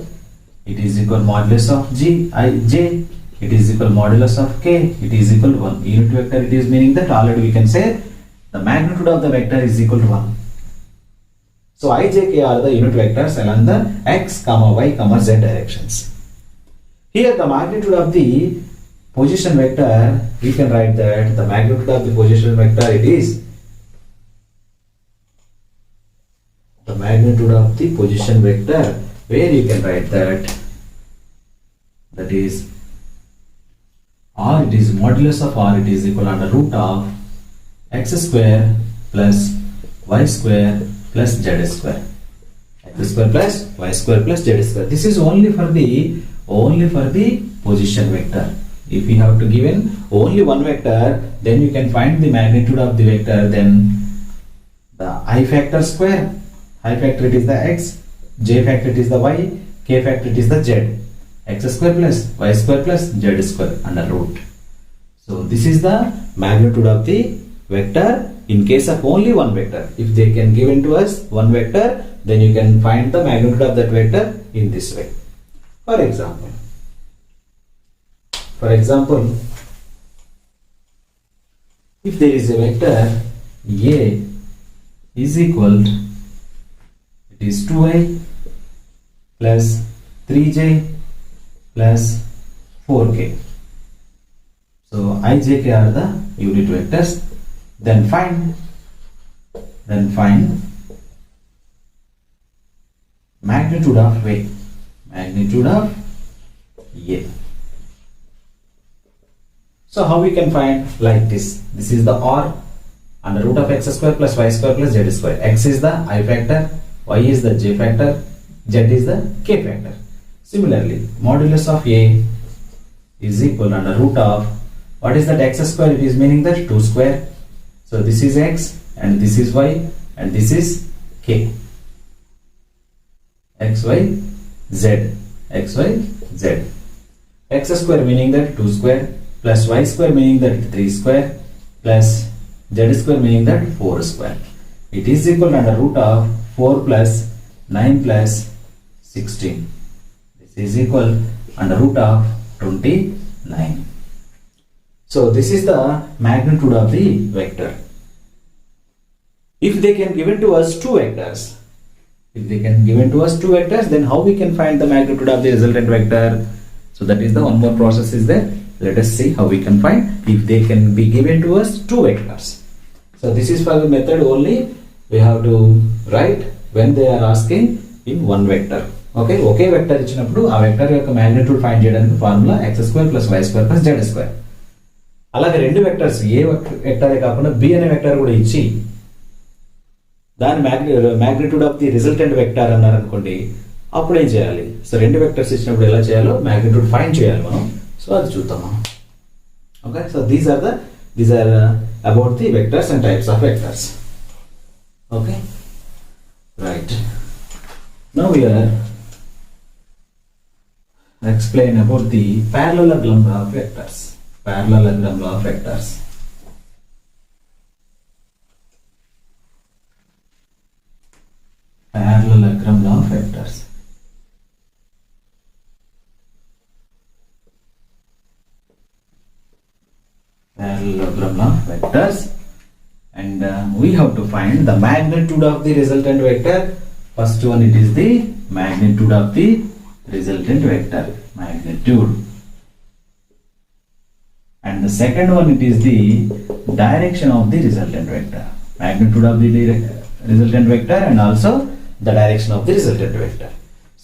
it is equal modulus of g, I, j, it is equal modulus of k, it is equal to 1. Unit vector, it is meaning that already we can say the magnitude of the vector is equal to 1. So I, j, k are the unit vectors along the x, y, z directions. Here the magnitude of the position vector, we can write that the magnitude of the position vector, it is the magnitude of the position vector, where you can write that is R, it is modulus of R, it is equal under root of x square plus y square plus z square. X square plus y square plus z square. This is only for the position vector. If you have to given only one vector, then you can find the magnitude of the vector, then the I factor square, I factor it is the x, j factor it is the y, k factor it is the z, x square plus y square plus z square under root. So this is the magnitude of the vector in case of only one vector. If they can given to us one vector, then you can find the magnitude of that vector in this way. For example, if there is a vector A is equal, it is 2i plus 3j plus 4k. So I, j, k are the unit vectors. Then find magnitude of A. So how we can find like this? This is the R under root of x square plus y square plus z square. X is the I factor, y is the j factor, z is the k factor. Similarly, modulus of A is equal under root of, what is that x square? It is meaning that 2 square. So this is x and this is y and this is k. X, y, z. X, y, z. X square meaning that 2 square plus y square meaning that 3 square plus z square meaning that 4 square. It is equal under root of 4 plus 9 plus 16. This is equal under root of 29. So this is the magnitude of the vector. If they can given to us two vectors, then how we can find the magnitude of the resultant vector? So that is the one more process is there. Let us see how we can find if they can be given to us two vectors. So this is for the method only. We have to write when they are asking in one vector. Okay, vector ఇచ్చినప్పుడు ఆ vector యొక్క magnitude find చేయడానికి formula x square plus y square plus z square. అలాగే రెండు vectors ఏ వెక్టరే కాకుండా B అనే vector కూడా ఇచ్చి దాని magnitude of the resultant vector అన్నారు అనుకోండి, అప్పుడు ఏం చేయాలి? సో రెండు వెక్టర్స్ ఇచ్చినప్పుడు ఎలా చేయాలో మ్యాగ్నిట్యూడ్ ఫైండ్ చేయాలి మనం. సో అది చూద్దాం మనం. Okay, so these are about the vectors and types of vectors. Okay, right. Now we are explain about the parallelogram law of vectors. Parallelogram law of vectors. Parallelogram law of vectors. Parallelogram law of vectors, and we have to find the magnitude of the resultant vector. First one, it is the magnitude of the resultant vector, magnitude, and the second one, it is the direction of the resultant vector, magnitude of the resultant vector and also the direction of the resultant vector.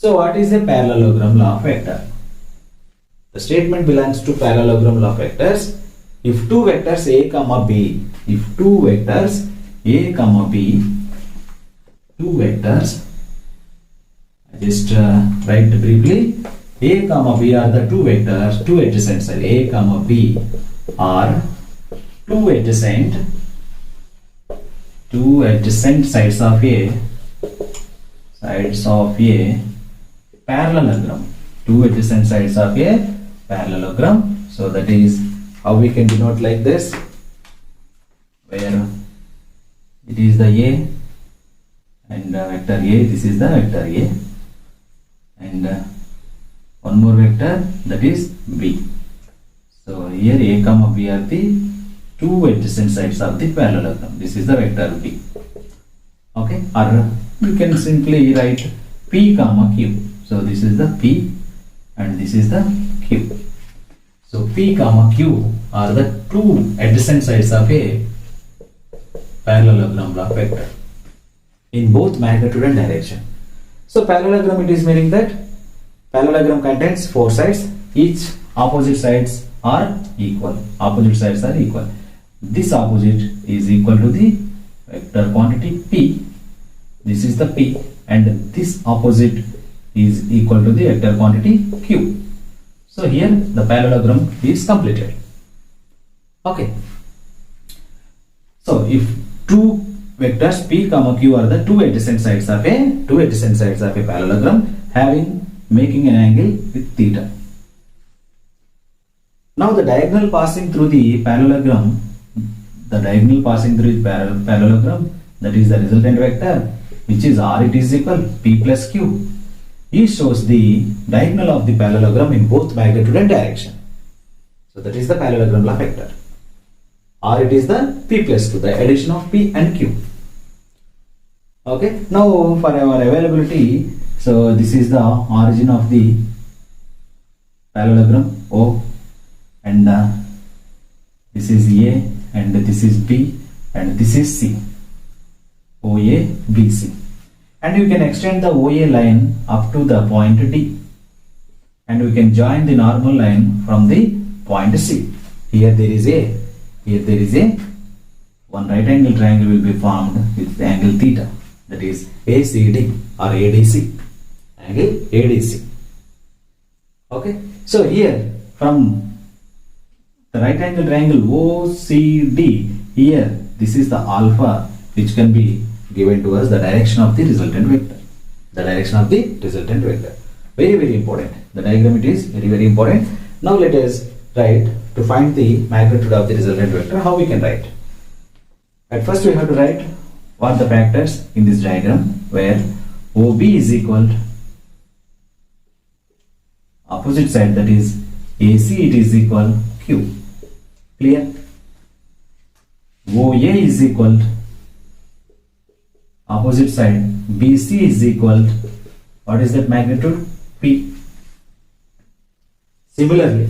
So what is a parallelogram law of vector? The statement belongs to parallelogram law of vectors. If two vectors a comma b, if two vectors a comma b, two vectors, I just write briefly, a comma b are the two vectors, two adjacent sides, a comma b are two adjacent sides of a parallelogram, two adjacent sides of a parallelogram. So that is how we can denote like this, where it is the a and vector a, this is the vector a, and one more vector, that is b. So here a comma b are the two adjacent sides of the parallelogram. This is the vector b. Okay, or we can simply write p comma q. So this is the p and this is the q. So p comma q are the two adjacent sides of a parallelogram law vector in both magnitude and direction. So parallelogram, it is meaning that parallelogram contains four sides, each opposite sides are equal. Opposite sides are equal. This opposite is equal to the vector quantity p. This is the p, and this opposite is equal to the vector quantity q. So here the parallelogram is completed. Okay. So if two vectors p comma q are the two adjacent sides of a parallelogram making an angle with theta. Now the diagonal passing through the parallelogram, that is the resultant vector, which is r, it is equal p plus q. He shows the diagonal of the parallelogram in both magnitude and direction. So that is the parallelogram law vector. Or it is the p plus q, the addition of p and q. Okay. Now for our availability, so this is the origin of the parallelogram O, and this is A, and this is B, and this is C. OA, BC. And you can extend the OA line up to the point D, and we can join the normal line from the point C. Here there is a one right angle triangle will be formed with the angle theta, that is ACD or ADC, angle ADC. Okay, so here from the right angle triangle OCD, here this is the alpha which can be given to us the direction of the resultant vector. The direction of the resultant vector. Very, very important. The diagram, it is very, very important. Now let us write to find the magnitude of the resultant vector. How we can write? At first we have to write what the factors in this diagram, where OB is equal to opposite side, that is AC, it is equal Q. Clear? OA is equal to opposite side BC is equal to, what is that magnitude? P. Similarly,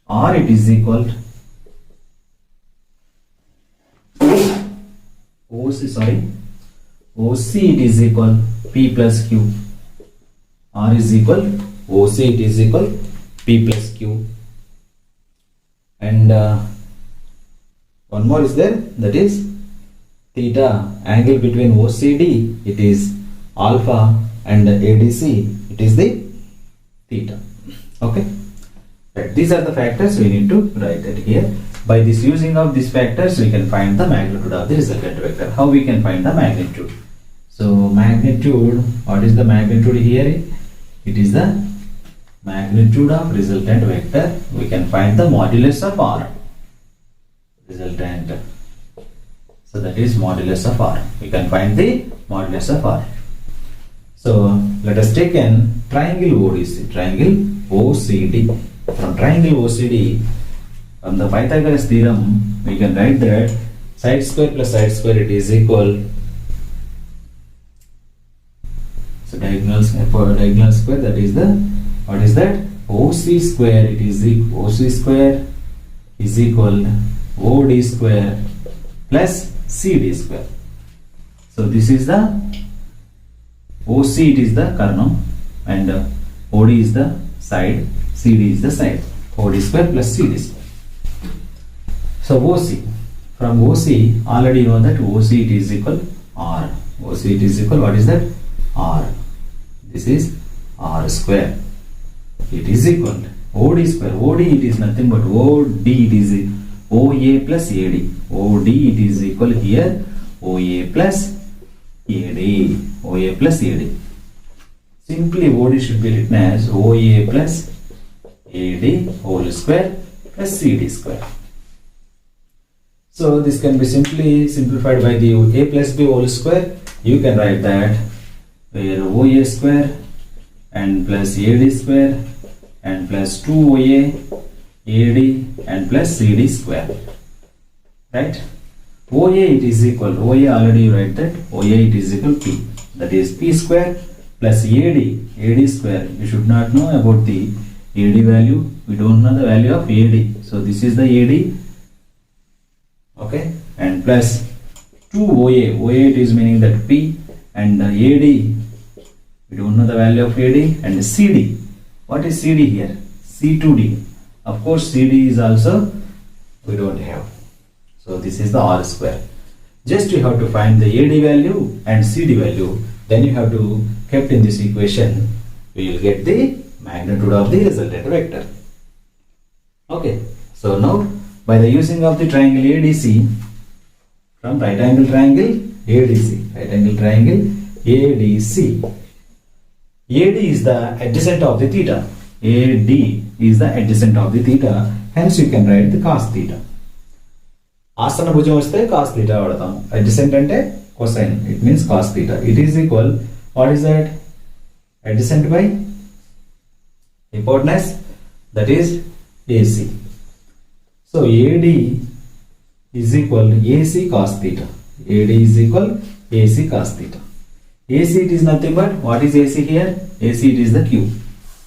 R, it is equal to OC, it is equal P plus Q. R is equal OC, it is equal P plus Q. and one more is there, that is theta, angle between OCD, it is alpha, and ADC, it is the theta. Okay, right. These are the factors we need to write it here. By this using of these factors, we can find the magnitude of the resultant vector. How we can find the magnitude? So magnitude, what is the magnitude here? It is the magnitude of resultant vector. We can find the modulus of R. Resultant. So that is modulus of R. We can find the modulus of R. So let us take an triangle ODC, triangle OCD. From triangle OCD, from the Pythagoras theorem, we can write that side square plus side square, it is equal. So diagonal square, that is the, what is that? OC square, it is equal, OC square is equal OD square plus CD square. So this is the OC, it is the kernel, and OD is the side, CD is the side. OD square plus CD square. So OC, from OC, already you know that OC it is equal R. OC it is equal, what is that? R. This is R square. It is equal OD square. OD it is nothing but OD, it is OA plus AD. OD it is equal here OA plus AD. OA plus AD. Simply OD should be written as OA plus AD whole square plus CD square. So this can be simply simplified by the A plus B whole square. You can write that where OA square and plus AD square and plus 2OA AD and plus CD square. Right? OA it is equal, OA already you write that, OA it is equal P. That is P square plus AD square. You should not know about the AD value. We don't know the value of AD. So this is the AD. Okay, and plus 2OA. OA it is meaning that P, and AD, we don't know the value of AD, and CD. What is CD here? C2D. Of course, CD is also we don't have. So this is the R square. Just you have to find the AD value and CD value. Then you have to kept in this equation. We will get the magnitude of the resultant vector. Okay. So now by the using of the triangle ADC, from right angle triangle ADC, right angle triangle ADC, AD is the adjacent of the theta. AD is the adjacent of the theta. Hence you can write the cos theta. Asana bhujam vaste cos theta vaadtam. Adjacent ante cosine. It means cos theta. It is equal. What is that? Adjacent by hypotenuse. That is AC. So AD is equal AC cos theta. AD is equal AC cos theta. AC it is nothing but, what is AC here? AC it is the Q.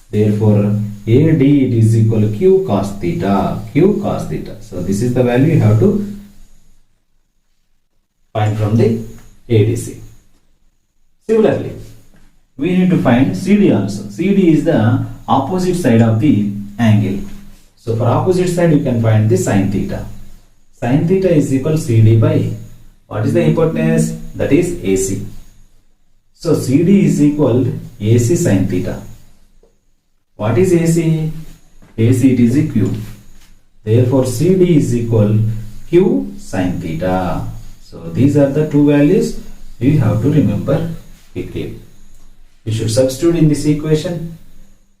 Therefore AD it is equal to Q cos theta. Q cos theta. So this is the value you have to find from the ADC. Similarly, we need to find CD also. CD is the opposite side of the angle. So for opposite side you can find the sin theta. Sin theta is equal CD by, what is the hypotenuse? That is AC. So CD is equal AC sin theta. What is AC? AC it is a Q. Therefore CD is equal Q sin theta. So these are the two values you have to remember quickly. You should substitute in this equation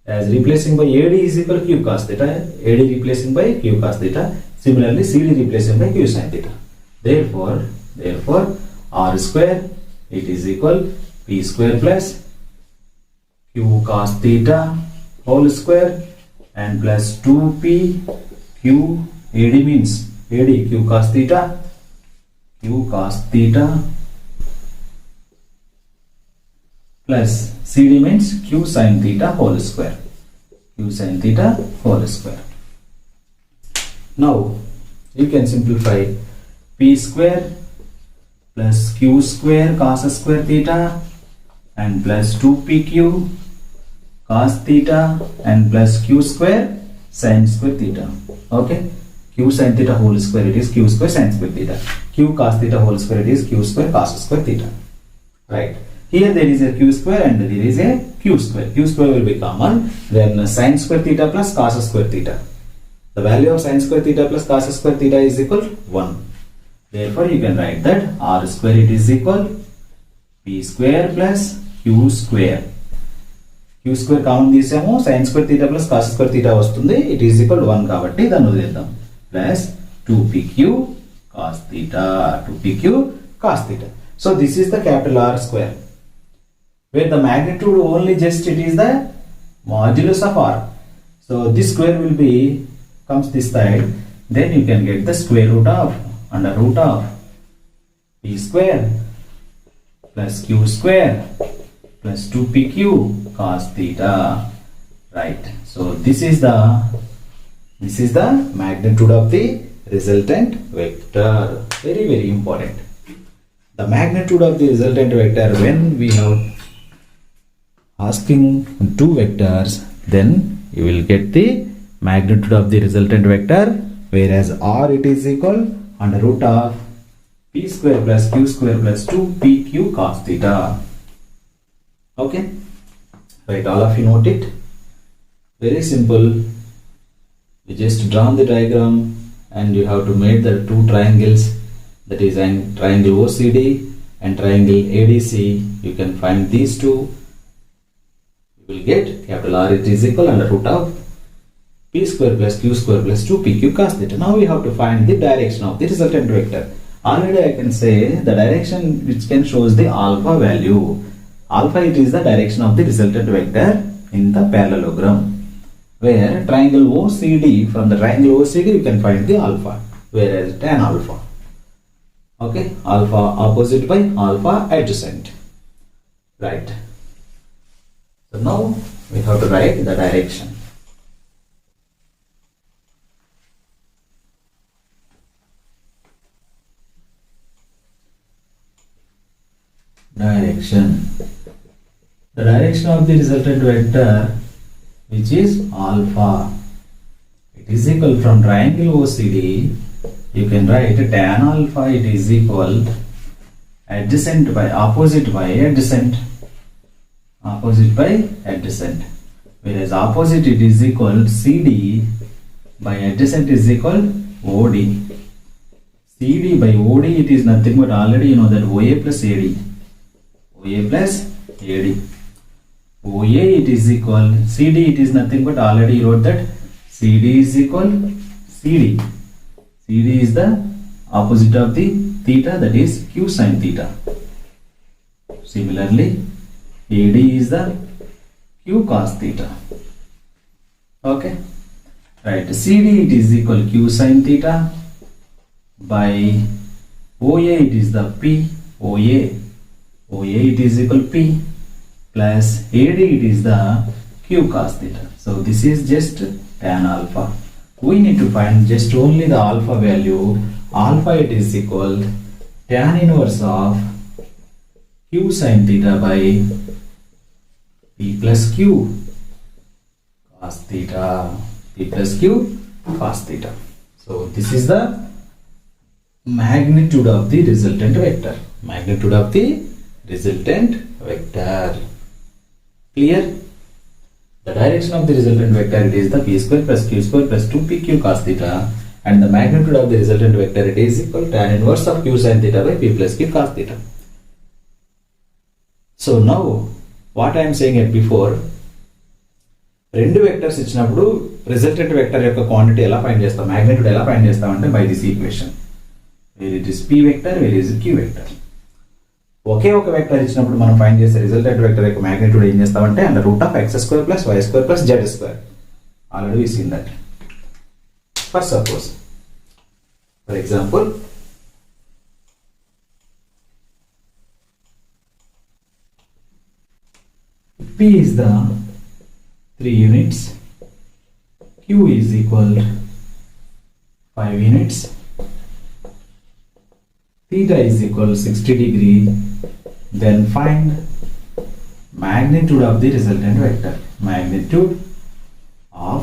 as replacing by AD is equal to Q cos theta. AD replacing by Q cos theta. Similarly CD replacing by Q sin theta. Therefore R square it is equal P square plus Q cos theta whole square and plus 2P Q AD means AD Q cos theta plus CD means Q sin theta whole square. Q sin theta whole square. Now you can simplify P square plus Q square cos square theta and plus 2PQ cos theta and plus Q square sin square theta. Okay. q sin theta whole square, it is q square sin square theta. Q cos theta whole square, it is q square cos square theta. Right. Here there is a q square and there is a q square. Q square will be common. Then sin square theta plus cos square theta. The value of sin square theta plus cos square theta is equal to 1. Therefore, you can write that r square it is equal p square plus q square. Q square common తీసాము, sin square theta plus cos square theta వస్తుంది. It is equal to 1 కాబట్టి దాన్ని వదిలేద్దాం. Plus 2pq cos theta. 2pq cos theta. So this is the capital R square, where the magnitude only just it is the modulus of R. So this square will be comes this side, then you can get the square root of under root of p square plus q square plus 2pq cos theta. Right. So this is the magnitude of the resultant vector. Very, very important. The magnitude of the resultant vector, when we have asking two vectors, then you will get the magnitude of the resultant vector, whereas r it is equal under root of p square plus q square plus 2pq cos theta. Okay. Right, all of you note it. Very simple. You just draw the diagram and you have to make the two triangles, that is triangle OCD and triangle ADC. You can find these two. You will get capital R it is equal under root of p square plus q square plus 2pq cos theta. Now we have to find the direction of the resultant vector. Already I can say the direction which can shows the alpha value. Alpha it is the direction of the resultant vector in the parallelogram, where triangle OCD, from the triangle OCD you can find the alpha, whereas tan alpha. Okay, alpha opposite by alpha adjacent. Right. So now we have to write the direction. Direction. The direction of the resultant vector, which is alpha, it is equal from triangle OCD. You can write tan alpha it is equal adjacent by opposite by adjacent. Opposite by adjacent. Whereas opposite it is equal CD by adjacent is equal OD. CD by OD it is nothing but already you know that OA plus AD. OA plus AD. OA it is equal CD it is nothing but already you wrote that CD is equal CD. CD is the opposite of the theta, that is q sin theta. Similarly, AD is the q cos theta. Okay. Right. CD it is equal q sin theta by OA it is the P. OA it is equal P plus AD it is the q cos theta. So this is just tan alpha. We need to find just only the alpha value. Alpha it is equal tan inverse of q sin theta by p plus q cos theta. P plus q cos theta. So this is the magnitude of the resultant vector. Magnitude of the resultant vector. Clear? The direction of the resultant vector it is the p square plus q square plus 2pq cos theta, and the magnitude of the resultant vector it is equal tan inverse of q sin theta by p plus q cos theta. So now what I am saying it before, రెండు vectors ఇచ్చినప్పుడు resultant vector యొక్క quantity ఎలా find చేస్తాం, magnitude ఎలా find చేస్తాం అంటే by this equation, where it is p vector, where is q vector. ఒకే ఒక వెక్టర్ ఇచ్చినప్పుడు మనం ఫైండ్ చేసే రిజల్టెంట్ వెక్టర్ యొక్క మాగ్నిట్యూడ్ ఏం చేస్తామంటే under root of x square plus y square plus z square. Already we seen that. For suppose, for example, p is the 3 units, q is equal 5 units, theta is equal 60 degree, then find magnitude of the resultant vector. Magnitude of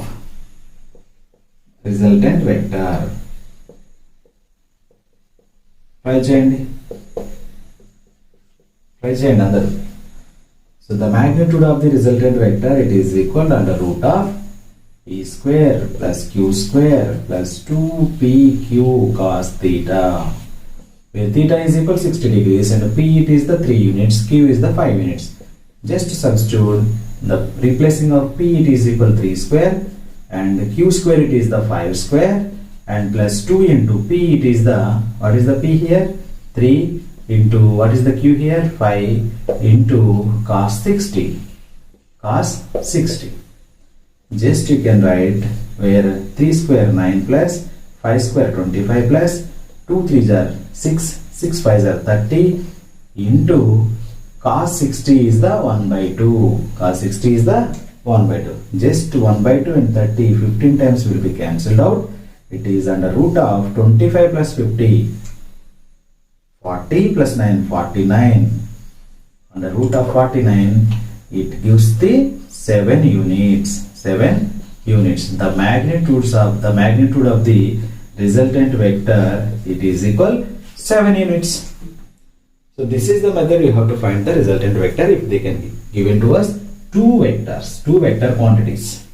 resultant vector. Try చేయండి అందరూ. So the magnitude of the resultant vector, it is equal to under root of e square plus q square plus 2pq cos theta, where theta is equal to 60 degrees and p it is the 3 units, q is the 5 units. Just substitute the replacing of p it is equal to 3 square and q square it is the 5 square and plus 2 into p it is the, what is the p here? 3 into, what is the q here? 5 into cos 60. Just you can write where 3 square 9 plus 5 square 25 plus 2 3s are 6, 6 5s are 30 into cos 60 is the 1 by 2. Cos 60 is the 1 by 2. Just 1 by 2 and 30, 15 times will be cancelled out. It is under root of 25 plus 50. 40 plus 9, 49. Under root of 49, it gives the 7 units. 7 units. The magnitude of the resultant vector, it is equal 7 units. So this is the method you have to find the resultant vector if they can be given to us two vector quantities.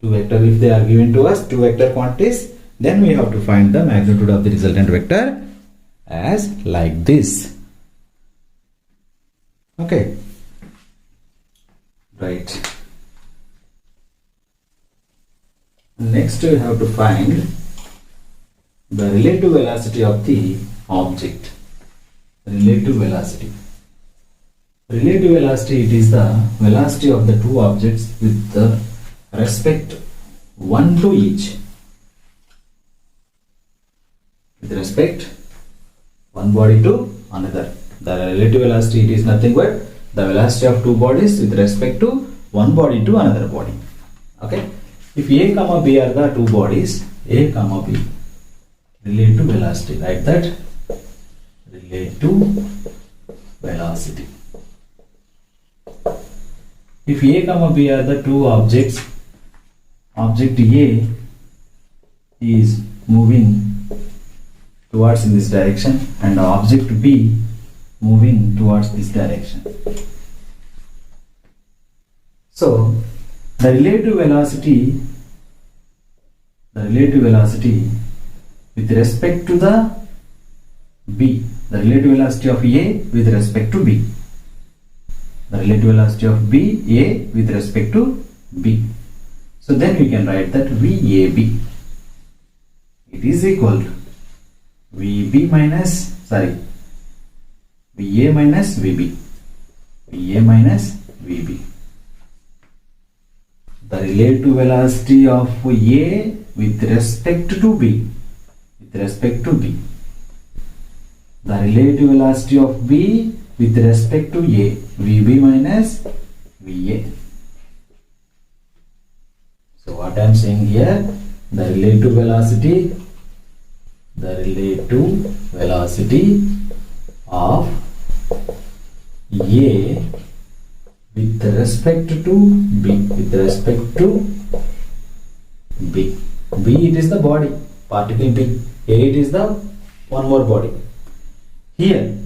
If they are given to us two vector quantities, then we have to find the magnitude of the resultant vector as like this. Okay, right. Next we have to find the relative velocity of the object. Relative velocity, it is the velocity of the two objects with the respect one to each. With respect one body to another. The relative velocity, it is nothing but the velocity of two bodies with respect to one body to another body. Okay. If A comma B are the two bodies, A comma B, relative velocity, like that, relative velocity. If A comma B are the two objects, object A is moving towards in this direction and object B moving towards this direction. So the relative velocity with respect to the B, the relative velocity of A with respect to B, the relative velocity of B, A with respect to B. So then we can write that VAB, it is equal to VA minus VB. The relative velocity of A with respect to B. The relative velocity of B with respect to A, VB minus VA. So what I am saying here, the relative velocity of A with respect to B, B it is the body, particle B, A it is the one more body. Here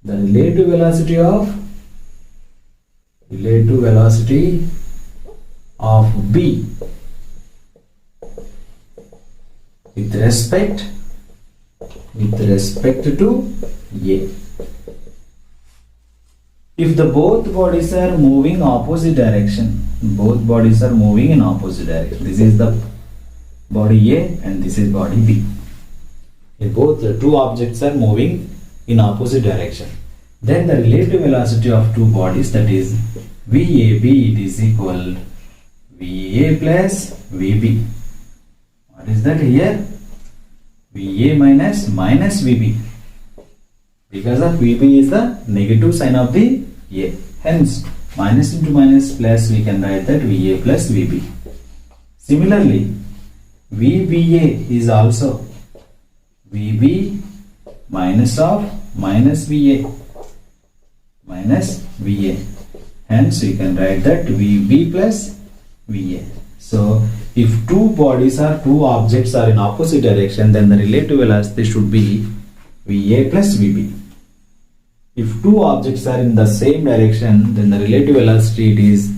the relative velocity of B with respect to A. If the both bodies are moving opposite direction, this is the body A and this is body B. If both the two objects are moving in opposite direction, then the relative velocity of two bodies, that is VAB, it is equal VA plus VB. What is that here? VA minus VB. Because of VB is the negative sign of the A. Hence, minus into minus plus, we can write that VA plus VB. Similarly, VBA is also VB minus of minus VA. Hence, we can write that VB plus VA. So if two bodies or two objects are in opposite direction, then the relative velocity should be VA plus VB. If two objects are in the same direction, then the relative velocity it is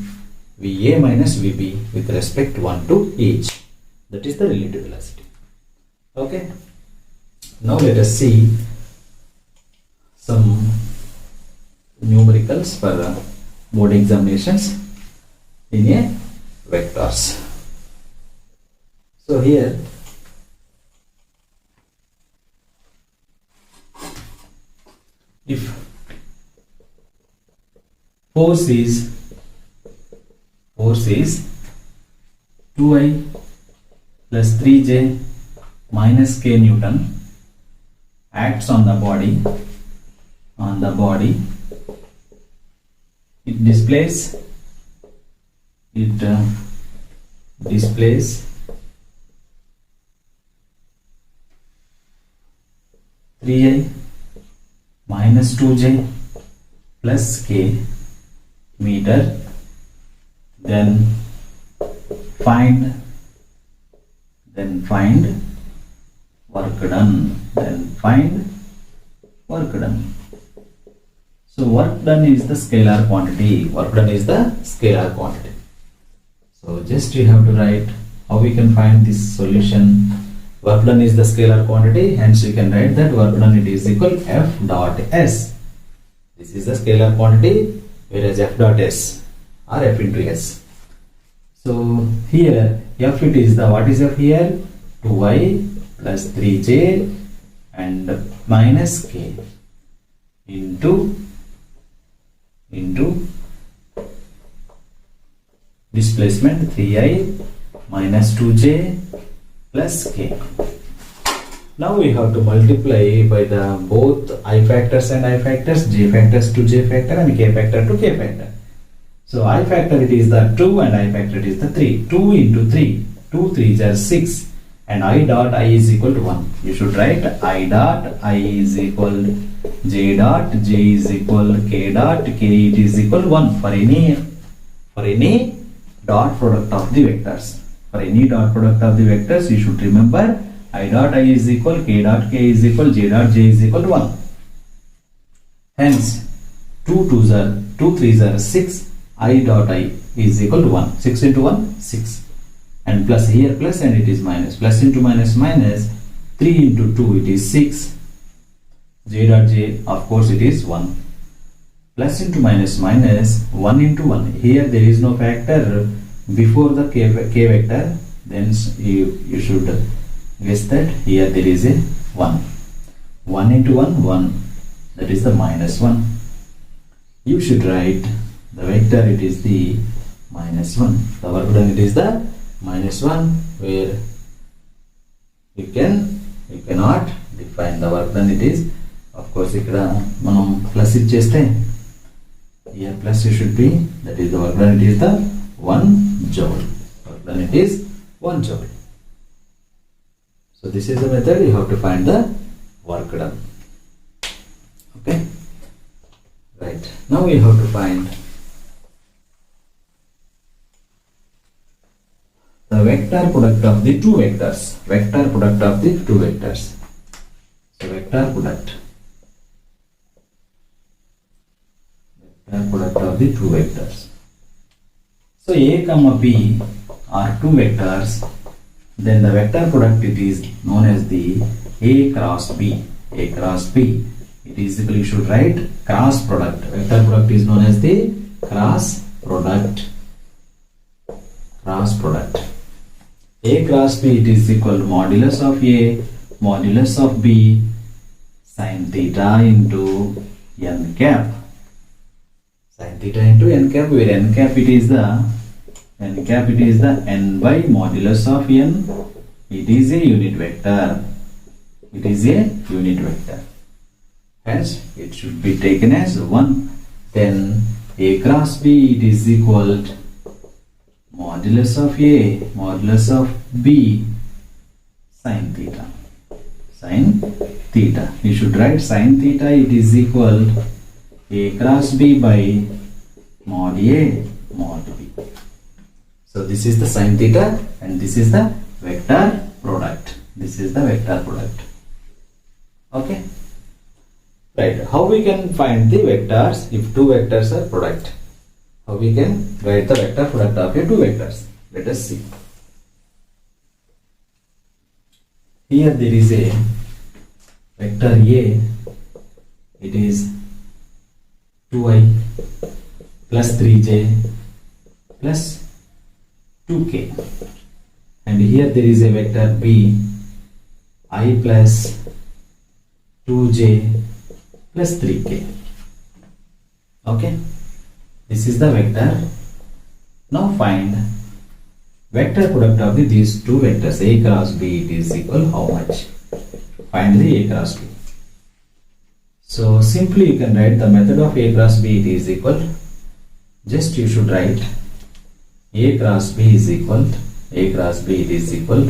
VA minus VB with respect one to each. That is the relative velocity. Okay. Now let us see some numericals for board examinations in a vectors. So here if force is 2I plus 3J minus K Newton acts on the body, it displays 3I minus 2J plus K meter. Then find work done. So work done is the scalar quantity. So just you have to write how we can find this solution. Work done is the scalar quantity, hence you can write that work done it is equal F dot S. This is the scalar quantity, whereas F dot S or F into S. So here F it is the, what is F here? 2y plus 3j and minus k into displacement 3i minus 2j plus k. Now we have to multiply by the both I factors and I factors, j factors to j factor and k factor to k factor. So I factor it is the 2 and I factor it is the 3. 2 into 3, 2 3s are 6 and I dot I is equal to 1. You should write I dot I is equal j dot, j is equal k dot, k it is equal 1 for any dot product of the vectors. For any dot product of the vectors, you should remember I dot I is equal k dot k is equal j dot j is equal to 1. Hence 2 3s are 6. I dot I is equal to 1. 6 into 1, 6. And plus here plus and it is minus. Plus into minus minus. 3 into 2 it is 6. J dot j of course it is 1. Plus into minus minus 1 into 1. Here there is no factor before the k vector. Then you should guess that here there is a 1. 1 into 1, 1. That is the minus 1. You should write the vector it is the minus 1. The work done it is the minus 1, where you cannot define the work done it is. Of course ikkada manam plus icheste, here plus it should be, that is the work done it is the 1 joule. Work done it is 1 joule. So this is the method you have to find the work done. Okay, right. Now we have to find the vector product of the two vectors. So vector product of the two vectors. So A comma B are two vectors. Then the vector product it is known as the A cross B. It is equal, you should write cross product. Vector product is known as the cross product. A cross B it is equal to modulus of A modulus of B sin theta into n cap. Sin theta into n cap, where n cap it is the n by modulus of n. It is a unit vector. Hence it should be taken as 1. Then A cross B it is equal to modulus of A modulus of B sin theta. You should write sin theta it is equal to A cross B by mod A mod B. So this is the sin theta and this is the vector product. This is the vector product. Okay. Right. How we can find the vectors if two vectors are product? How we can write the vector product of your two vectors? Let us see. Here there is a vector A. It is 2i plus 3j plus 2k. And here there is a vector B, I plus 2j plus 3k. Okay. This is the vector. Now find vector product of these two vectors A cross B. It is equal how much? Find the A cross B. So simply you can write the method of A cross B. It is equal. Just you should write A cross B is equal. A cross B it is equal.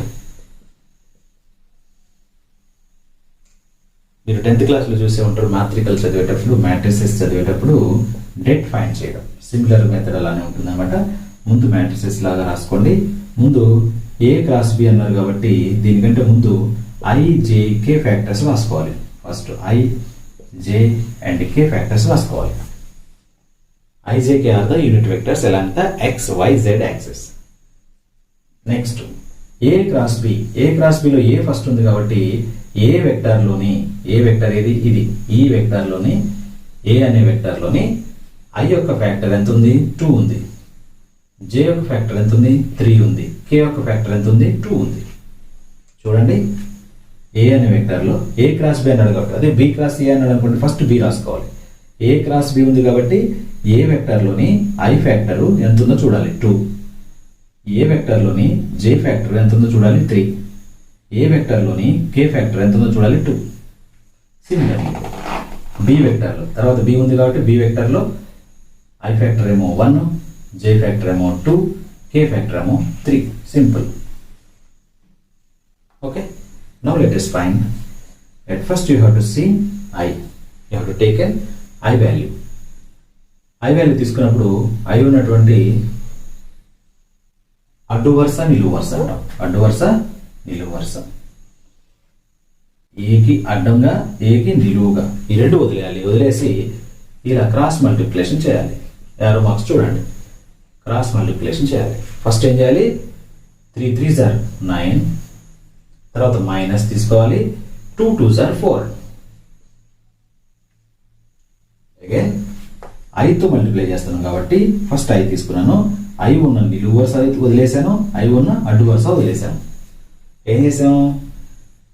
మీరు 10th క్లాస్లో చూసే ఉంటారు మ్యాథ్రికల్ చదివేటప్పుడు matrices చదివేటప్పుడు debt find చేయడం similar method అలానే ఉంటుంది అనమాట. ముందు మ్యాట్రిసెస్ లాగా రాసుకోండి. ముందు ఏ క్రాస్ బి అన్నారు కాబట్టి దీనికంటే ముందు ఐ జే కే ఫ్యాక్టర్స్ రాసుకోవాలి. First I J and K factors రాసుకోవాలి. I J K are the unit vectors along the x y z axis. Next A cross B. A cross బిలో A first ఉంది కాబట్టి ఏ వెక్టర్లోని ఏ vector ఏది ఇది ఈ వెక్టర్లోని ఏ అనే వెక్టర్లోని I యొక్క ఫ్యాక్టర్ ఎంత ఉంది? 2 ఉంది. జే యొక్క ఫ్యాక్టర్ ఎంత ఉంది? 3 ఉంది. కే యొక్క ఫ్యాక్టర్ ఎంత ఉంది? 2 ఉంది. చూడండి ఏ అనే వెక్టర్లో ఏ క్రాస్ బి అన్నాడు కాబట్టి అదే బి క్రాస్ ఏ అన్నాడు అనుకోండి ఫస్ట్ బి రాసుకోవాలి. ఏ క్రాస్ బి ఉంది కాబట్టి ఏ వెక్టర్లోని ఐ ఫ్యాక్టర్ ఎంత ఉందో చూడాలి 2. ఏ వెక్టర్లోని జే ఫ్యాక్టర్ ఎంత ఉందో చూడాలి 3. ఏ వెక్టర్లోని కే ఫ్యాక్టర్ ఎంత ఉందో చూడాలి 2. సిమిలర్ బి వెక్టర్లో తర్వాత బి ఉంది కాబట్టి బి వెక్టర్లో ఐ ఫ్యాక్టర్ ఏమో 1, జే ఫ్యాక్టర్ ఏమో 2, కే ఫ్యాక్టర్ ఏమో 3. Simple. Okay. Now let us find. At first you have to see I. You have to take an I value. I value తీసుకున్నప్పుడు I ఉన్నటువంటి అడ్డు వరుస నిలువు వరుస అంటాం. అడ్డు వరుస నిలువు వరుస. ఏకి అడ్డంగా ఏకి నిలువుగా ఈ రెండు వదిలేయాలి. వదిలేసి ఇలా క్రాస్ మల్టిప్లికేషన్ చేయాలి. యారో మార్క్స్ చూడండి. క్రాస్ మల్టిప్లికేషన్ చేయాలి. ఫస్ట్ ఏం చేయాలి? 3 3s are 9. తర్వాత మైనస్ తీసుకోవాలి. 2 2s are 4. అగైన్ ఐతో మల్టిప్లై చేస్తాను కాబట్టి ఫస్ట్ ఐ తీసుకున్నాను. ఐ ఉన్న నిలువు వరుస వదిలేసాను. ఐ ఉన్న అడ్డు వరుస వదిలేసాను. ఏం చేసాము?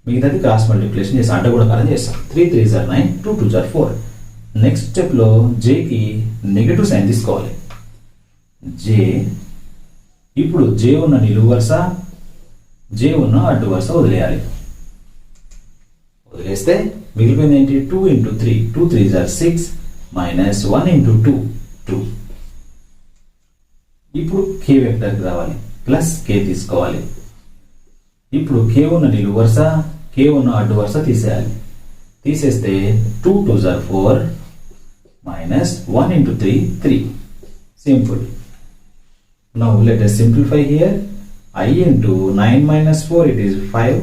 మిగతాది క్రాస్ మల్టిప్లికేషన్ చేసాం. అడ్డ కూడా కాలం చేస్తాం. 3 3s are 9, 2 2s are 4. Next స్టెప్లో జేకి నెగటివ్ సైన్ తీసుకోవాలి. జే ఇప్పుడు జే ఉన్న నిలువు వరుస జే ఉన్న అడ్డు వరుస వదిలేయాలి. వదిలేస్తే మిగిలిపోయింది ఏంటి? 2 into 3. 2 3s are 6 minus 1 into 2 2. ఇప్పుడు కే వెక్టర్కి రావాలి. ప్లస్ కే తీసుకోవాలి. ఇప్పుడు కే ఉన్న నిలువు వరుస కే ఉన్న అడ్డు వరుస తీసేయాలి. తీసేస్తే 2 2s are 4 minus 1 into 3 3. Simple. Now let us simplify here. I into 9 minus 4 it is 5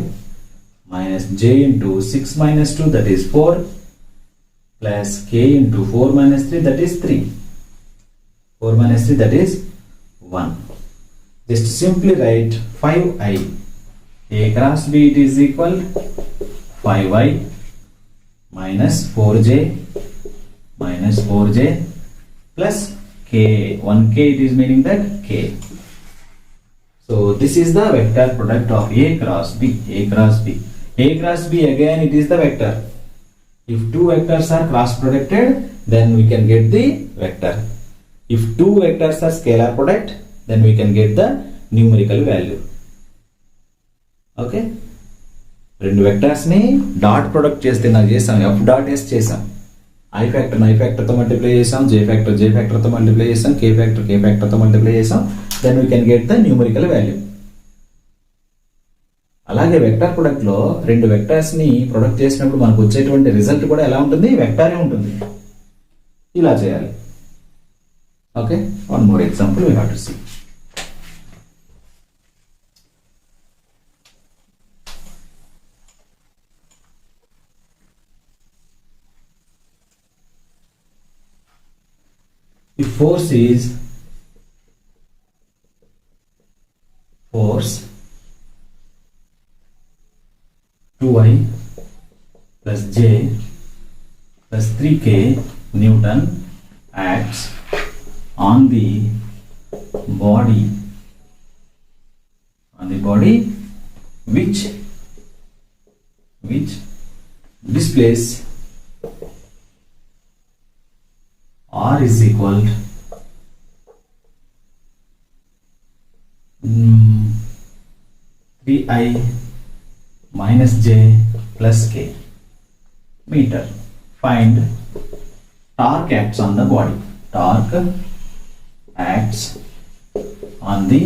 minus j into 6 minus 2 that is 4 plus k into 4 minus 3 that is 3. 4 minus 3 that is 1. Just simply write 5i. A cross b it is equal 5i minus 4j minus 4j plus k. 1k it is meaning that k. So this is the vector product of A cross B. A cross B. A cross B again it is the vector. If two vectors are cross producted, then we can get the vector. If two vectors are scalar product, then we can get the numerical value. Okay. రెండు vectors ని dot product చేస్తే నాకు చేసాం F dot yes చేసాం. I factor తో multiply చేసాం. జే factor తో multiply చేసాం. కే ఫ్యాక్టర్ తో మల్టిప్లై చేసాం. then we can get the numerical value. అలాగే వెక్టర్ ప్రొడక్ట్ లో రెండు వెక్టర్స్ ని ప్రొడక్ట్ చేసినప్పుడు మనకు వచ్చేటువంటి రిజల్ట్ కూడా ఎలా ఉంటుంది? వెక్టారే ఉంటుంది. ఇలా చేయాలి. Okay. One more example we have to see. force is force 2I plus J plus 3K Newton acts on the body which displays R is equal 3I minus J plus K meter. Find torque acts on the body. Torque acts on the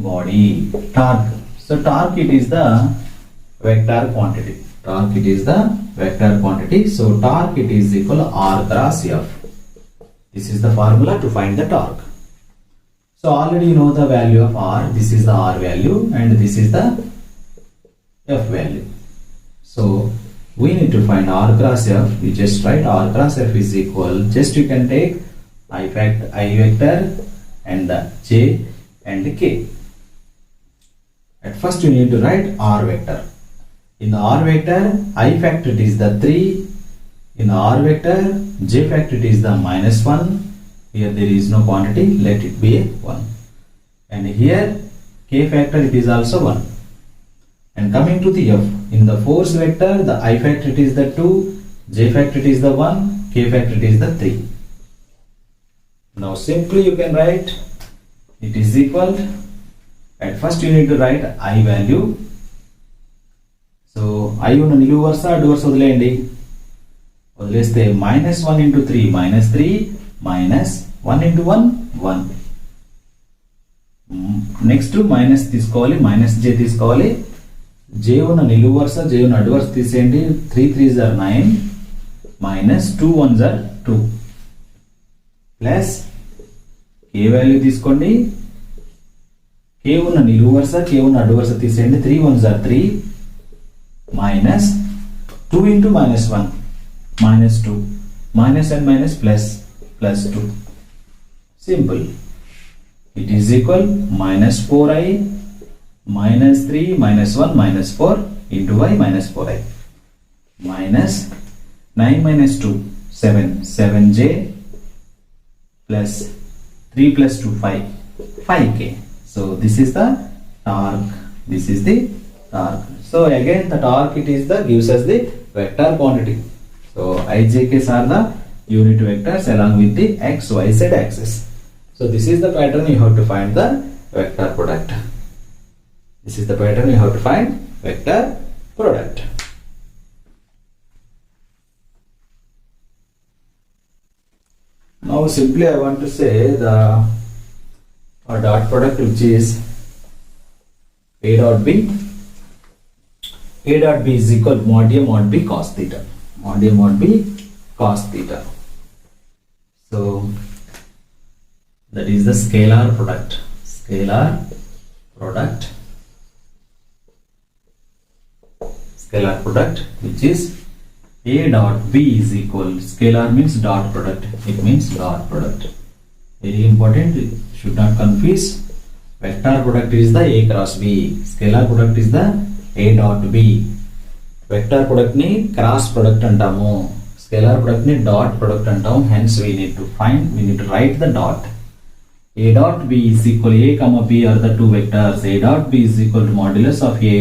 body. Torque. So torque, it is the vector quantity. Torque, it is the vector quantity. So torque, it is equal to R cross F. This is the formula to find the torque. So already you know the value of R. This is the R value and this is the F value. So we need to find R cross F. We just write R cross F is equal, just you can take I vector and the J and K. At first you need to write R vector. In the R vector, I factor it is the 3. In the R vector, J factor it is the -1. Here there is no quantity, let it be a 1. And here K factor it is also 1. And coming to the F, in the force vector, the I factor it is the 2, J factor it is the 1, K factor it is the 3. Now simply you can write it is equal. At first you need to write I value. So I ఉన్న నిలువు వరుస అడ్డు వరుస వదిలేయండి. వదిలేస్తే -1 into 3 -3 minus 1 into 1 1. Next minus తీసుకోవాలి, minus జే తీసుకోవాలి. జే ఉన్న నిలువు వరుస, జే ఉన్న అడ్డు వరుస తీసేయండి. 3 3s are 9 minus 2 1s are 2 plus K value తీసుకోండి. కే ఉన్న నిలువు వరుస, కే ఉన్న అడ్డు వరుస తీసేయండి. 3 1s are 3 minus 2 into -1 -2 minus and minus plus 2. Simple. It is equal -4i minus 3 minus 1 minus 4 into y minus 4i minus 9 minus 2 7j plus 3 plus 2 5k. So this is the torque. This is the torque. So again the torque it is the gives us the vector quantity. So ijk's are the unit vectors along with the x, y, z axis. So this is the pattern you have to find the vector product. This is the pattern you have to find vector product. Now simply I want to say the dot product which is A dot B. A dot B is equal to mod A mod B cos theta. Mod A mod B cos theta. So that is the scalar product. Scalar product. Scalar product which is A dot B is equal. Scalar means dot product. It means dot product. Very important. Should not confuse. Vector product is the A cross B. Scalar product is the A dot B. Vector product ni cross product antamu. Scalar product ni dot product antamu. Hence we need to write the dot. A dot B is equal A comma B are the two vectors. A dot B is equal to modulus of A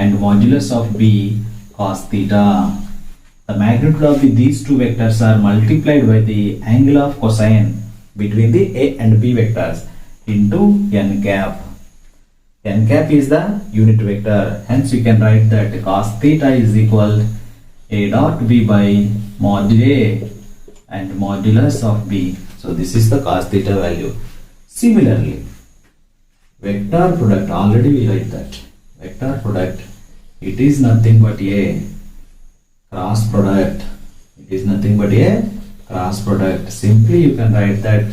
and modulus of B cos theta. The magnitude of these two vectors are multiplied by the angle of cosine between the A and B vectors into n cap. N cap is the unit vector. Hence you can write that cos theta is equal A dot B by mod A and modulus of B. So this is the cos theta value. Similarly, vector product, already we write that. Vector product, it is nothing but a cross product. It is nothing but a cross product. Simply you can write that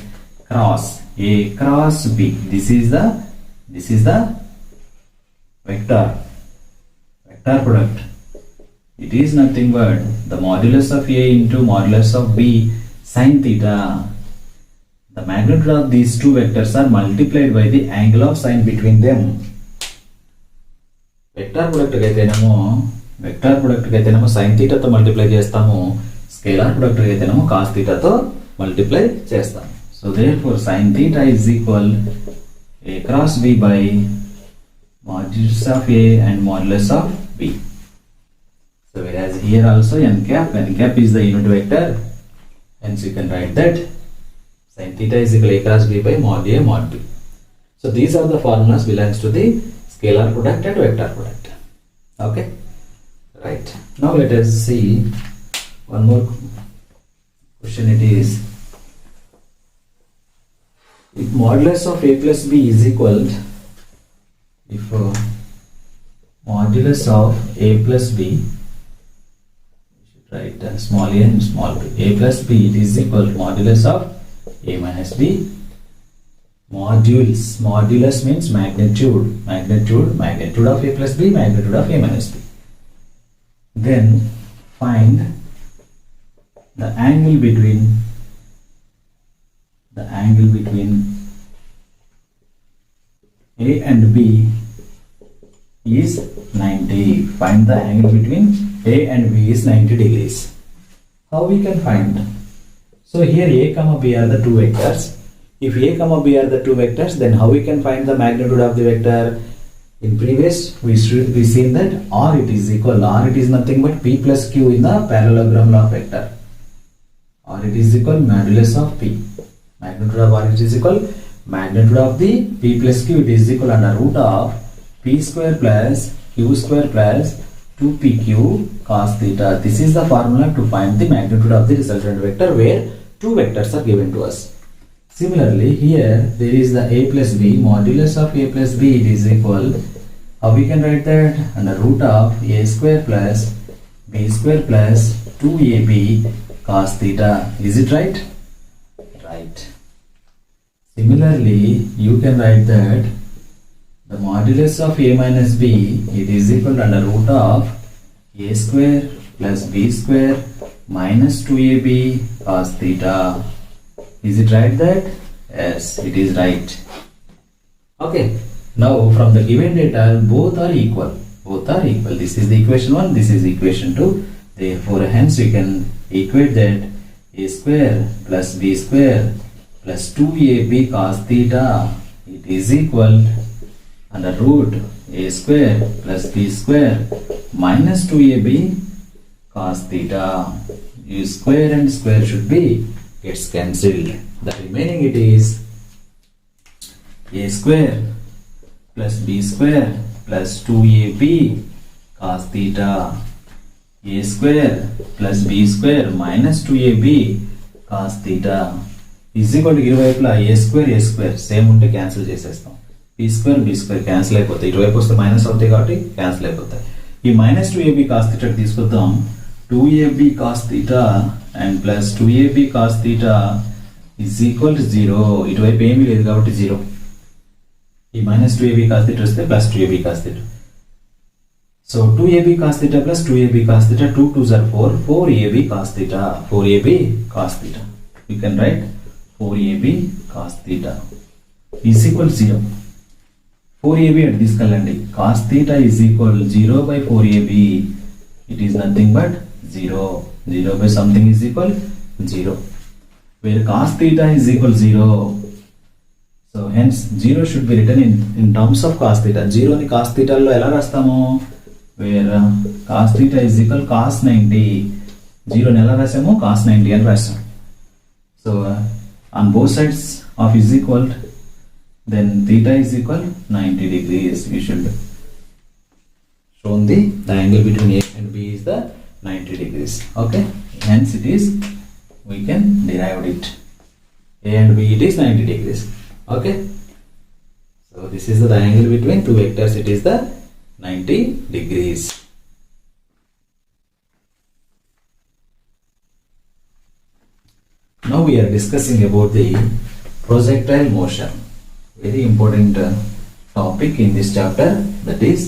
cross A cross B. This is the vector product. It is nothing but the modulus of A into modulus of B sin theta. the magnitude of these two vectors are multiplied by the angle of sine between them. Vector product అయితేనేమో sign థీటాతో multiply చేస్తాము, scalar product అయితేనేమో cos థీటాతో multiply చేస్తాము. So therefore sin theta is equal a cross b by modulus of a and modulus of b. So whereas here also n cap is the unit vector, hence you can write that sin theta is equal a cross b by mod a mod b. So these are the formulas belongs to the scalar product and vector product. Okay, right. Now let us see one more question. It is, if modulus of a plus b is equal, if modulus of a plus b, we should write small a and small b, a plus b, it is equal to modulus of a minus b. Modulus means magnitude of a plus b, magnitude of a minus b. Then find the angle between a and b is 90. Find the angle between a and b is 90 degrees. How we can find? So here a comma b are the two vectors. If a comma b are the two vectors, then how we can find the magnitude of the vector? In previous we seen that r it is nothing but p plus q in the parallelogram law vector. R it is equal modulus of p. Magnitude of r it is equal magnitude of the p plus q, it is equal under root of p square plus q square plus 2pq cos theta. This is the formula to find the magnitude of the resultant vector where two vectors are given to us. Similarly, here there is the a plus b, modulus of a plus b, it is equal, how we can write that? Under root of a square plus b square plus 2ab cos theta. Is it right? Right. Similarly, you can write that the modulus of a minus b, it is equal to under root of a square plus b square minus 2ab cos theta. Is it right that? Yes, it is right. Okay. Now from the given data, both are equal. This is the equation 1, this is equation 2. Therefore, hence we can equate that a square plus b square plus 2ab cos theta, it is equal under root a square plus b square minus 2ab cos theta. You square and square should be gets cancelled. The remaining it is a square plus b square plus 2ab cos theta. A square plus b square minus 2ab cos theta is equal to ఇరువైపులా a square same ఉంటే cancel చేసేస్తాం. b square cancel అయిపోతాయి. ఇటువైపు వస్తే minus అవుతాయి కాబట్టి cancel అయిపోతాయి. ఈ మైనస్ 2ab cos theta తీసుకొద్దాం. 2ab cos theta and plus 2ab cos theta is equal to 0. ఇటువైపు ఏమీ లేదు కాబట్టి 0. ఈ మైనస్ 2ab cos theta వస్తే plus 2ab cos theta. So 2ab cos theta plus 2ab cos theta, 2 2s are 4, 4ab cos theta, 4ab cos theta. You can write 4ab cos theta is equal to 0. 4ab at this kalandi. Cos theta is equal 0 by 4ab. It is nothing but 0. 0 by something is equal 0. Where cos theta is equal 0. So hence 0 should be written in terms of cos theta. 0 ni cos theta lo ela rastamo? Where cos theta is equal cos 90. 0 ni ela rasamo? Cos 90 అని రాస్తాం. So on both sides of is equal, then theta is equal 90 degrees. We should show the angle between a and b is the 90 degrees. Okay, hence it is, we can derive it. A and b, it is 90 degrees. Okay, so this is the angle between two vectors, it is the 90 degrees. Now we are discussing about the projectile motion. Very important topic in this chapter, that is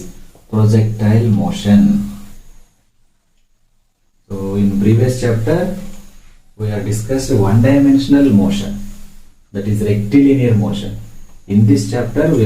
projectile motion. So in previous chapter we have discussed one dimensional motion. that is rectilinear motion. In this chapter we